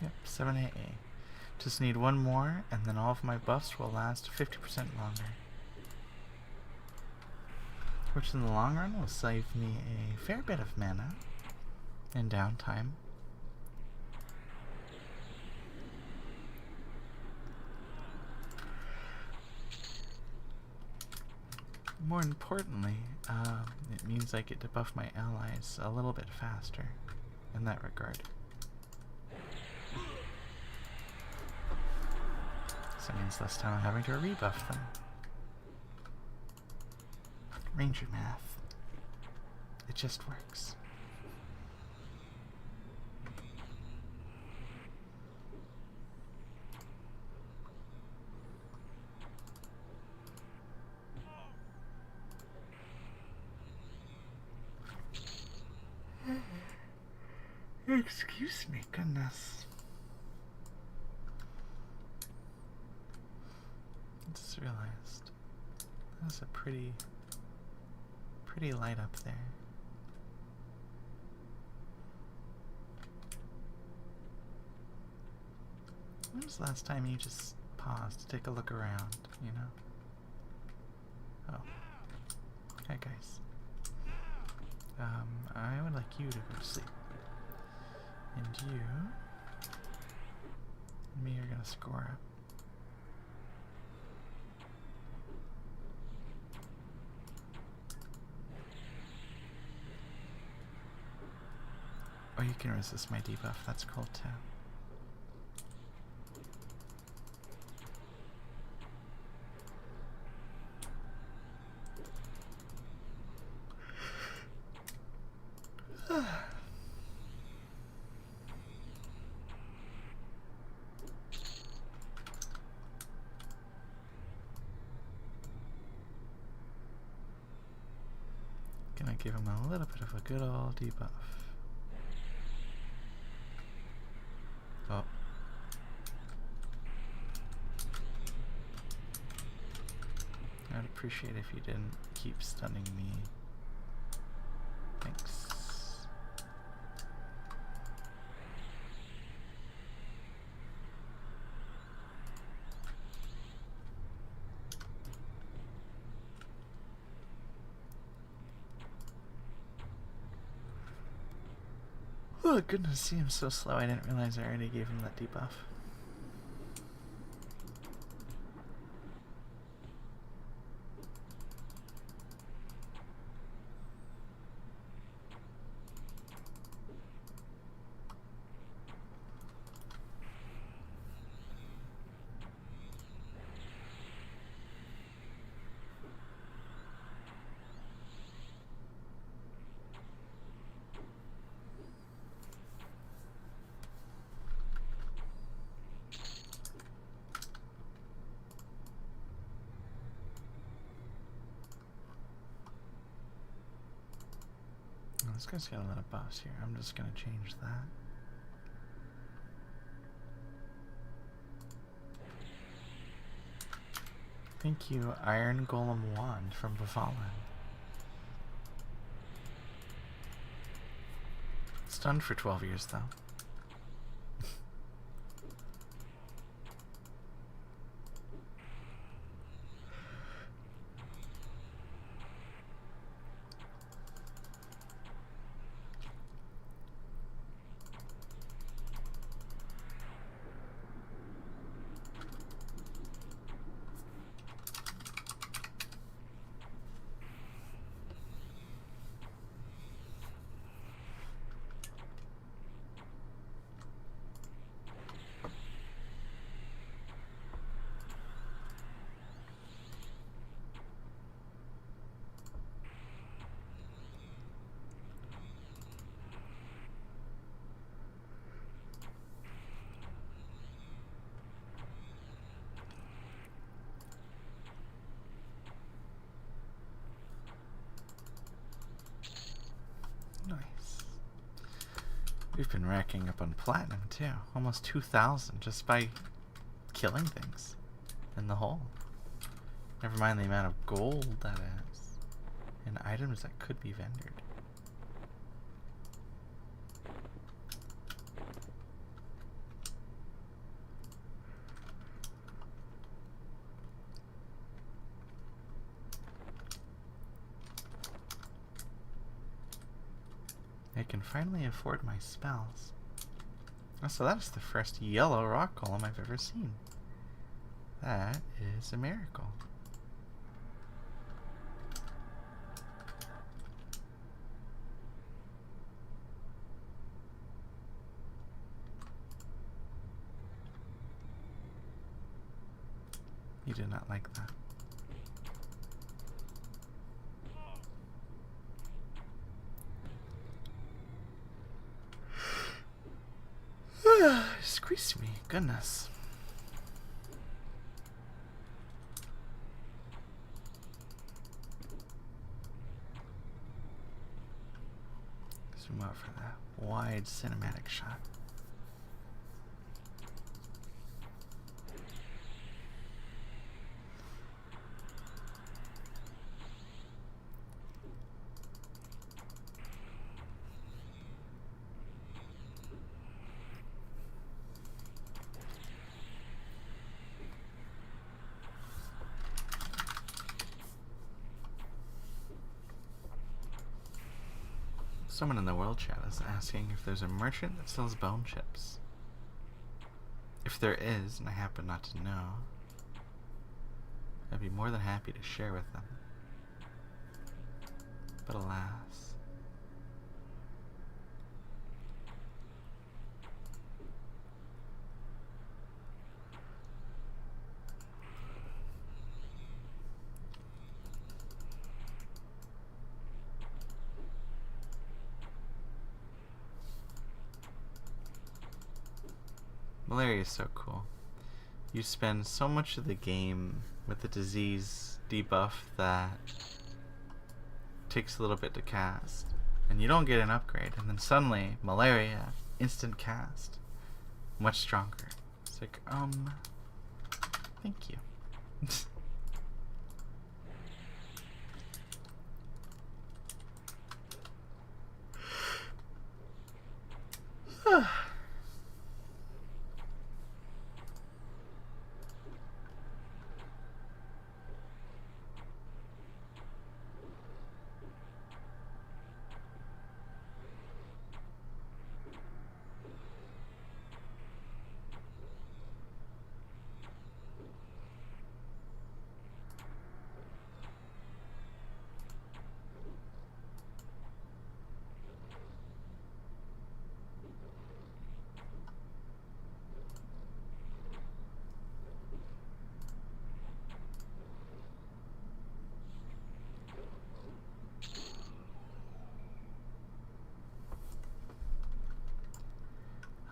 Yep, 7AA. Just need 1 more, and then all of my buffs will last 50% longer. Which in the long run will save me a fair bit of mana and downtime. More importantly, it means I get to buff my allies a little bit faster in that regard. So that means less time I'm having to rebuff them. Ranger math. It just works. Excuse me, goodness. I just realized that's a pretty light up there. When was the last time you just paused to take a look around, you know? Oh. Hi guys. I would like you to go to sleep. And you and me are gonna score up. Or you can resist my debuff, that's cool too. Gonna give him a little bit of a good old debuff. Oh. I'd appreciate if you didn't keep stunning me. Thanks. Oh goodness, see him so slow. I didn't realize I already gave him that debuff. This guy's got a lot of buffs here. I'm just gonna change that. Thank you, Iron Golem Wand from Befallen. Stunned for 12 years though. Nice. We've been racking up on platinum too. Almost 2,000 just by killing things in the hole. Never mind the amount of gold that is. And items that could be vendored. I can finally afford my spells. Oh, so that's the first yellow rock golem I've ever seen. That is a miracle. You did not like that. Squeeze me, goodness. Zoom out for that wide cinematic shot. Someone in the world chat is asking if there's a merchant that sells bone chips. If there is, and I happen not to know, I'd be more than happy to share with them. But alas. Malaria is so cool. You spend so much of the game with the disease debuff that takes a little bit to cast, and you don't get an upgrade, and then suddenly malaria, instant cast, much stronger. It's like, thank you.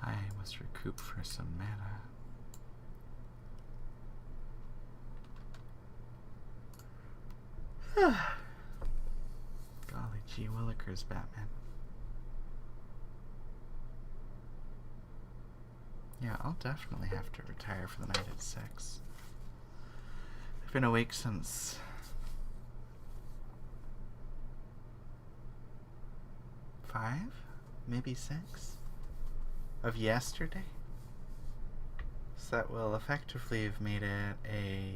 I must recoup for some mana. Golly gee willikers, Batman. Yeah, I'll definitely have to retire for the night at 6. I've been awake since 5, maybe 6 of yesterday. So that will effectively have made it a...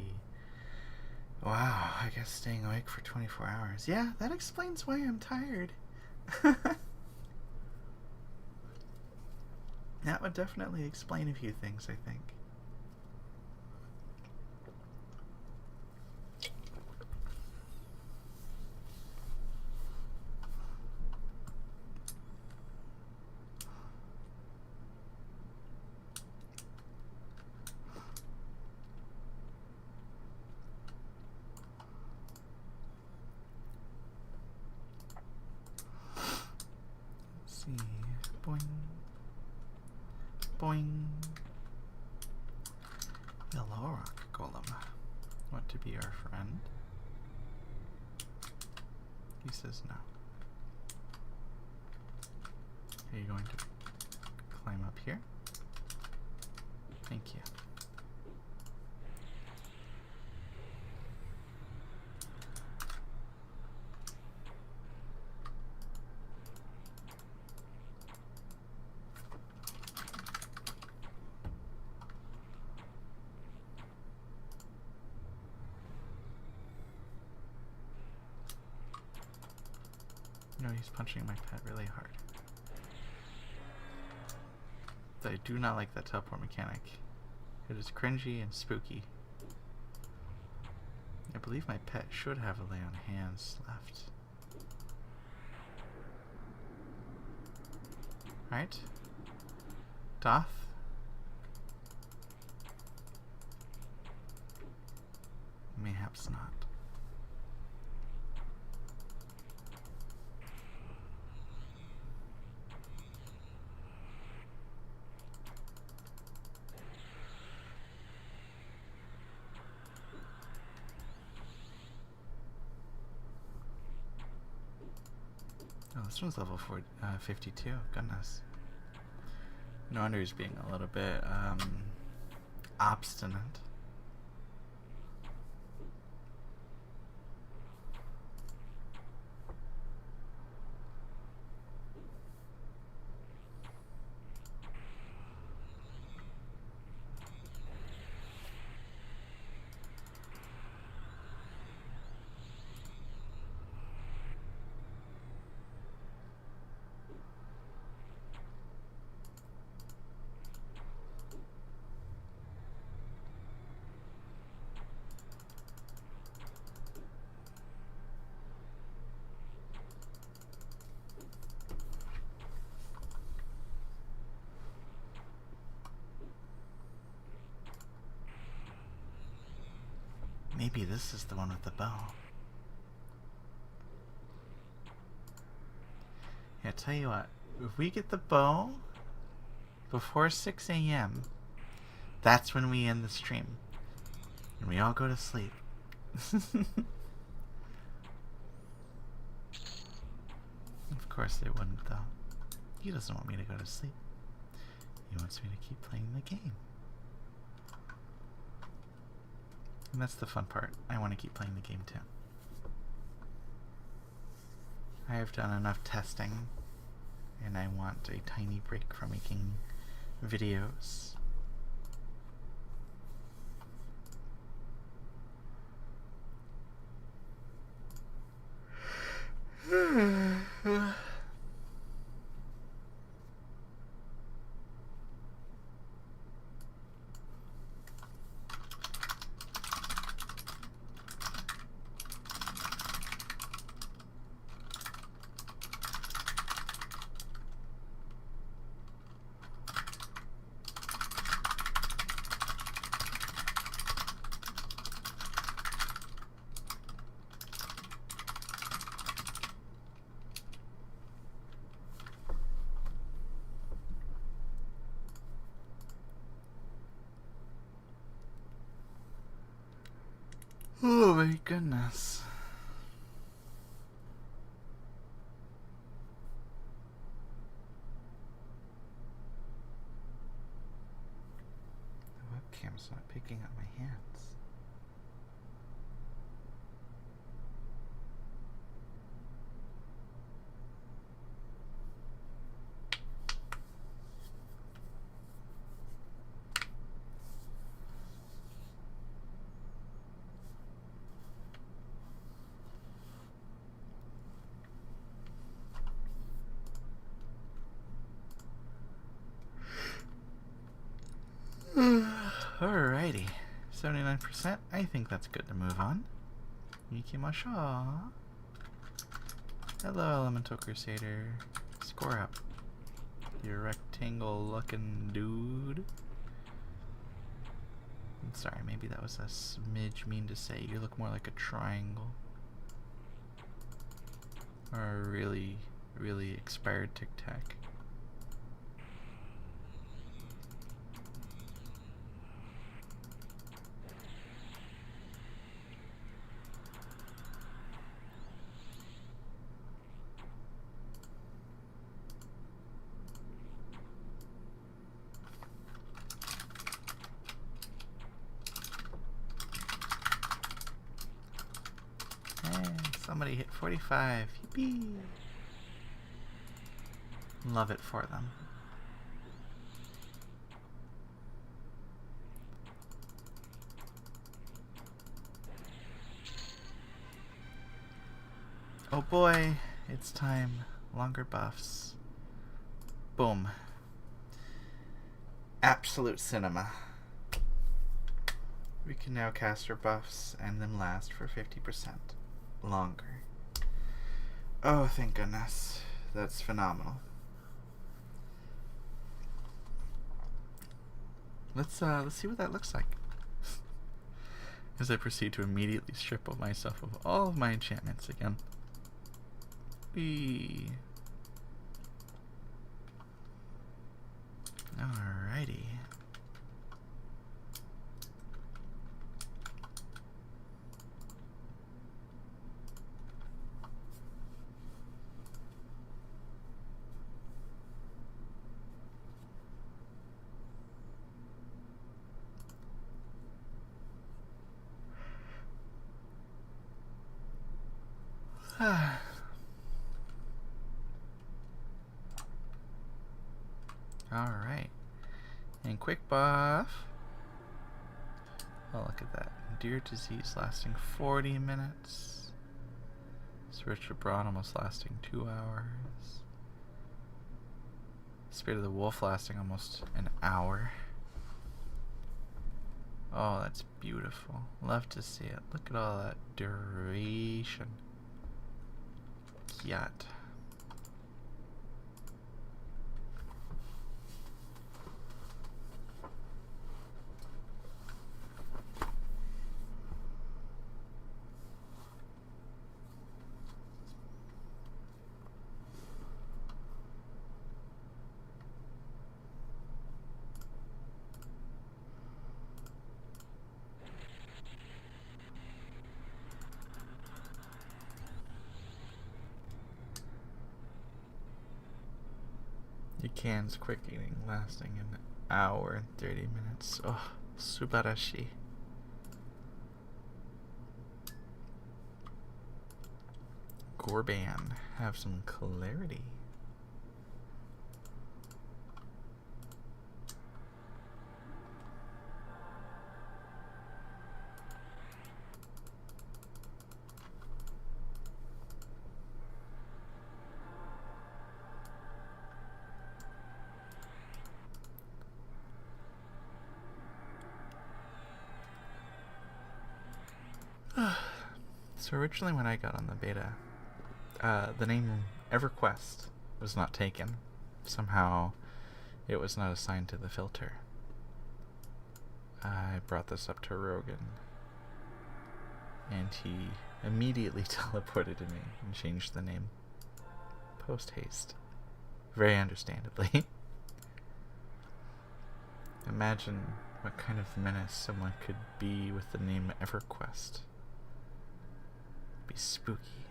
Wow, I guess staying awake for 24 hours. Yeah, that explains why I'm tired. That would definitely explain a few things, I think. Boing. Boing. Hello, Rock Golem. Want to be our friend? He says no. Are you going to climb up here? Thank you. No, he's punching my pet really hard. I do not like that teleport mechanic. It is cringy and spooky. I believe my pet should have a lay on hands left. Right? Doth? Mayhaps not. Oh, this one's level 52. Goodness. No wonder he's being a little bit obstinate. Maybe this is the one with the bow. Yeah, tell you what, if we get the bow before 6 a.m., That's when we end the stream. And we all go to sleep. Of course they wouldn't, though. He doesn't want me to go to sleep. He wants me to keep playing the game. And that's the fun part. I want to keep playing the game, too. I have done enough testing, and I want a tiny break from making videos. Oh my goodness. The webcam's not picking up my hands. Alrighty. 79%. I think that's good to move on. Mikimasha. Hello, Elemental Crusader. Score up. You rectangle looking dude. I'm sorry, maybe that was a smidge mean to say. You look more like a triangle. Or a really, really expired Tic Tac. Somebody hit 45. Yippee! Love it for them. Oh boy, it's time. Longer buffs. Boom. Absolute cinema. We can now cast our buffs and them last for 50% longer. Oh, thank goodness. That's phenomenal. Let's see what that looks like. As I proceed to immediately strip of myself of all of my enchantments again. Whee. Alrighty. Alright. And quick buff. Oh, look at that. Deer disease lasting 40 minutes. Switch of Brawn almost lasting 2 hours. Spirit of the Wolf lasting almost an hour. Oh, that's beautiful. Love to see it. Look at all that duration. Kiat. Cans quick eating lasting an hour and 30 minutes. Oh, subarashi. Gorban, have some clarity. So originally when I got on the beta, the name EverQuest was not taken. Somehow it was not assigned to the filter. I brought this up to Rogan, and he immediately teleported to me and changed the name post-haste. Very understandably. Imagine what kind of menace someone could be with the name EverQuest. Be spooky.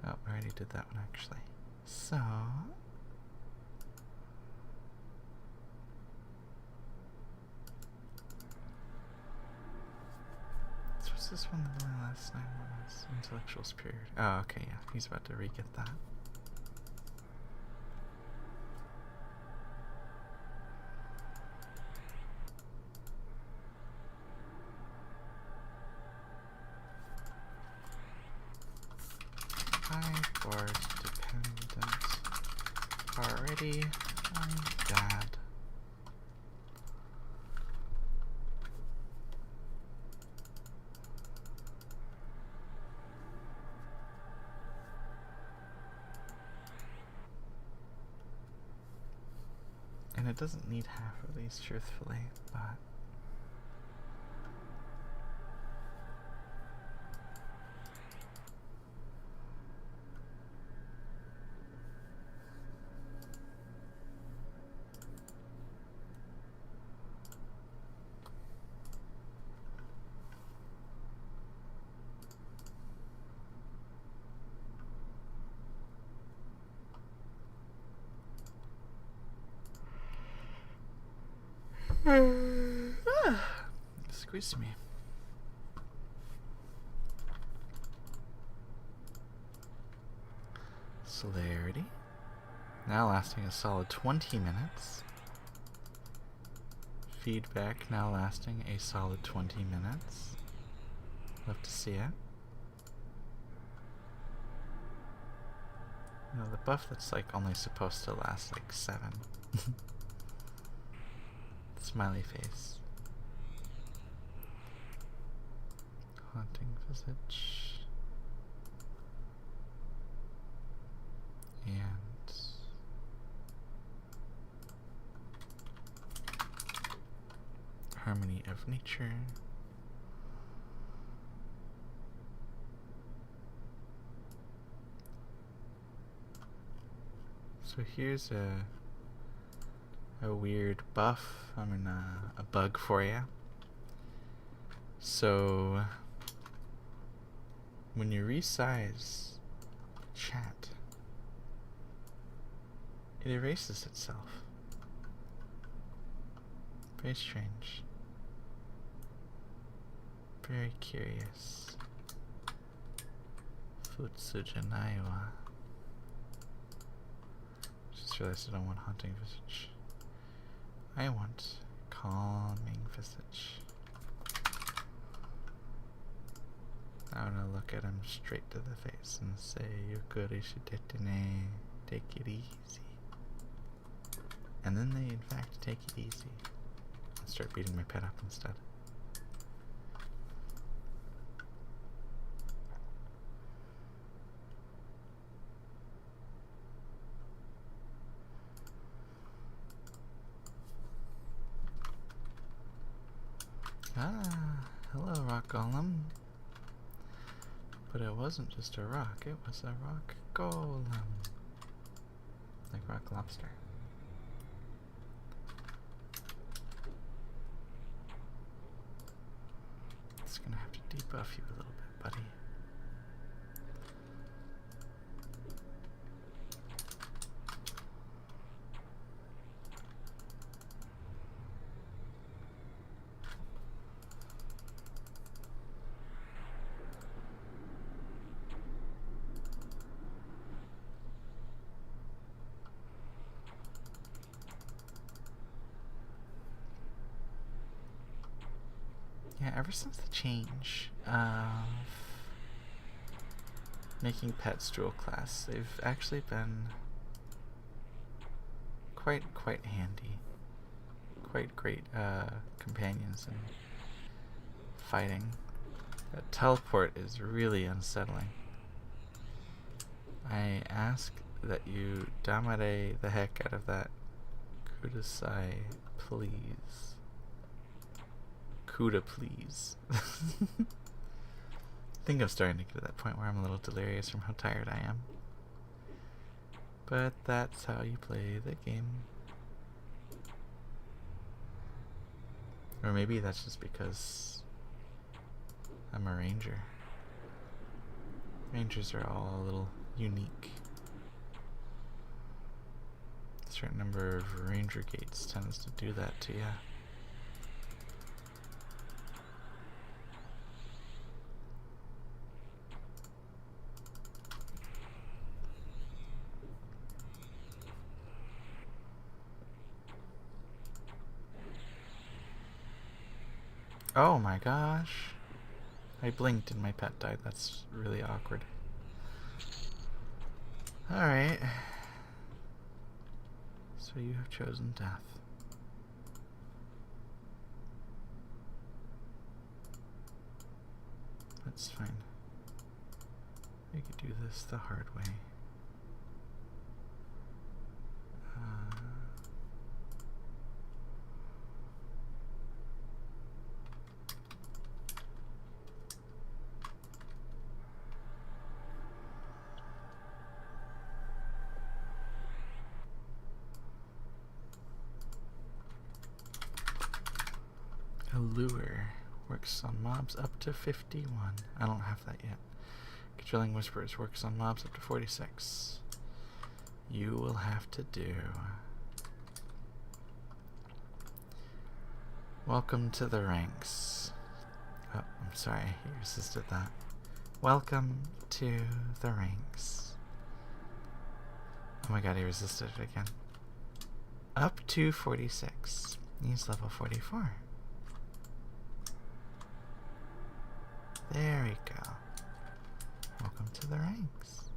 Oh, I already did that one actually. So what's this one? The last 9 months. Intellectual superior. Oh, okay, yeah. He's about to re-get that. Board dependent already. I'm bad. And it doesn't need half of these, truthfully, but squeeze me. Celerity. Now lasting a solid 20 minutes. Feedback now lasting a solid 20 minutes. Love to see it. You know, the buff that's like only supposed to last like 7. Smiley face. Haunting visage. And harmony of nature. So here's a weird buff, I mean a bug for you. So when you resize chat, it erases itself. Very strange. Very curious. Futsujanaiwa. Just realized I don't want haunting visage. I want calming visage. I'm gonna look at him straight to the face and say, Yukuri shidetene, take it easy. And then they in fact take it easy and start beating my pet up instead. Ah, hello rock golem. But it wasn't just a rock, it was a rock golem. Like rock lobster. It's gonna have to debuff you a little bit, buddy. ever since the change of making pets dual class, they've actually been quite handy. Quite great companions in fighting. That teleport is really unsettling. I ask that you damare the heck out of that kudasai, please. Kuda, please. I think I'm starting to get to that point where I'm a little delirious from how tired I am. But that's how you play the game. Or maybe that's just because I'm a ranger. Rangers are all a little unique. A certain number of ranger gates tends to do that to you. Oh my gosh. I blinked and my pet died. That's really awkward. Alright. So you have chosen death. That's fine. We could do this the hard way. Lure works on mobs up to 51. I don't have that yet. Cajoling Whispers works on mobs up to 46. You will have to do. Welcome to the ranks. Oh, I'm sorry, he resisted that. Welcome to the ranks. Oh my god, he resisted it again. Up to 46. He's level 44. There we go. Welcome to the ranks.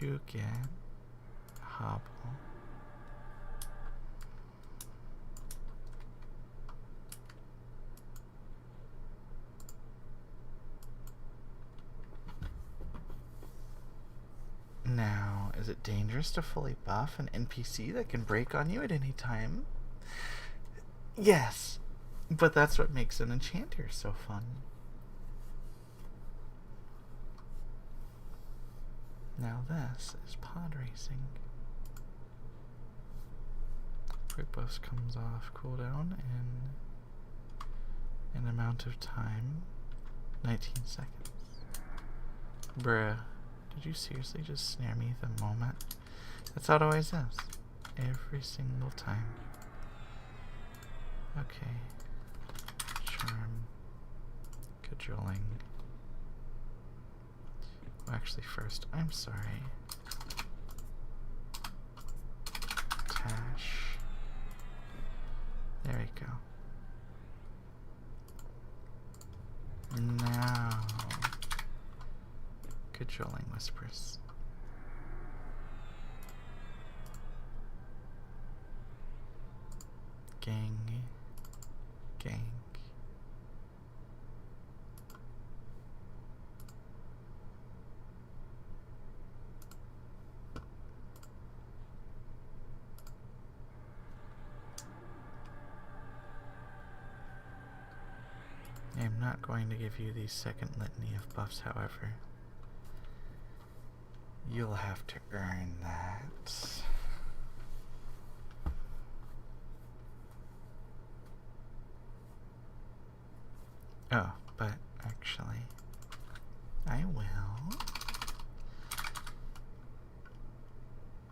You get hobble. Now, is it dangerous to fully buff an NPC that can break on you at any time? Yes. But that's what makes an enchanter so fun. Now this is pod racing. Quick buffs comes off cooldown in an amount of time. 19 seconds. Bruh, did you seriously just snare me the moment? That's how it always is. Every single time. Okay. Charm, cajoling. Well, actually, first, I'm sorry. Tash. There we go. Now, cajoling Whispers. Gang. I am not going to give you the second litany of buffs, however. You'll have to earn that. Oh, but actually, I will.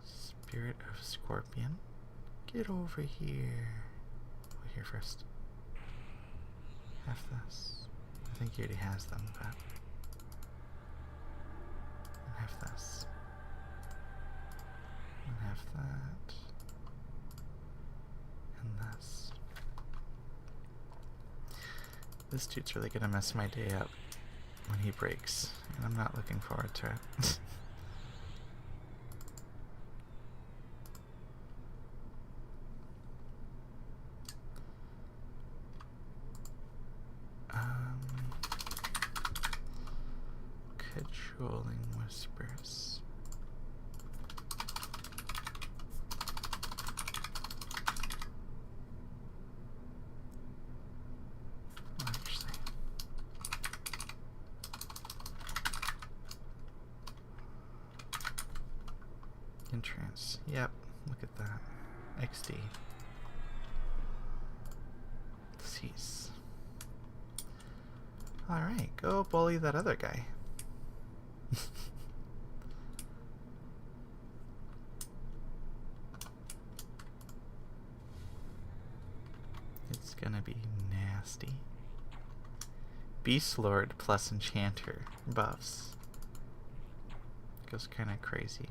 Spirit of Scorpion, get over here. Oh, here first. Have this. I think he already has them, but. And have this. And have that. And this. This dude's really gonna mess my day up when he breaks, and I'm not looking forward to it. Cajoling whispers. Actually, entrance. Yep, look at that. XD. Cease. Alright, go bully that other guy. It's gonna be nasty. Beast Lord plus Enchanter buffs. Goes kinda crazy.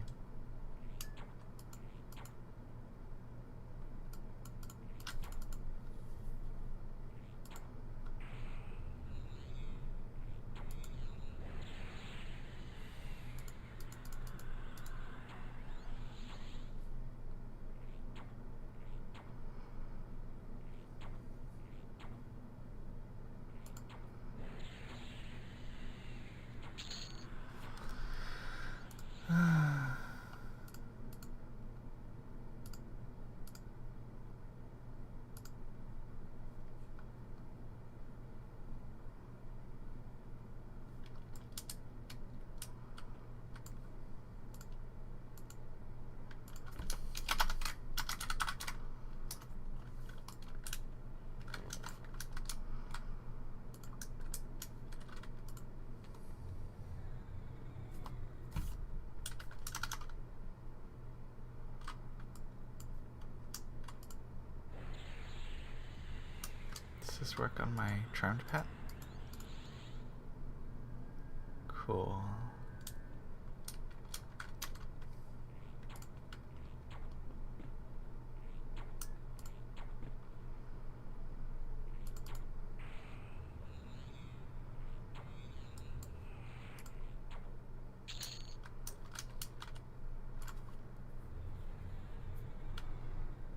Does this work on my charmed pet? Cool.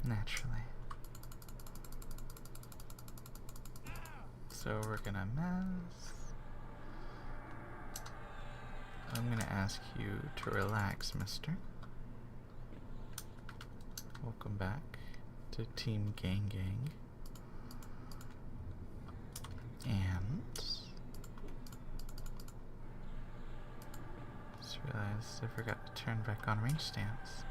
Naturally. So we're gonna mess. I'm gonna ask you to relax, mister. Welcome back to Team Gang Gang. And just realized I forgot to turn back on range stance.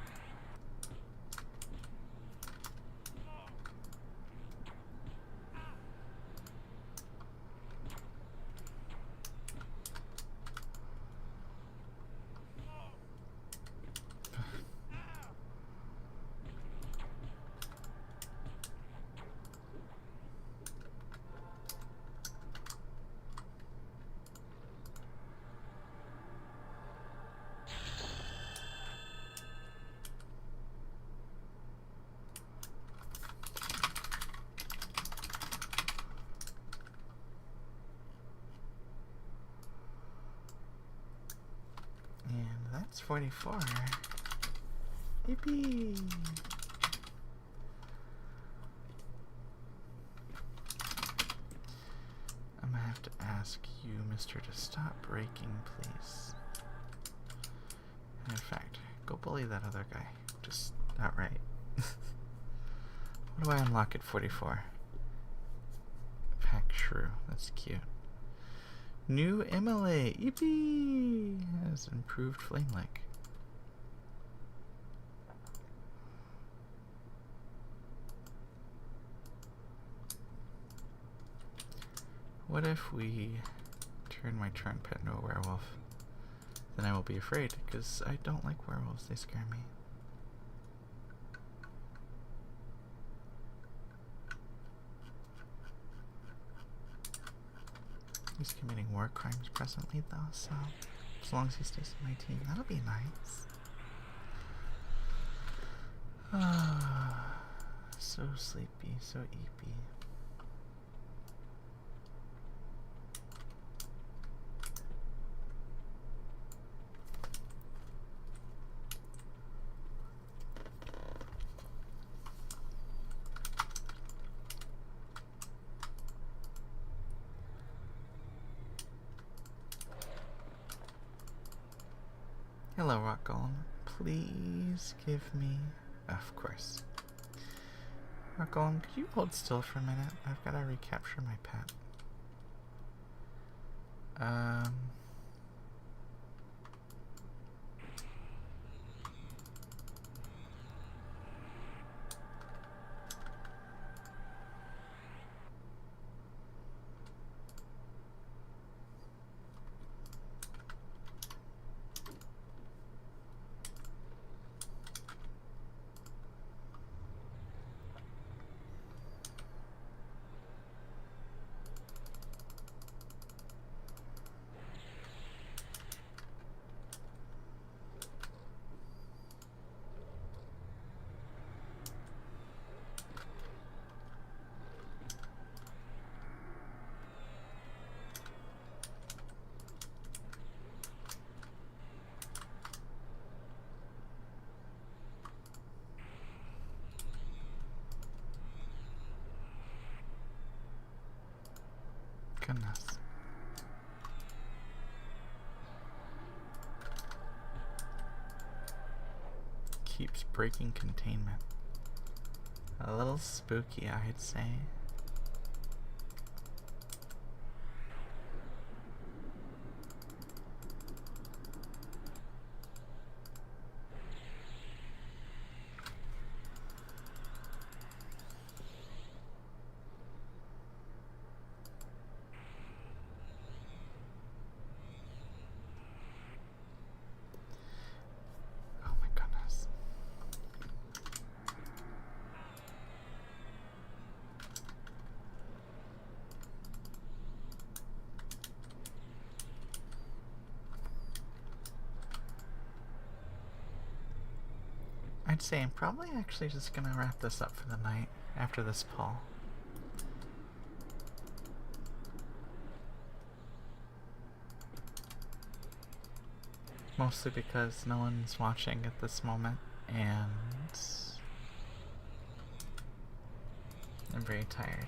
That's 44. Yippee! I'm gonna have to ask you, mister, to stop breaking, please. And in fact, go bully that other guy. Just outright. What do I unlock at 44? Pack Shrew. That's cute. New MLA, yippee! Has improved flame lick. What if we turn my charm pet into a werewolf? Then I will be afraid, because I don't like werewolves, they scare me. He's committing war crimes presently, though, so as long as he stays on my team, that'll be nice. So sleepy, so eepy. Hello, Rock Golem. Please give me... Of course. Rock Golem, could you hold still for a minute? I've got to recapture my pet. Goodness. Keeps breaking containment. A little spooky, I'd say. I'd say I'm probably actually just gonna wrap this up for the night after this poll. Mostly because no one's watching at this moment, and I'm very tired.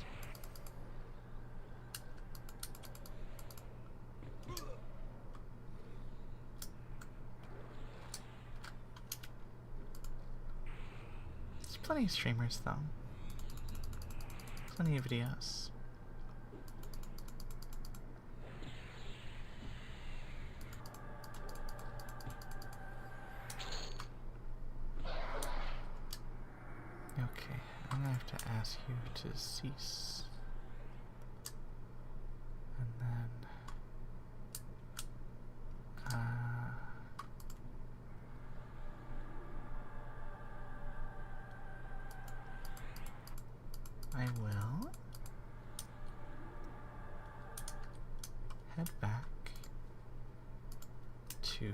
Plenty of streamers though. Plenty of videos. Okay, I'm gonna have to ask you to cease. And then I will head back to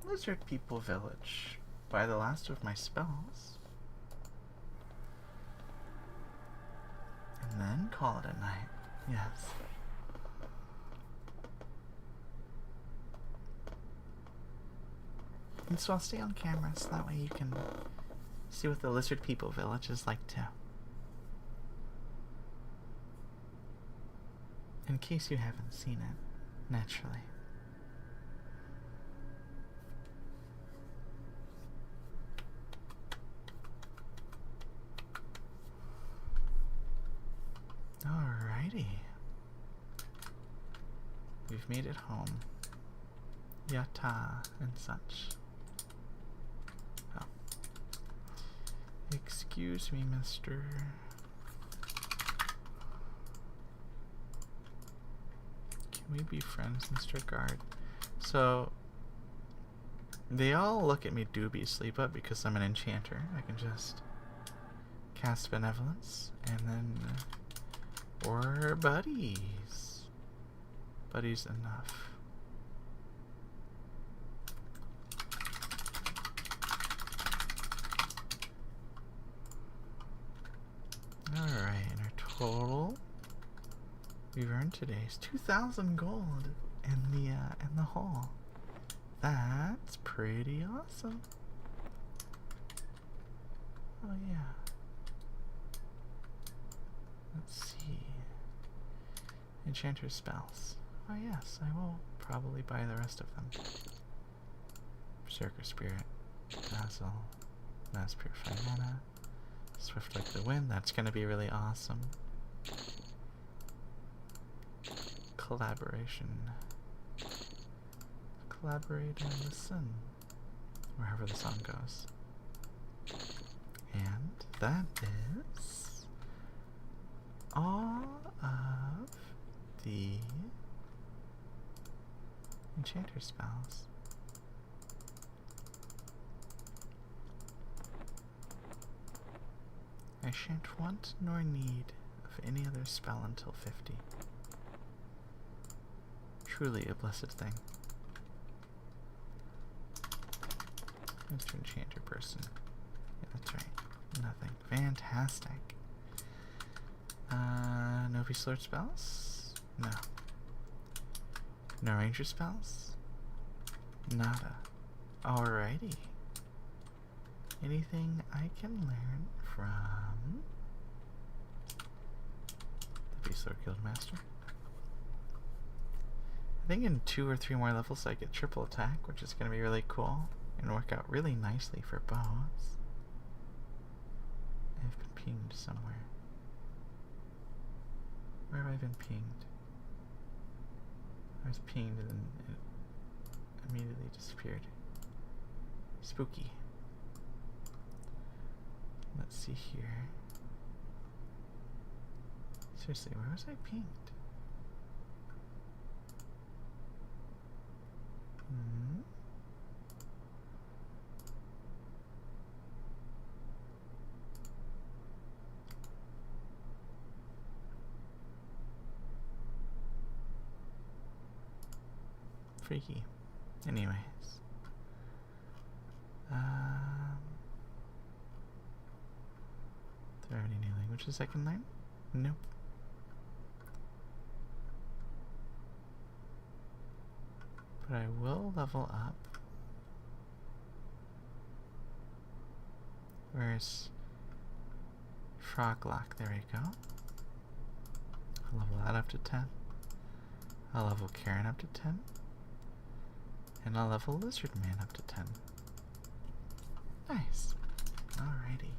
Lizard People Village, buy the last of my spells, and then call it a night. Yes. And so I'll stay on camera so that way you can see what the Lizard People Village is like too. In case you haven't seen it, naturally. Alrighty. We've made it home. Yata and such. Oh. Excuse me, mister. Can we be friends, Mr. Guard? So, they all look at me dubiously, but because I'm an enchanter, I can just cast Benevolence, and then we're buddies. Buddies enough. Alright, and our total we've earned today is 2,000 gold in the haul. That's pretty awesome. Oh yeah. Let's see. Enchanter spells. Oh yes, I will probably buy the rest of them. Berserker Spirit, Dazzle, Mass Purify Mana, Swift like the Wind, that's gonna be really awesome. Collaboration. Collaborate and listen. Wherever the song goes. And that is all of the enchanter spells. I shan't want nor need of any other spell until 50. Truly a blessed thing. Mr. Enchanter person. Yeah, that's right. Nothing. Fantastic. No Beast Lord spells? No. No Ranger spells? Nada. Alrighty. Anything I can learn from the Beast Lord Guildmaster? I think in 2 or 3 more levels I get triple attack, which is going to be really cool and work out really nicely for bows. I've been pinged somewhere. Where have I been pinged? I was pinged and then it immediately disappeared. Spooky. Let's see here. Seriously, where was I pinged? Freaky. Anyways. Do I have any new languages I can learn? Nope. But I will level up. Where's Froglock? There we go. I'll level that up to 10. I'll level Karen up to 10. And I'll level Lizard Man up to 10. Nice. Alrighty.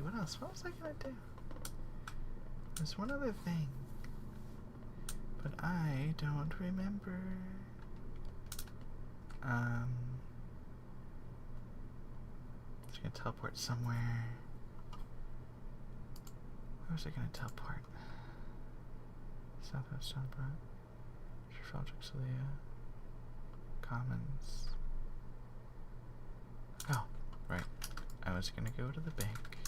What else? What was I gonna do? There's one other thing, but I don't remember. Just gonna teleport somewhere. Where was I gonna teleport? Southwest Sunbrook, Trafalgar, Celia, Commons. Oh, right. I was gonna go to the bank.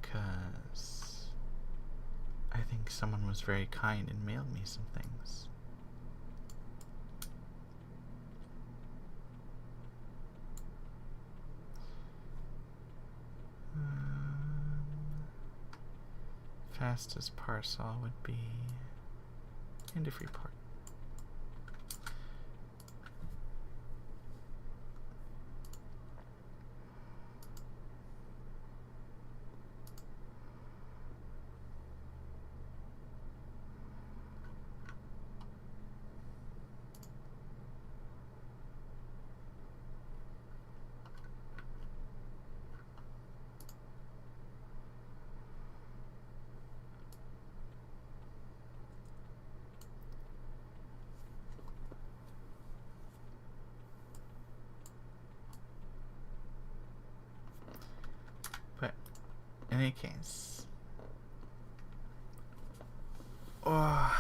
Because I think someone was very kind and mailed me some things. Fastest parcel would be into Freeport. In any case, I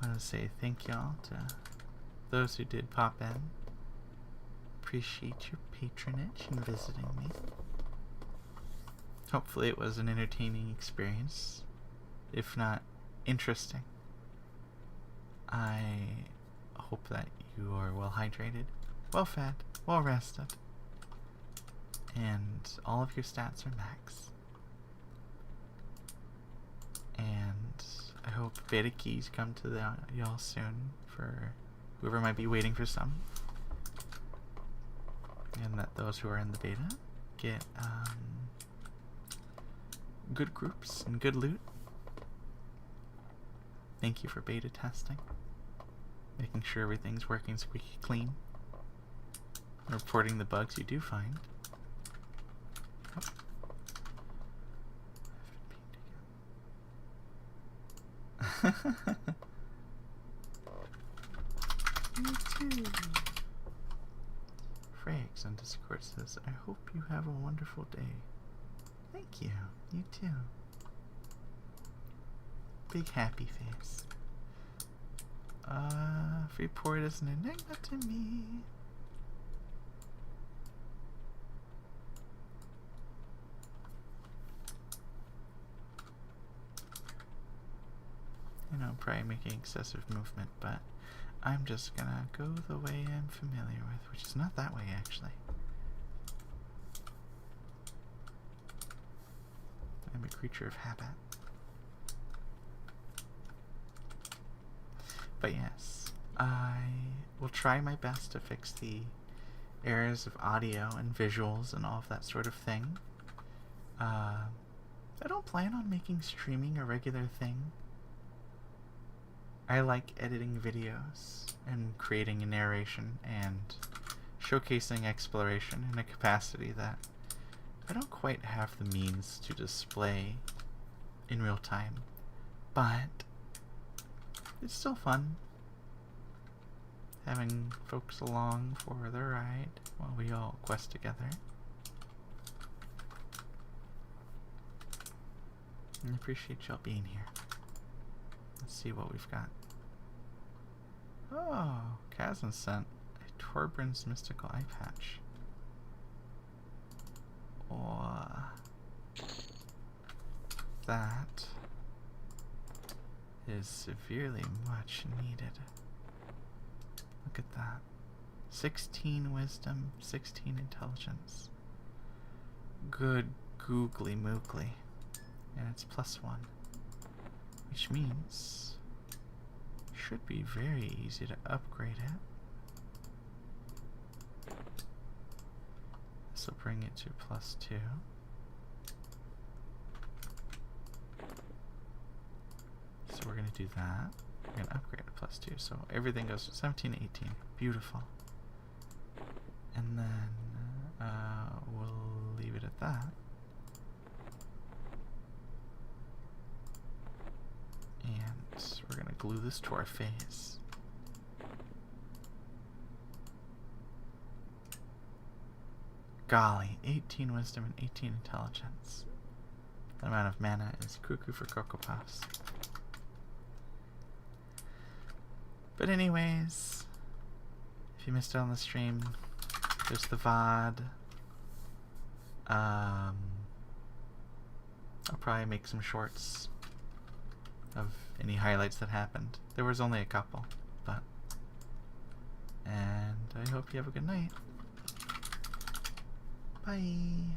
want to say thank y'all to those who did pop in. Appreciate your patronage and visiting me. Hopefully it was an entertaining experience if not interesting. I hope that you are well hydrated, well fed, well rested, and all of your stats are max. And I hope beta keys come to y'all soon for whoever might be waiting for some. And that those who are in the beta get good groups and good loot. Thank you for beta testing, making sure everything's working squeaky clean, and reporting the bugs you do find. Me too. Frags on Discord says, I hope you have a wonderful day. Thank you. You too. Big happy face. Freeport is an enigma to me. I know I'm probably making excessive movement, but I'm just gonna go the way I'm familiar with, which is not that way actually. I'm a creature of habit. But yes, I will try my best to fix the errors of audio and visuals and all of that sort of thing. I don't plan on making streaming a regular thing. I like editing videos and creating a narration and showcasing exploration in a capacity that I don't quite have the means to display in real time, but it's still fun having folks along for the ride while we all quest together. And I appreciate y'all being here. Let's see what we've got. Oh, Kazan sent a Torbran's Mystical Eye Patch. Oh, that is severely much needed. Look at that. 16 wisdom, 16 intelligence. Good googly moogly. And it's +1. Which means should be very easy to upgrade it. This will bring it to +2. So we're going to do that. We're going to upgrade it to +2. So everything goes to 17, 18. Beautiful. And then we'll leave it at that. And we're going to glue this to our face. Golly, 18 wisdom and 18 intelligence. The amount of mana is cuckoo for Cocoa Puffs. But anyways, if you missed it on the stream, there's the VOD. I'll probably make some shorts of any highlights that happened. There was only a couple, but... And I hope you have a good night. Bye.